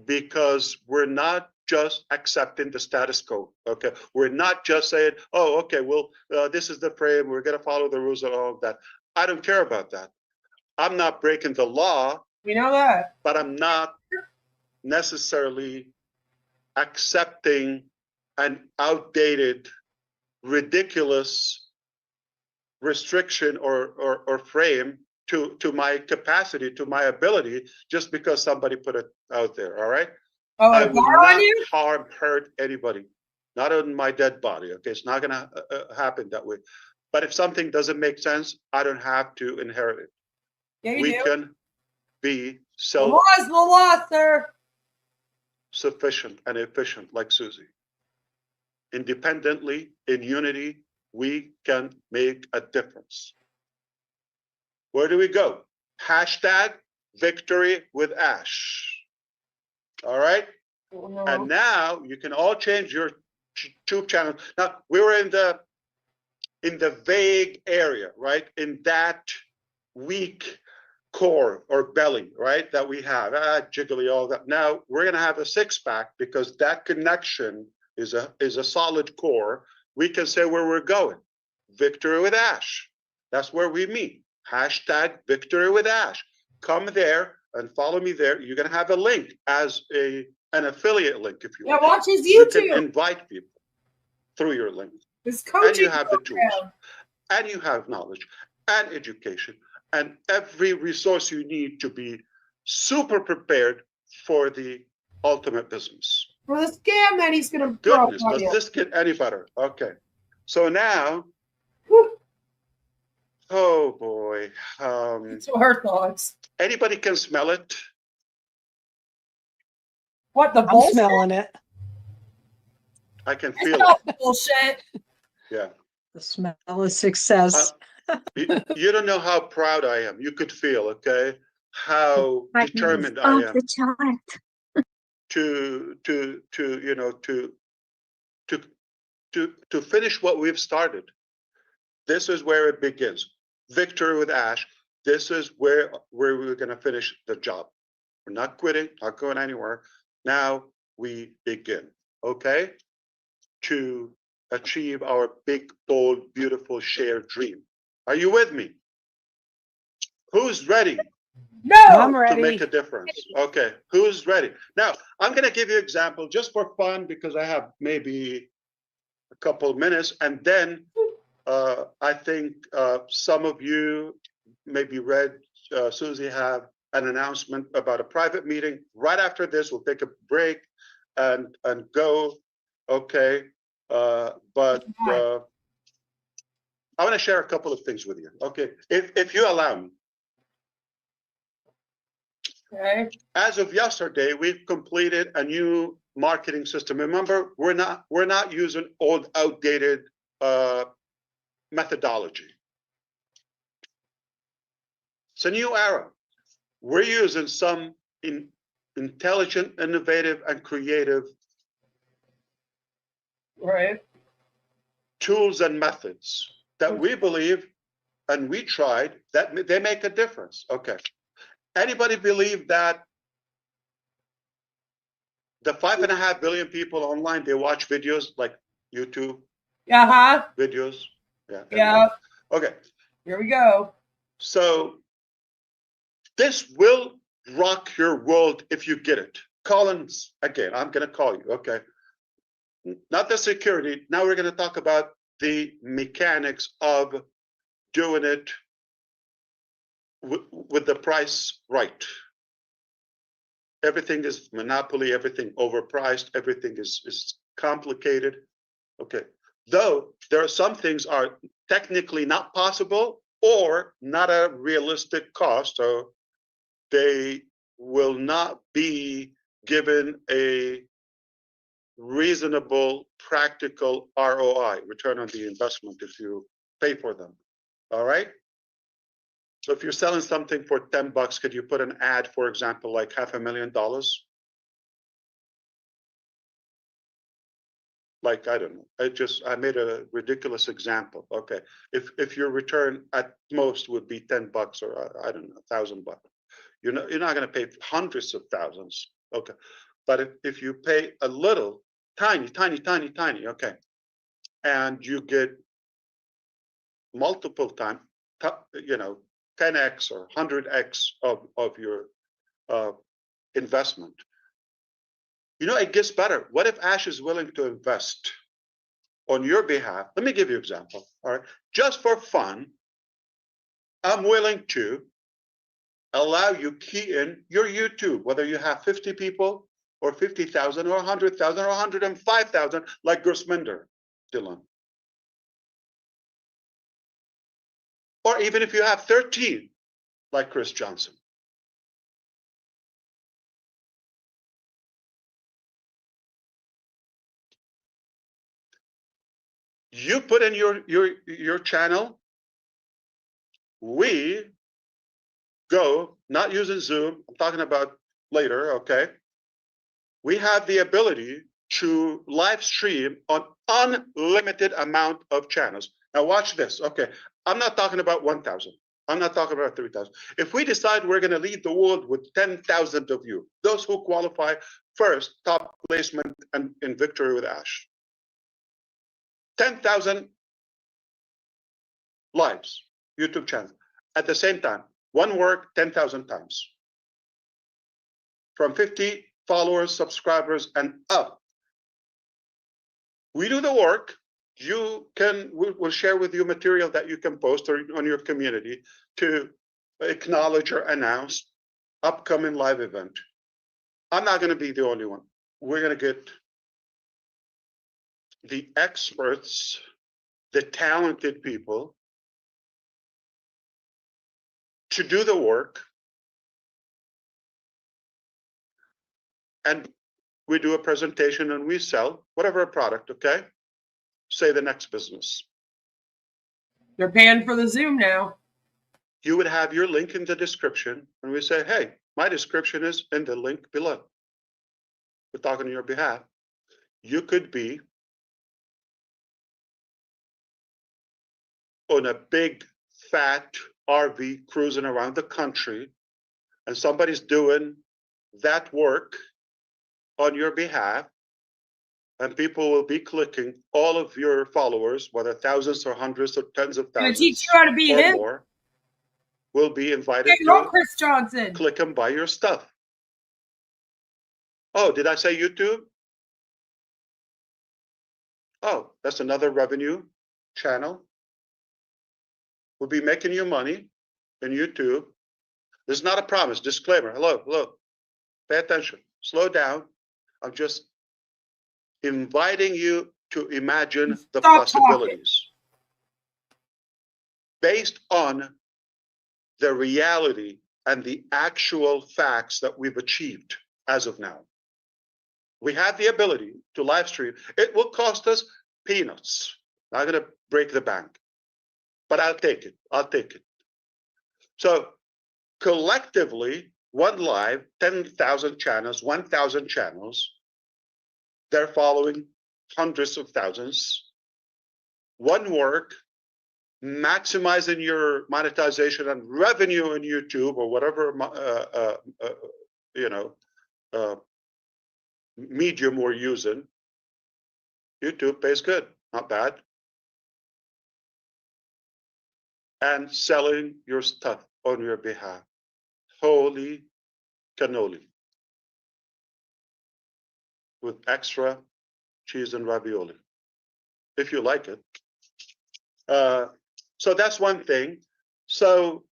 Because we're not just accepting the status quo, okay? We're not just saying, oh, okay, well, this is the frame, we're gonna follow the rules and all of that. I don't care about that. I'm not breaking the law. We know that. But I'm not necessarily accepting an outdated, ridiculous restriction or frame to my capacity, to my ability, just because somebody put it out there, all right? Oh, I will not hurt anybody, not on my dead body, okay? It's not gonna happen that way. But if something doesn't make sense, I don't have to inherit it. Yeah, we can be the law's the law, sir. Sufficient and efficient like Susie. Independently, in unity, we can make a difference. Where do we go? Hashtag Victory with Ash. All right? And now you can all change your YouTube channel. Now, we were in the vague area, right? In that weak core or belly, right? That we have, jiggly, all that. Now we're gonna have a six-pack because that connection is a solid core. We can say where we're going. Victory with Ash. That's where we meet. Hashtag Victory with Ash. Come there and follow me there. You're gonna have a link as an affiliate link if you want. Watch his YouTube. You can invite people through your link. And you have the tools. And you have knowledge and education and every resource you need to be super prepared for the ultimate business. For the scam that he's going to Goodness, does this get any better? Okay. So now, oh boy. So her thoughts. Anybody can smell it? What, the bullshit? I'm smelling it. I can feel it. Bullshit. Yeah. The smell of success. You don't know how proud I am. You could feel, okay, how determined I am to finish what we've started. This is where it begins. Victory with Ash. This is where we're going to finish the job, We're not quitting, not going anywhere. Now we begin, okay? To achieve our big, bold, beautiful shared dream. Are you with me? Who's ready I'm No. to make ready. a difference? Okay, who's ready? Now, I'm going to give you an example just for fun because I have maybe a couple of minutes, and then I think some of you maybe read Susie have an announcement about a private meeting. Right after this, we'll take a break and go. Okay, but I want to share a couple of things with you. Okay, if you allow me. Okay. As of yesterday, we've completed a new marketing system. Remember, we're not using old, outdated methodology. It's a new era. We're using some intelligent, innovative, and creative Right. tools and methods that we believe and we tried that they make a difference. Okay. Anybody believe that the 5.5 billion people online, they watch videos like YouTube Uh-huh. videos? Yeah. Yeah. Okay. Here we go. So this will rock your world if you get it. Collins, again, I'm going to call you. Okay. Not the security. Now we're going to talk about the mechanics of doing it with the price right. Everything is monopoly, everything overpriced, everything is complicated. Okay. Though there are some things are technically not possible or not a realistic cost, so they will not be given a reasonable, practical ROI, return on the investment, if you pay for them. All right. So if you're selling something for $10, could you put an ad, for example, like $500,000? Like, I don't know. I made a ridiculous example. Okay. If your return at most would be $10 or I don't know, $1,000, you're not going to pay hundreds of thousands. Okay. But if you pay a little, tiny, okay, and you get multiple times, 10x or 100x of your investment. It gets better. What if Ash is willing to invest on your behalf? Let me give you an example. All right. Just for fun, I'm willing to allow you key in your YouTube, whether you have 50 people or 50,000 or 100,000 or 105,000, like Gursminder, Dylan. Or even if you have 13, like Chris Johnson. You put in your channel, we go, not using Zoom, I'm talking about later, okay? We have the ability to live stream on unlimited amount of channels. Now watch this, okay? I'm not talking about 1,000. I'm not talking about 3,000. If we decide we're gonna lead the world with 10,000 of you, those who qualify first, top placement and in victory with Ash. 10,000 lives, YouTube channel. At the same time, one word, 10,000 times. From 50 followers, subscribers, and up. We do the work. We'll share with you material that you can post or on your community to acknowledge or announce upcoming live event. I'm not going to be the only one. We're going to get the experts, the talented people to do the work. And we do a presentation and we sell whatever product, okay? Say the next business. They're paying for the Zoom now. You would have your link in the description and we say, hey, my description is in the link below. We're talking on your behalf. You could be on a big, fat RV cruising around the country and somebody's doing that work on your behalf, and people will be clicking. All of your followers, whether thousands or hundreds or tens of Gonna thousands teach you how to be or him. more, will be invited Get your to Chris Johnson. click and buy your stuff. Oh, did I say YouTube? Oh, that's another revenue channel. We'll be making you money in YouTube. This is not a promise. Disclaimer. Hello, hello. Pay attention. Slow down. I'm just inviting you to imagine the Stop possibilities based on the reality and the actual facts that we've achieved as of now. We have the ability to live stream. It will cost us peanuts. Not going to break the bank, but I'll take it. I'll take it. So collectively, one live, 10,000 channels, 1,000 channels, they're following hundreds of thousands. One work, maximizing your monetization and revenue on YouTube or whatever, medium we're using. YouTube pays good, not bad. And selling your stuff on your behalf. Holy cannoli. With extra cheese and ravioli, if you like it. So that's one thing. So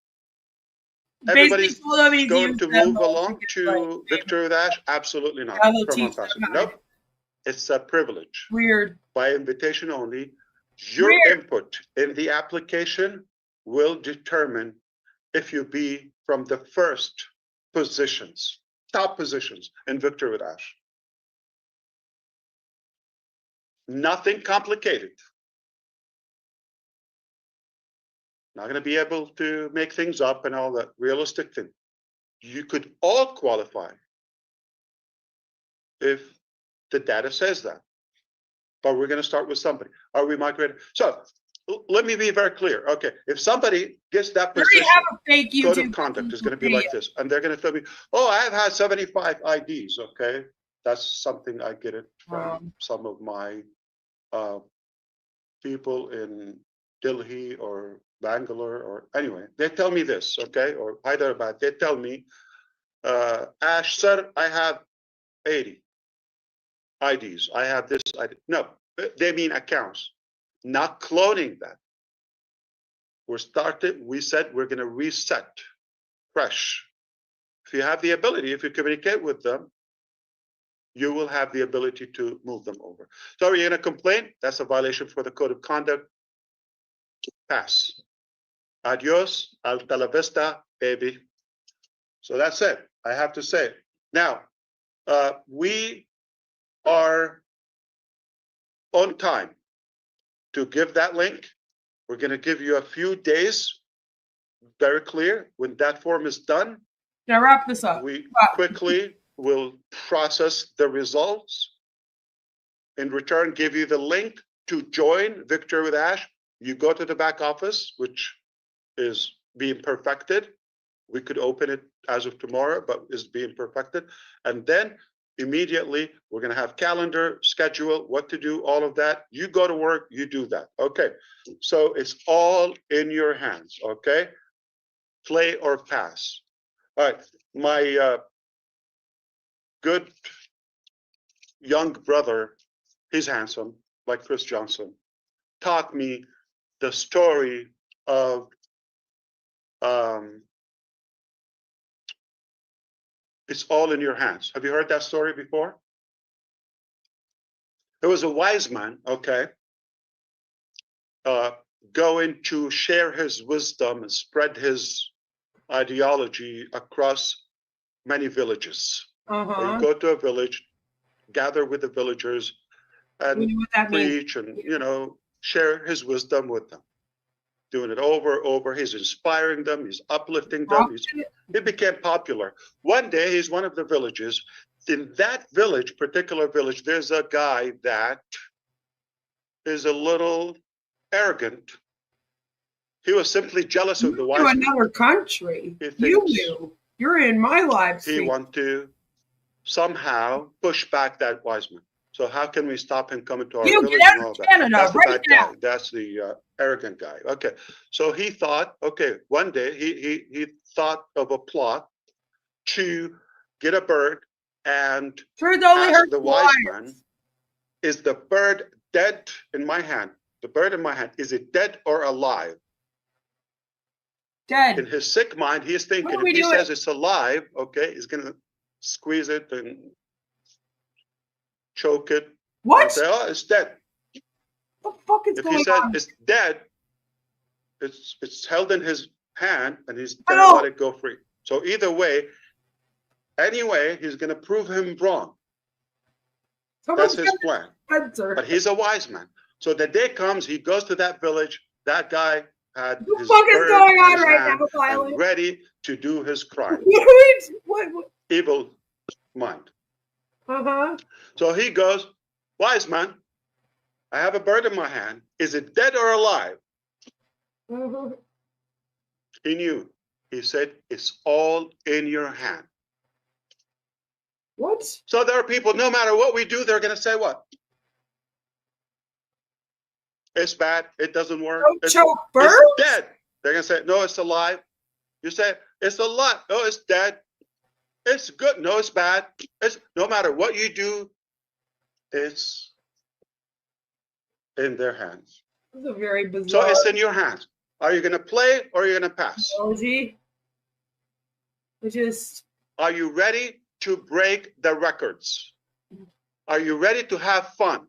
everybody's going to move along to Victor with Ash? Absolutely not. From Onpassive. Nope. It's a privilege. Weird. By invitation only. Your input in the application will determine if you be from the first positions, top positions in Victor with Ash. Nothing complicated. Not going to be able to make things up and all that realistic thing. You could all qualify if the data says that. But we're going to start with somebody. Are we migrating? So let me be very clear. Okay, if somebody gets that position, code of conduct is going to be like this. And they're going to tell me, oh, I've had 75 IDs. Okay, that's something I get it from some of my people in Delhi or Bangalore or anyway. They tell me this, okay, or Hyderabad. They tell me, Ash, sir, I have 80 IDs. I have this ID. No, they mean accounts, not cloning that. We said we're going to reset fresh. If you have the ability, if you communicate with them, you will have the ability to move them over. So are you going to complain? That's a violation for the code of conduct. Pass. Adios, hasta la vista, baby. So that's it. I have to say. Now, we are on time to give that link. We're going to give you a few days, very clear. When that form is done, now wrap this up. We quickly will process the results. In return, give you the link to join Victor with Ash. You go to the back office, which is being perfected. We could open it as of tomorrow, but is being perfected. And then immediately we're going to have calendar, schedule, what to do, all of that. You go to work, you do that. Okay. So it's all in your hands. Okay. Play or pass. All right. My good young brother, he's handsome, like Chris Johnson, taught me the story of it's all in your hands. Have you heard that story before? There was a wise man, okay, going to share his wisdom and spread his ideology across many villages. You go to a village, gather with the villagers, and preach and, share his wisdom with them. Doing it over. He's inspiring them. He's uplifting them. He became popular. One day, he's one of the villages. In that village, particular village, there's a guy that is a little arrogant. He was simply jealous of the wise man. Another country. You knew. You're in my live stream. He wanted to somehow push back that wise man. So how can we stop him coming to our You village get and out all of that? Canada That's the right bad guy. now. That's the arrogant guy. Okay. So he thought, okay, one day he thought of a plot to get a bird and Truth only ask hurts the wise liars. man, is the bird dead in my hand? The bird in my hand, is it dead or alive? Dead. In his sick mind, he's thinking, What are if we he doing? says it's alive, okay, he's going to squeeze it and choke it. What? And say, oh, it's dead. What the fuck is If he going says on? it's dead, it's held in his hand and he's I going to know. let it go free. So either way, anyway, he's going to prove him wrong. That's his plan. Answer. But he's a wise man. So the day comes, he goes to that village. That guy had What the his fuck is bird going in on his right hand now, Violet? and ready to do his crime. What? Evil mind. Uh-huh. So he goes, wise man, I have a bird in my hand. Is it dead or alive? Uh-huh. He knew. He said, it's all in your hand. What? So there are people, no matter what we do, they're going to say what? It's bad. It doesn't work. Don't choke birds? It's dead. They're going to say, no, it's alive. You say, it's alive. No, it's dead. It's good. No, it's bad. It's no matter what you do, it's in their hands. This is a very bizarre So it's in your hands. Are you going to play or are you going to pass? analogy. Are you ready to break the records? Are you ready to have fun?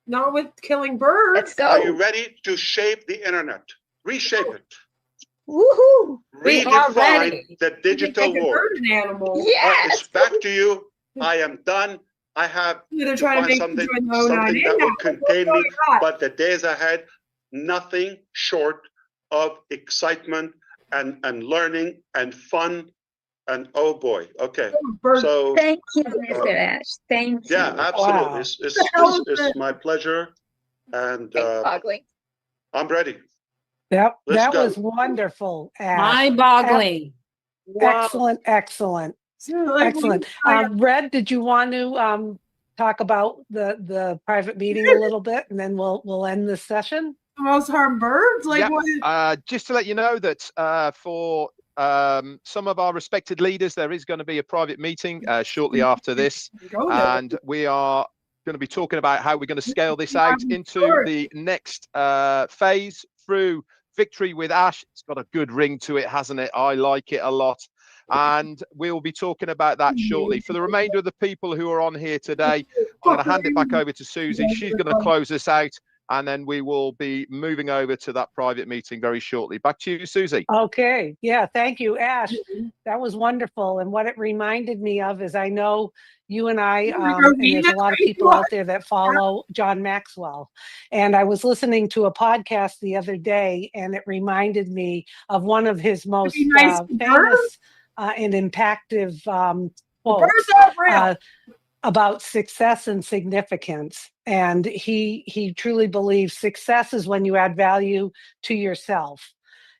Not with killing birds. Let's go. Are you ready to shape the internet? Reshape it. Woohoo! We are Redefine ready. the digital Make a world. bird an animal. Yes. It's back to you. I am done. I have They're to trying to find make something, you join the 09 something that now. will contain me. What's going on? But the days ahead, nothing short of excitement and learning and fun. And oh boy, okay. So Thank you, Mr. Ash. Thank you. yeah, absolutely. Wow. It's my pleasure. And Mind-boggling. I'm ready. That Let's that go. was wonderful, Ash. Mind-boggling. Excellent, excellent, excellent. Red, did you want to talk about the private meeting a little bit, and then we'll end this session? Most harm birds? Like Yeah, what? just to let you know that for some of our respected leaders, there is going to be a private meeting shortly after this, and we are going to be talking about how we're going to scale this out into the next phase through Victory with Ash. It's got a good ring to it, hasn't it? I like it a lot. And we'll be talking about that shortly. For the remainder of the people who are on here today, I'm going to hand it back over to Susie. She's going to close this out, and then we will be moving over to that private meeting very shortly. Back to you, Susie. Okay. Yeah. Thank you, Ash. That was wonderful. And what it reminded me of is I know you and I, and there's a lot of people out there that follow John Maxwell. And I was listening to a podcast the other day, and it reminded me of one of his most famous and impactful quotes about success and significance. And he truly believes success is when you add value to yourself.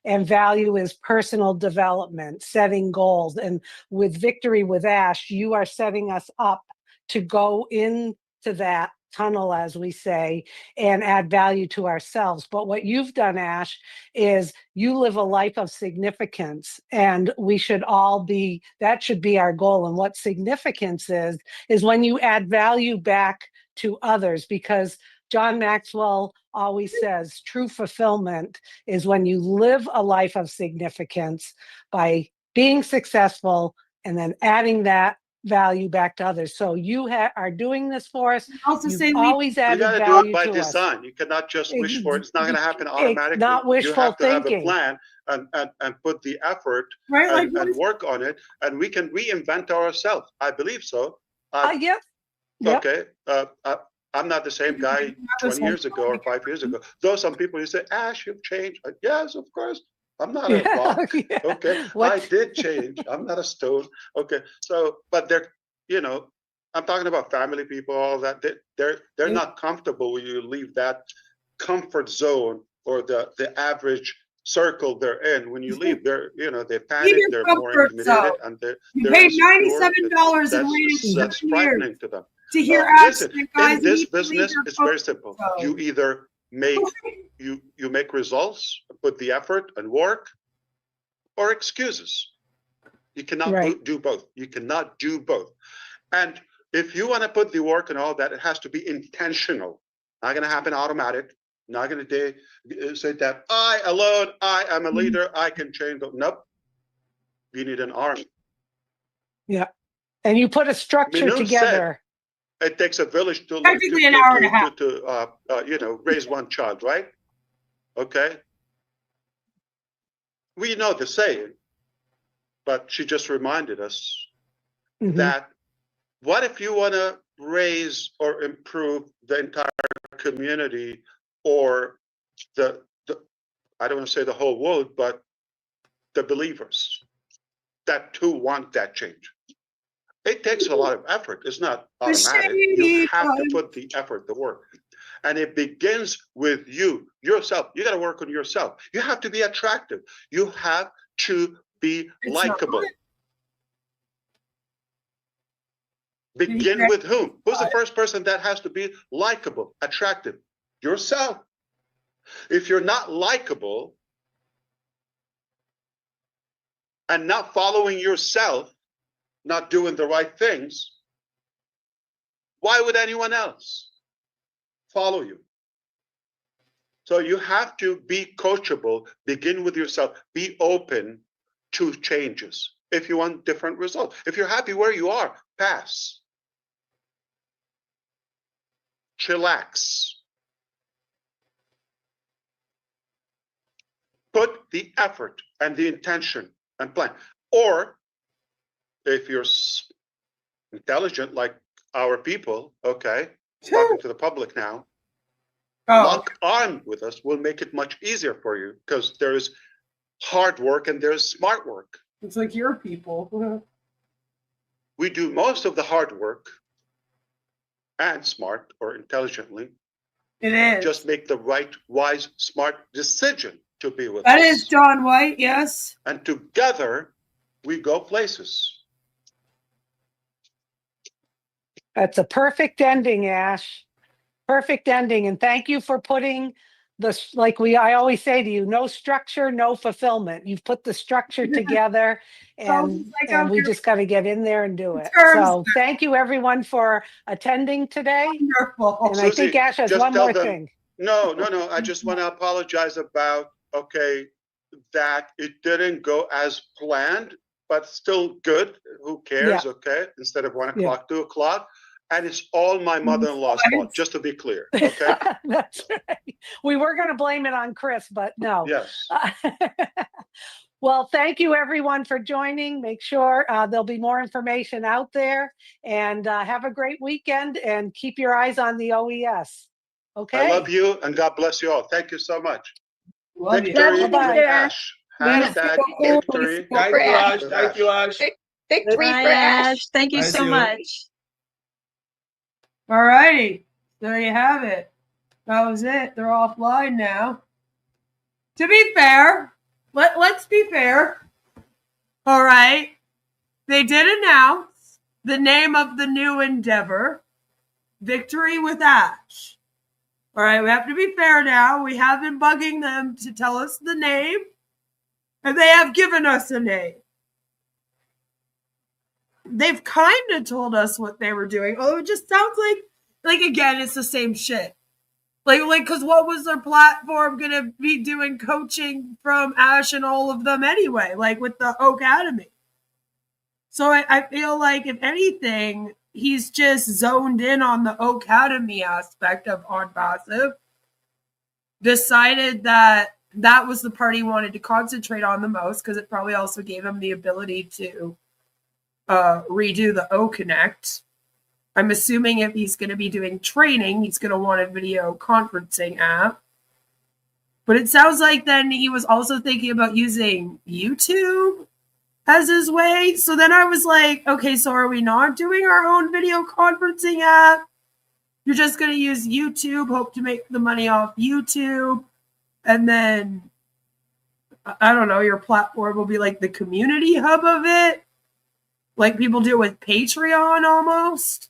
And value is personal development, setting goals. And with Victory with Ash, you are setting us up to go into that tunnel, as we say, and add value to ourselves. But what you've done, Ash, is you live a life of significance, and we should all be, that should be our goal. And what significance is when you add value back to others, because John Maxwell always says true fulfillment is when you live a life of significance by being successful and then adding that value back to others. So you are doing this for us. You've always added value to us. You got to do it by design. You cannot just wish for it. It's not going to happen automatically. Not wishful you have to thinking. have a plan and put the effort and work on it, and we can reinvent ourselves. I believe so. Yep. Okay. I'm not the same guy 20 years ago or 5 years ago. Though some people you say, Ash, you've changed. Yes, of course. I'm not a rock. Yeah. Okay. I did change. I'm not a stone. Okay. So, but they're, I'm talking about family people, all that. They're not comfortable when you leave that comfort zone or the average circle they're in. When you leave, they're, you know, they Leave panic, your they're more comfort intimidated, zone. and they're You they're paid insecure. $97 and waited That's 7 years frightening to them. to hear Listen, accent, guys. in You this need to leave business, your it's very comfort simple. zone. You either make you make results, put the effort and work, or excuses. You cannot Right. do both. You cannot do both. And if you want to put the work and all that, it has to be intentional. Not going to happen automatic. Not going to say that I alone, I am a leader, I can change. Nope. You need an army. Yeah. And you put a structure Minu said together. it takes a village to Technically an hour and a half. you know, raise one child, right? Okay. We know the saying, but she just reminded us Mhm. that what if you want to raise or improve the entire community, or the I don't want to say the whole world, but the believers that too want that change? It takes a lot of effort. It's not automatic. You have to put the effort, the work. And it begins with you, yourself. You got to work on yourself. You have to be attractive. You have to be likable. Begin with whom? Who's the first person that has to be likable, attractive? Yourself. If you're not likable and not following yourself, not doing the right things, why would anyone else follow you? So you have to be coachable, begin with yourself, be open to changes if you want different results. If you're happy where you are, pass. Chillax. Put the effort and the intention and plan. Or if you're intelligent like our people, okay, talking to the public now, lock arm with us will make it much easier for you, because there's hard work and there's smart work. It's like your people. We do most of the hard work and smart or intelligently. It is. Just make the right, wise, smart decision to be with That us. is John White, yes. And together we go places. That's a perfect ending, Ash. Perfect ending. And thank you for putting this, like I always say to you, no structure, no fulfillment. You've put the structure together, and we just got to get in there and do it. So thank you everyone for attending today. Wonderful. And I think Ash has one more thing. No. I just want to apologize about, that it didn't go as planned, but still good. Who cares? Yeah. Okay. Instead of 1 o'clock, 2 o'clock. And it's all my mother-in-law's fault, just to be clear. Okay. That's right. We were going to blame it on Chris, but no. Yes. Well, thank you everyone for joining. Make sure there'll be more information out there, and have a great weekend, and keep your eyes on the OES. Okay. I love you, and God bless you all. Thank you so much. Love Victory you. to Ash. Hashtag victory. Thank you, Ash. Thank you, Ash. Victory for Ash. Thank you so much. All righty. There you have it. That was it. They're offline now. To be fair, let's be fair. All right. They did announce the name of the new endeavor, Victory with Ash. All right. We have to be fair now. We have been bugging them to tell us the name, and they have given us a name. They've kind of told us what they were doing, although it just sounds like again, it's the same shit. Like, because what was their platform gonna be doing coaching from Ash and all of them anyway? Like with the Oak Academy. So I feel like if anything, he's just zoned in on the Oak Academy aspect of Onpassive. Decided that was the part he wanted to concentrate on the most, because it probably also gave him the ability to redo the O Connect. I'm assuming if he's going to be doing training, he's going to want a video conferencing app. But it sounds like then he was also thinking about using YouTube as his way. So then I was like, okay, so are we not doing our own video conferencing app? You're just going to use YouTube, hope to make the money off YouTube, and then I don't know, your platform will be like the community hub of it, like people do with Patreon almost.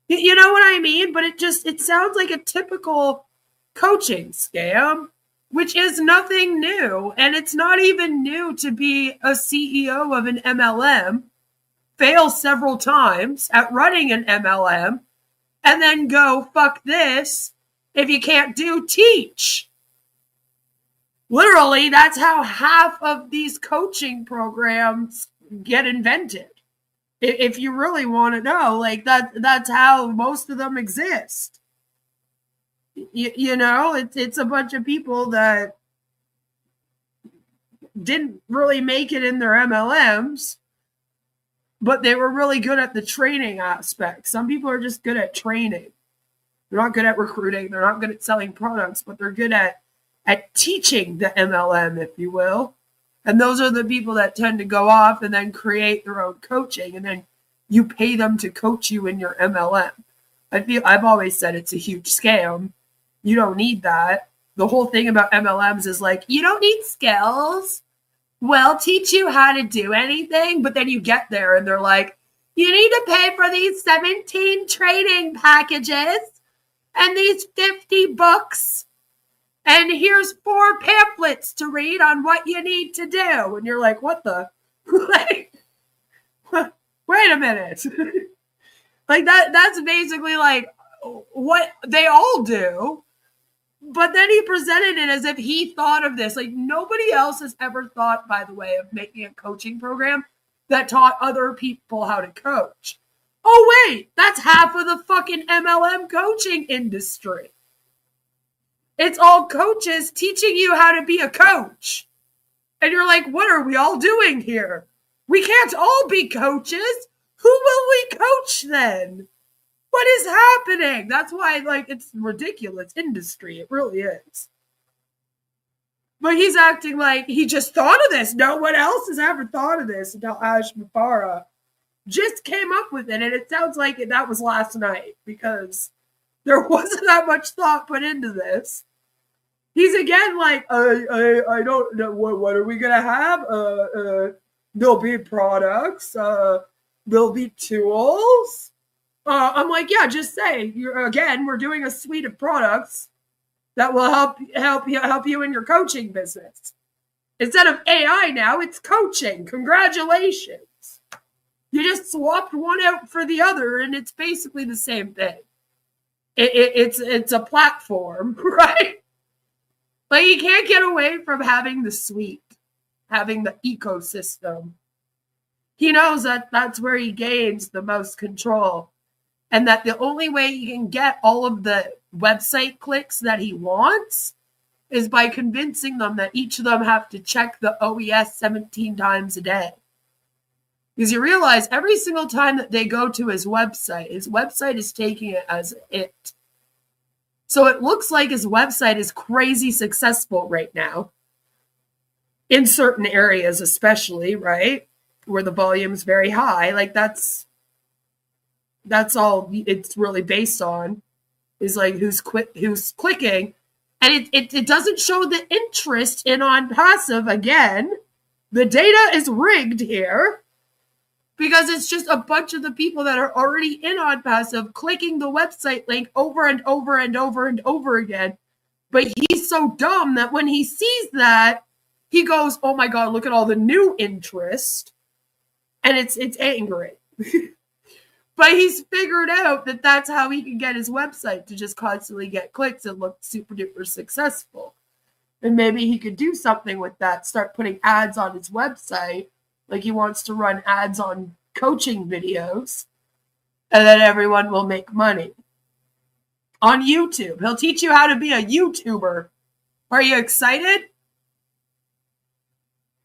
You know what I mean? But it sounds like a typical coaching scam, which is nothing new. And it's not even new to be a CEO of an MLM, fail several times at running an MLM, and then go, fuck this. If you can't do, teach. Literally, that's how half of these coaching programs get invented. If you really want to know, like that's how most of them exist. You know, it's a bunch of people that didn't really make it in their MLMs, but they were really good at the training aspect. Some people are just good at training. They're not good at recruiting. They're not good at selling products, but they're good at teaching the MLM, if you will. And those are the people that tend to go off and then create their own coaching, and then you pay them to coach you in your MLM. I've always said it's a huge scam. You don't need that. The whole thing about MLMs is like, you don't need skills. We'll teach you how to do anything. But then you get there and they're like, you need to pay for these 17 training packages and these 50 books. And here's 4 pamphlets to read on what you need to do. And you're like, what the? Like, wait a minute. Like that's basically like what they all do. But then he presented it as if he thought of this. Like nobody else has ever thought, by the way, of making a coaching program that taught other people how to coach. Oh, wait, that's half of the fucking MLM coaching industry. It's all coaches teaching you how to be a coach. And you're like, what are we all doing here? We can't all be coaches. Who will we coach then? What is happening? That's why, like, it's ridiculous industry. It really is. But he's acting like he just thought of this. No one else has ever thought of this until Ash Mufareh just came up with it. And it sounds like that was last night because there wasn't that much thought put into this. He's again like, I don't know. What are we going to have? There'll be products. There'll be tools. I'm like, yeah, just say, we're doing a suite of products that will help you in your coaching business. Instead of AI now, it's coaching. Congratulations. You just swapped one out for the other, and it's basically the same thing. It's a platform, right? Like you can't get away from having the suite, having the ecosystem. He knows that that's where he gains the most control. And that the only way he can get all of the website clicks that he wants is by convincing them that each of them have to check the OES 17 times a day. Because you realize every single time that they go to his website is taking it as it. So it looks like his website is crazy successful right now. In certain areas especially, right? Where the volume is very high. Like that's all it's really based on is like who's clicking. And it doesn't show the interest in Onpassive again. The data is rigged here because it's just a bunch of the people that are already in Onpassive clicking the website link over and over and over and over again. But he's so dumb that when he sees that, he goes, oh my God, look at all the new interest. And it's angry. But he's figured out that that's how he can get his website to just constantly get clicks and look super duper successful. And maybe he could do something with that, start putting ads on his website, like he wants to run ads on coaching videos, and then everyone will make money. On YouTube. He'll teach you how to be a YouTuber. Are you excited?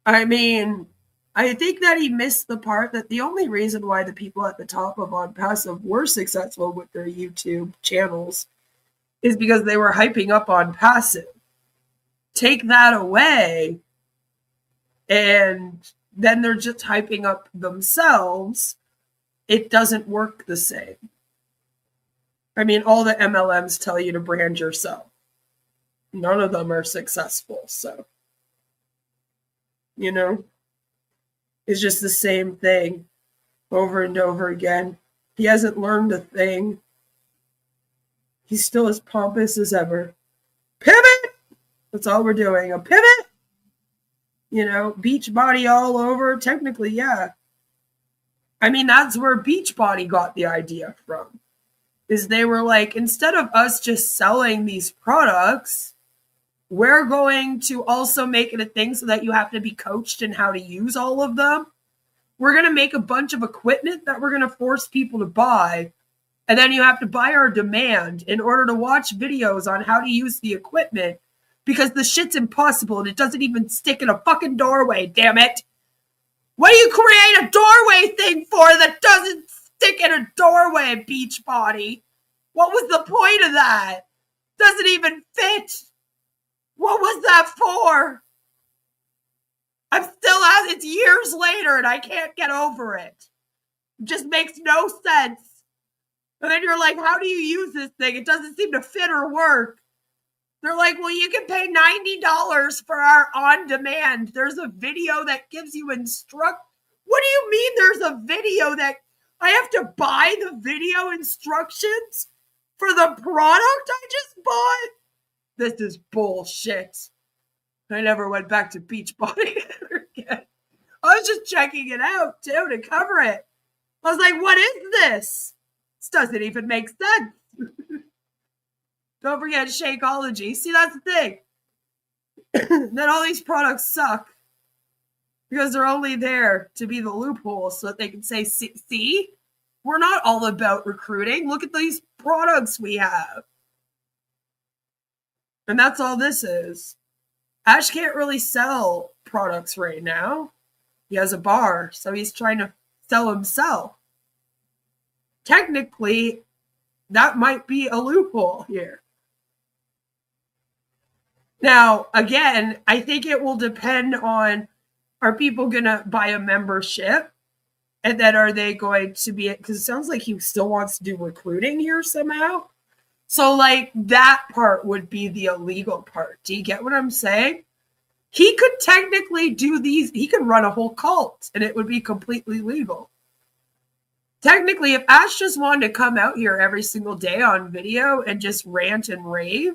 I mean, I think that he missed the part that the only reason why the people at the top of Onpassive were successful with their YouTube channels is because they were hyping up Onpassive. Take that away, and then they're just hyping up themselves. It doesn't work the same. I mean, all the MLMs tell you to brand yourself. None of them are successful, so. you know? It's just the same thing over and over again. He hasn't learned a thing. He's still as pompous as ever. Pivot! That's all we're doing. A pivot? You know, Beachbody all over. Technically, yeah. I mean, that's where Beachbody got the idea from. Is they were like, instead of us just selling these products, we're going to also make it a thing so that you have to be coached in how to use all of them. We're going to make a bunch of equipment that we're going to force people to buy. And then you have to buy our demand in order to watch videos on how to use the equipment because the shit's impossible and it doesn't even stick in a fucking doorway, damn it. What do you create a doorway thing for that doesn't stick in a doorway, Beachbody? What was the point of that? Doesn't even fit. What was that for? I'm still at it's years later and I can't get over it. It just makes no sense. And then you're like, how do you use this thing? It doesn't seem to fit or work. They're like, well, you can pay $90 for our on-demand. There's a video that gives you instruct. What do you mean there's a video that I have to buy the video instructions for the product I just bought? This is bullshit. I never went back to Beachbody again. I was just checking it out, too, to cover it. I was like, what is this? This doesn't even make sense. Don't forget Shakeology. See, that's the thing. Then all these products suck because they're only there to be the loophole so that they can say, see, we're not all about recruiting. Look at these products we have. And that's all this is. Ash can't really sell products right now. He has a bar, so he's trying to sell himself. Technically, that might be a loophole here. Now, again, I think it will depend on, are people going to buy a membership? And then are they going to be, because it sounds like he still wants to do recruiting here somehow. So, like, that part would be the illegal part. Do you get what I'm saying? He could technically do these, he could run a whole cult, and it would be completely legal. Technically, if Ash just wanted to come out here every single day on video and just rant and rave,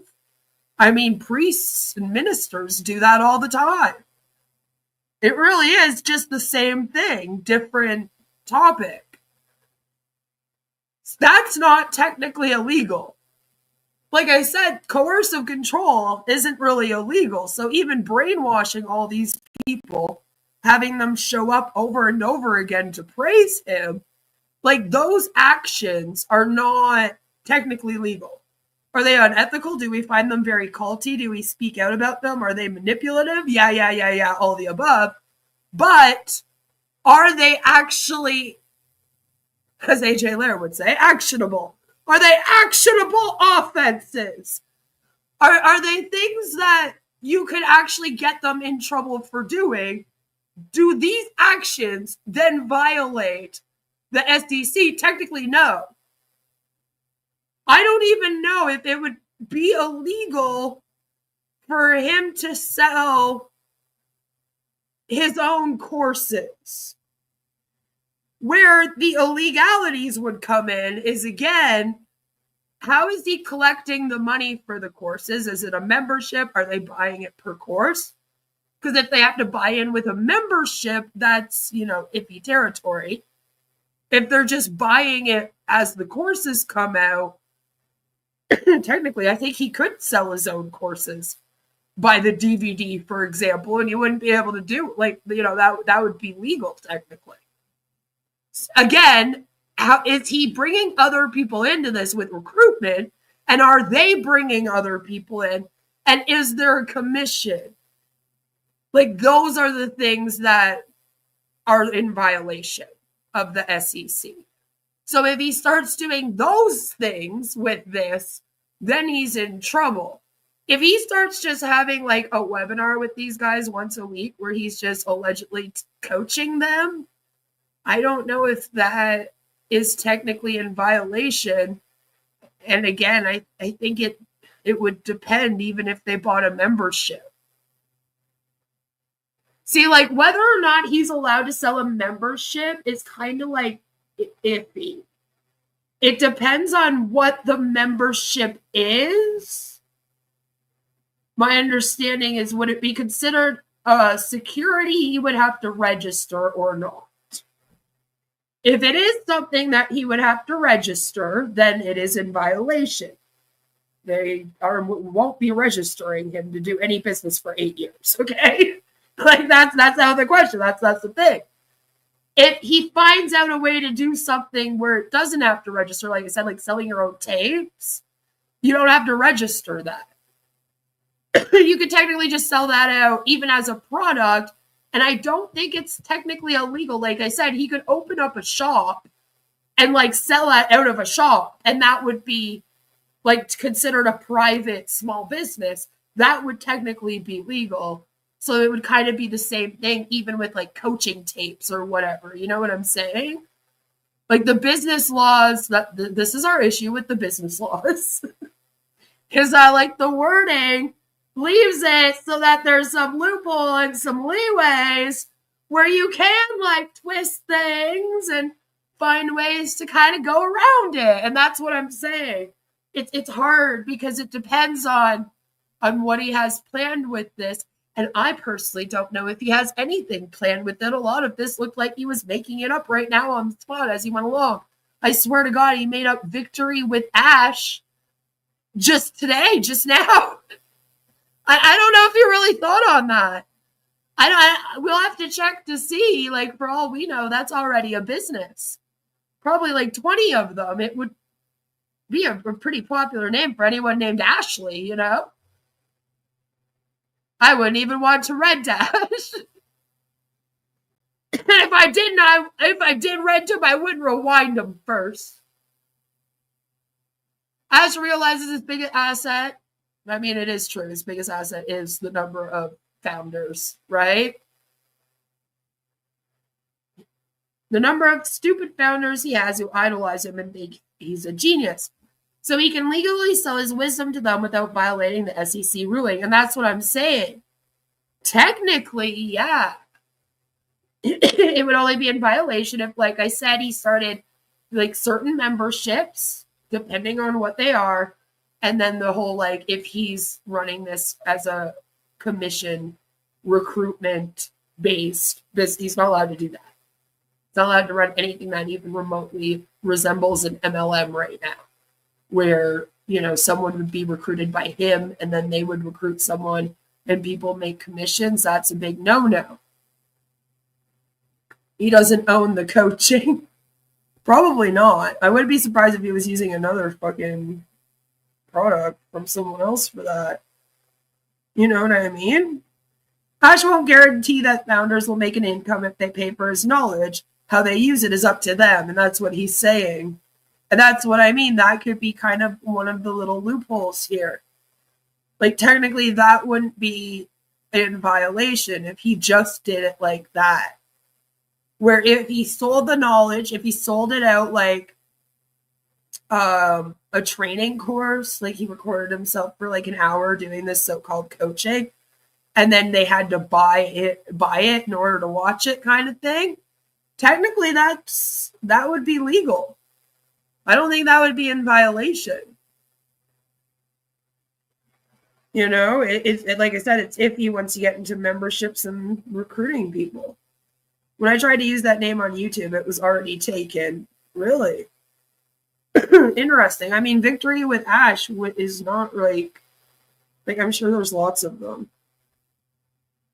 I mean, priests and ministers do that all the time. It really is just the same thing, different topic. That's not technically illegal. Like I said, coercive control isn't really illegal. So even brainwashing all these people, having them show up over and over again to praise him, like those actions are not technically legal. Are they unethical? Do we find them very culty? Do we speak out about them? Are they manipulative? Yeah, all the above. But are they actually, as AJ Lair would say, actionable? Are they actionable offenses? Are they things that you could actually get them in trouble for doing? Do these actions then violate the SEC? Technically, no. I don't even know if it would be illegal for him to sell his own courses. Where the illegalities would come in is, again, how is he collecting the money for the courses? Is it a membership? Are they buying it per course? Because if they have to buy in with a membership, that's, iffy territory. If they're just buying it as the courses come out, technically, I think he could sell his own courses by the DVD, for example, and he wouldn't be able to do, that would be legal, technically. Again, how is he bringing other people into this with recruitment? And are they bringing other people in? And is there a commission? Like, those are the things that are in violation of the SEC. So if he starts doing those things with this, then he's in trouble. If he starts just having like a webinar with these guys once a week where he's just allegedly coaching them, I don't know if that is technically in violation. And again, I think it would depend even if they bought a membership. See, like, whether or not he's allowed to sell a membership is kind of like iffy. It depends on what the membership is. My understanding is, would it be considered a security he would have to register or not? If it is something that he would have to register, then it is in violation. They won't be registering him to do any business for 8 years, okay? Like, that's out of the question. That's the thing. If he finds out a way to do something where it doesn't have to register, like I said, like selling your own tapes, you don't have to register that. You could technically just sell that out even as a product, and I don't think it's technically illegal. Like I said, he could open up a shop and like sell that out of a shop, and that would be like considered a private small business. That would technically be legal. So it would kind of be the same thing, even with like coaching tapes or whatever. You know what I'm saying? Like the business laws, this is our issue with the business laws. Because I like the wording leaves it so that there's some loophole and some leeways where you can like twist things and find ways to kind of go around it. And that's what I'm saying. It's hard because it depends on what he has planned with this. And I personally don't know if he has anything planned with it. A lot of this looked like he was making it up right now on the spot as he went along. I swear to God, he made up victory with Ash just today, just now. I don't know if he really thought on that. We'll have to check to see. Like, for all we know, that's already a business. Probably like 20 of them. It would be a pretty popular name for anyone named Ashley, you know? I wouldn't even want to rent Ash. If I did rent him, I wouldn't rewind him first. Ash realizes his biggest asset. I mean, it is true. His biggest asset is the number of founders, right? The number of stupid founders he has who idolize him and think he's a genius. So he can legally sell his wisdom to them without violating the SEC ruling. And that's what I'm saying. Technically, yeah. It would only be in violation if, like I said, he started like certain memberships, depending on what they are. And then the whole, like, if he's running this as a commission recruitment-based business, he's not allowed to do that. He's not allowed to run anything that even remotely resembles an MLM right now, where, you know, someone would be recruited by him and then they would recruit someone and people make commissions. That's a big no-no. He doesn't own the coaching. Probably not. I wouldn't be surprised if he was using another fucking product from someone else for that. You know what I mean? Ash won't guarantee that founders will make an income if they pay for his knowledge. How they use it is up to them, and that's what he's saying. And that's what I mean. That could be kind of one of the little loopholes here. Like, technically, that wouldn't be in violation if he just did it like that. Where if he sold the knowledge, if he sold it out like a training course, like he recorded himself for like an hour doing this so-called coaching, and then they had to buy it in order to watch it, kind of thing. Technically, that would be legal. I don't think that would be in violation. You know, it like I said, it's iffy once you get into memberships and recruiting people. When I tried to use that name on YouTube, it was already taken. Really? Interesting. I mean, Victory with Ash is not like I'm sure there's lots of them.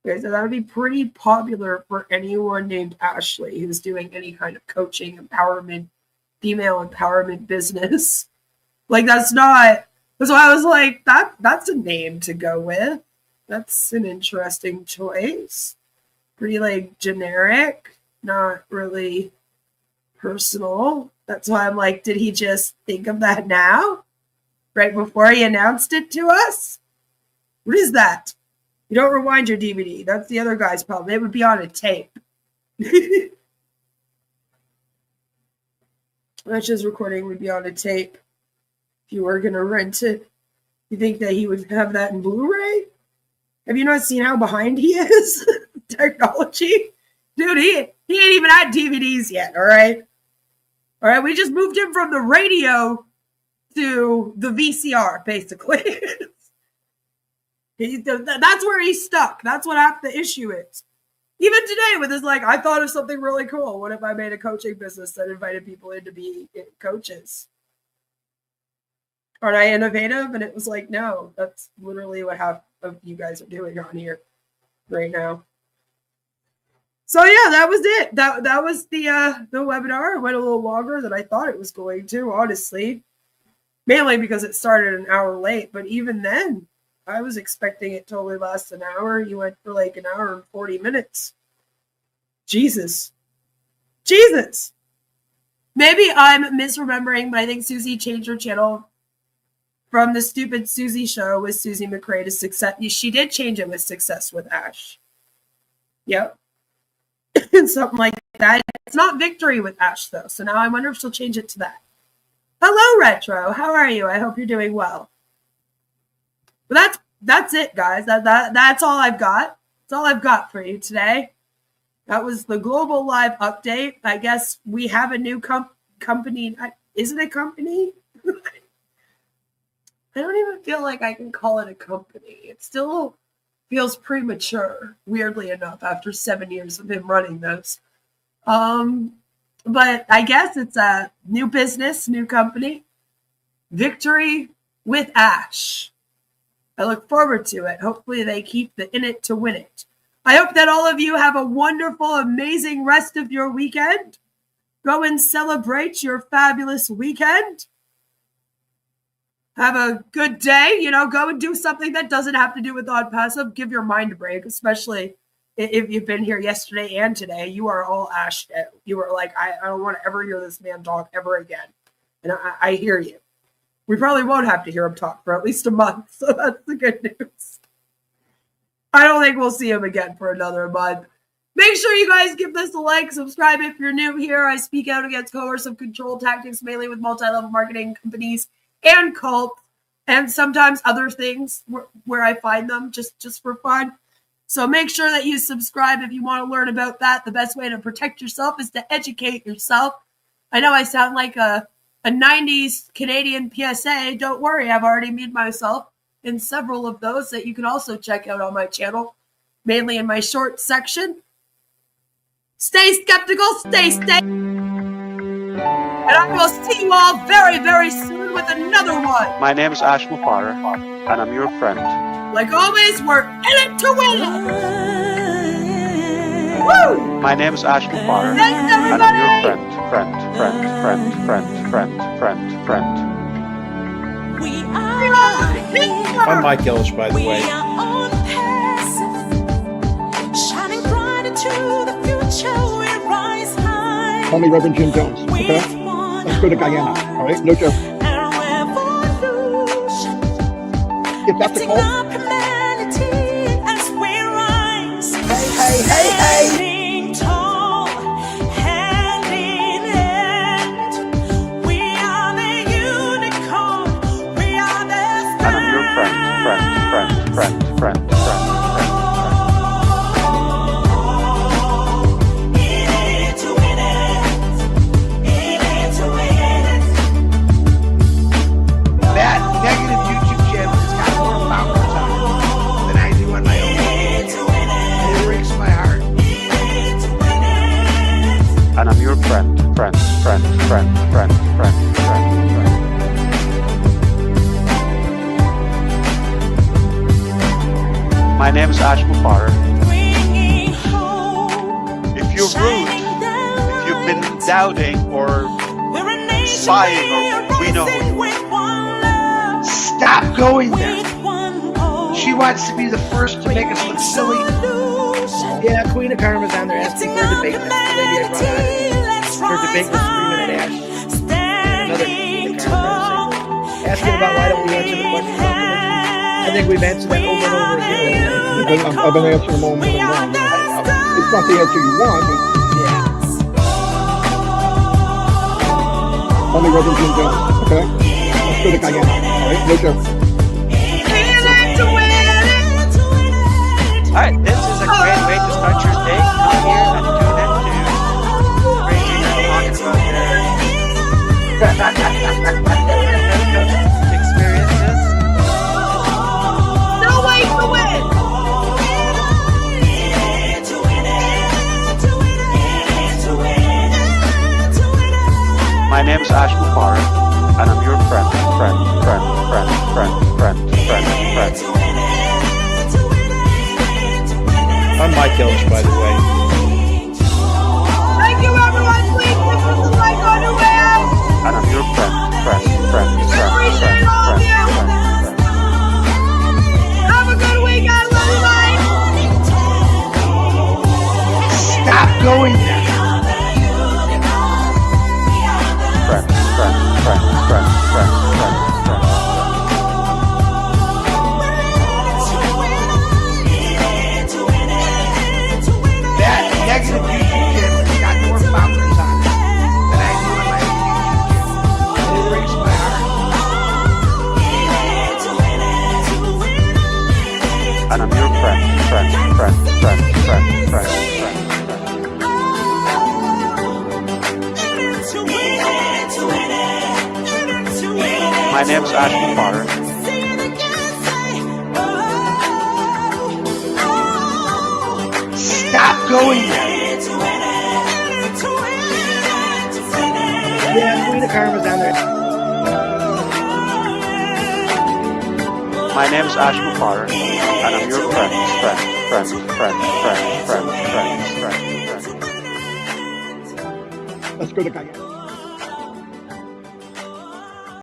Okay, so that would be pretty popular for anyone named Ashley who's doing any kind of coaching, empowerment, female empowerment business. Like, that's why I was like, that's a name to go with. That's an interesting choice. Pretty like generic, not really personal. That's why I'm like, did he just think of that now? Right before he announced it to us? What is that? You don't rewind your DVD. That's the other guy's problem. It would be on a tape. Ash's recording would be on a tape. If you were going to rent it, you think that he would have that in Blu-ray? Have you not seen how behind he is? technology. Dude, he ain't even had DVDs yet, all right? All right, we just moved him from the radio to the VCR, basically. That's where he's stuck. That's what half the issue is. Even today with his I thought of something really cool. What if I made a coaching business that invited people in to be coaches? Aren't I innovative? And it was no, that's literally what half of you guys are doing on here right now. So yeah, that was it. That was the webinar. It went a little longer than I thought it was going to, honestly. Mainly because it started an hour late, but even then, I was expecting it to only last an hour. You went for an hour and 40 minutes. Jesus. Maybe I'm misremembering, but I think Susie changed her channel from the stupid Susie show with Susie McRae to Success. She did change it with Success with Ash. Yep. Something like that. It's not Victory with Ash, though. So now I wonder if she'll change it to that. Hello, Retro. How are you? I hope you're doing well. But that's it, guys. That's all I've got. That's all I've got for you today. That was the Global Live update. I guess we have a new company. Is it a company? I don't even feel like I can call it a company. It still feels premature, weirdly enough, after 7 years of him running this. But I guess it's a new business, new company. Victory with Ash. I look forward to it. Hopefully they keep the in it to win it. I hope that all of you have a wonderful, amazing rest of your weekend. Go and celebrate your fabulous weekend. Have a good day. Go and do something that doesn't have to do with Onpassive. Give your mind a break, especially if you've been here yesterday and today. You are all Ash. You are I don't want to ever hear this man talk ever again. And I hear you. We probably won't have to hear him talk for at least a month. So that's the good news. I don't think we'll see him again for another month. Make sure you guys give this a like, subscribe if you're new here. I speak out against coercive control tactics, mainly with multi-level marketing companies and cults, and sometimes other things where I find them just for fun. So make sure that you subscribe if you want to learn about that. The best way to protect yourself is to educate yourself. I know I sound like a 90s Canadian PSA. Don't worry, I've already made myself in several of those that you can also check out on my channel, mainly in my short section. Stay skeptical, stay. And I will see you all very, very soon with another one. My name is Ash Mufareh, and I'm your friend. Like always, we're in it to win it. Woo! My name is Ash Mufareh, Thanks, and everybody. I'm your friend. I'm Mike Ellish, by the way. Shining bright into the future, we rise high. Call me Reverend Jim Jones, okay? Let's go to Guyana, all right? No joke. If that's a call. Hey. Tall, hand in hand. We are the unicorn. We are the And I'm your friend. That negative YouTube channel has got more followers on it than I do on my own. It breaks my heart. And I'm your friend. My name is Ash Mufareh. If you're rude, if you've been doubting or spying or we know who you are, Stop going there. She wants to be the first to make us look silly. Yeah, Queen of Karma's on there asking for a debate. That's the lady I brought on. Her debate was 3-minute Ash. And another Queen of Karma asking about why don't we answer the question about religion. I think we've answered that over and over again. I've been answering them all more than one. It's not the answer you want, but Yeah. call me Reverend Jim Jones, okay? Let's go to Guyana, all right? No joke. In it to win it. All right, this is a great way to start your day, come here and tune in to Crazy Man talking about their experiences. No way to win! My name is Ash Mufareh, and I'm your friend. I'm Mike Elch, by the way. Thank you, everyone. Please give us a like on your way out. And I'm your friend. Appreciate all of you. Have a good weekend. Love you, Mike. Stop going there. That negative YouTube channel has got more followers on it than I do on my own YouTube channel. It breaks my heart. And I'm your friend. My name is Ash Mufareh. Stop going there. Yeah, Queen of Karma's down there. My name is Ash Mufareh, and I'm your friend. Let's go to Cayenne.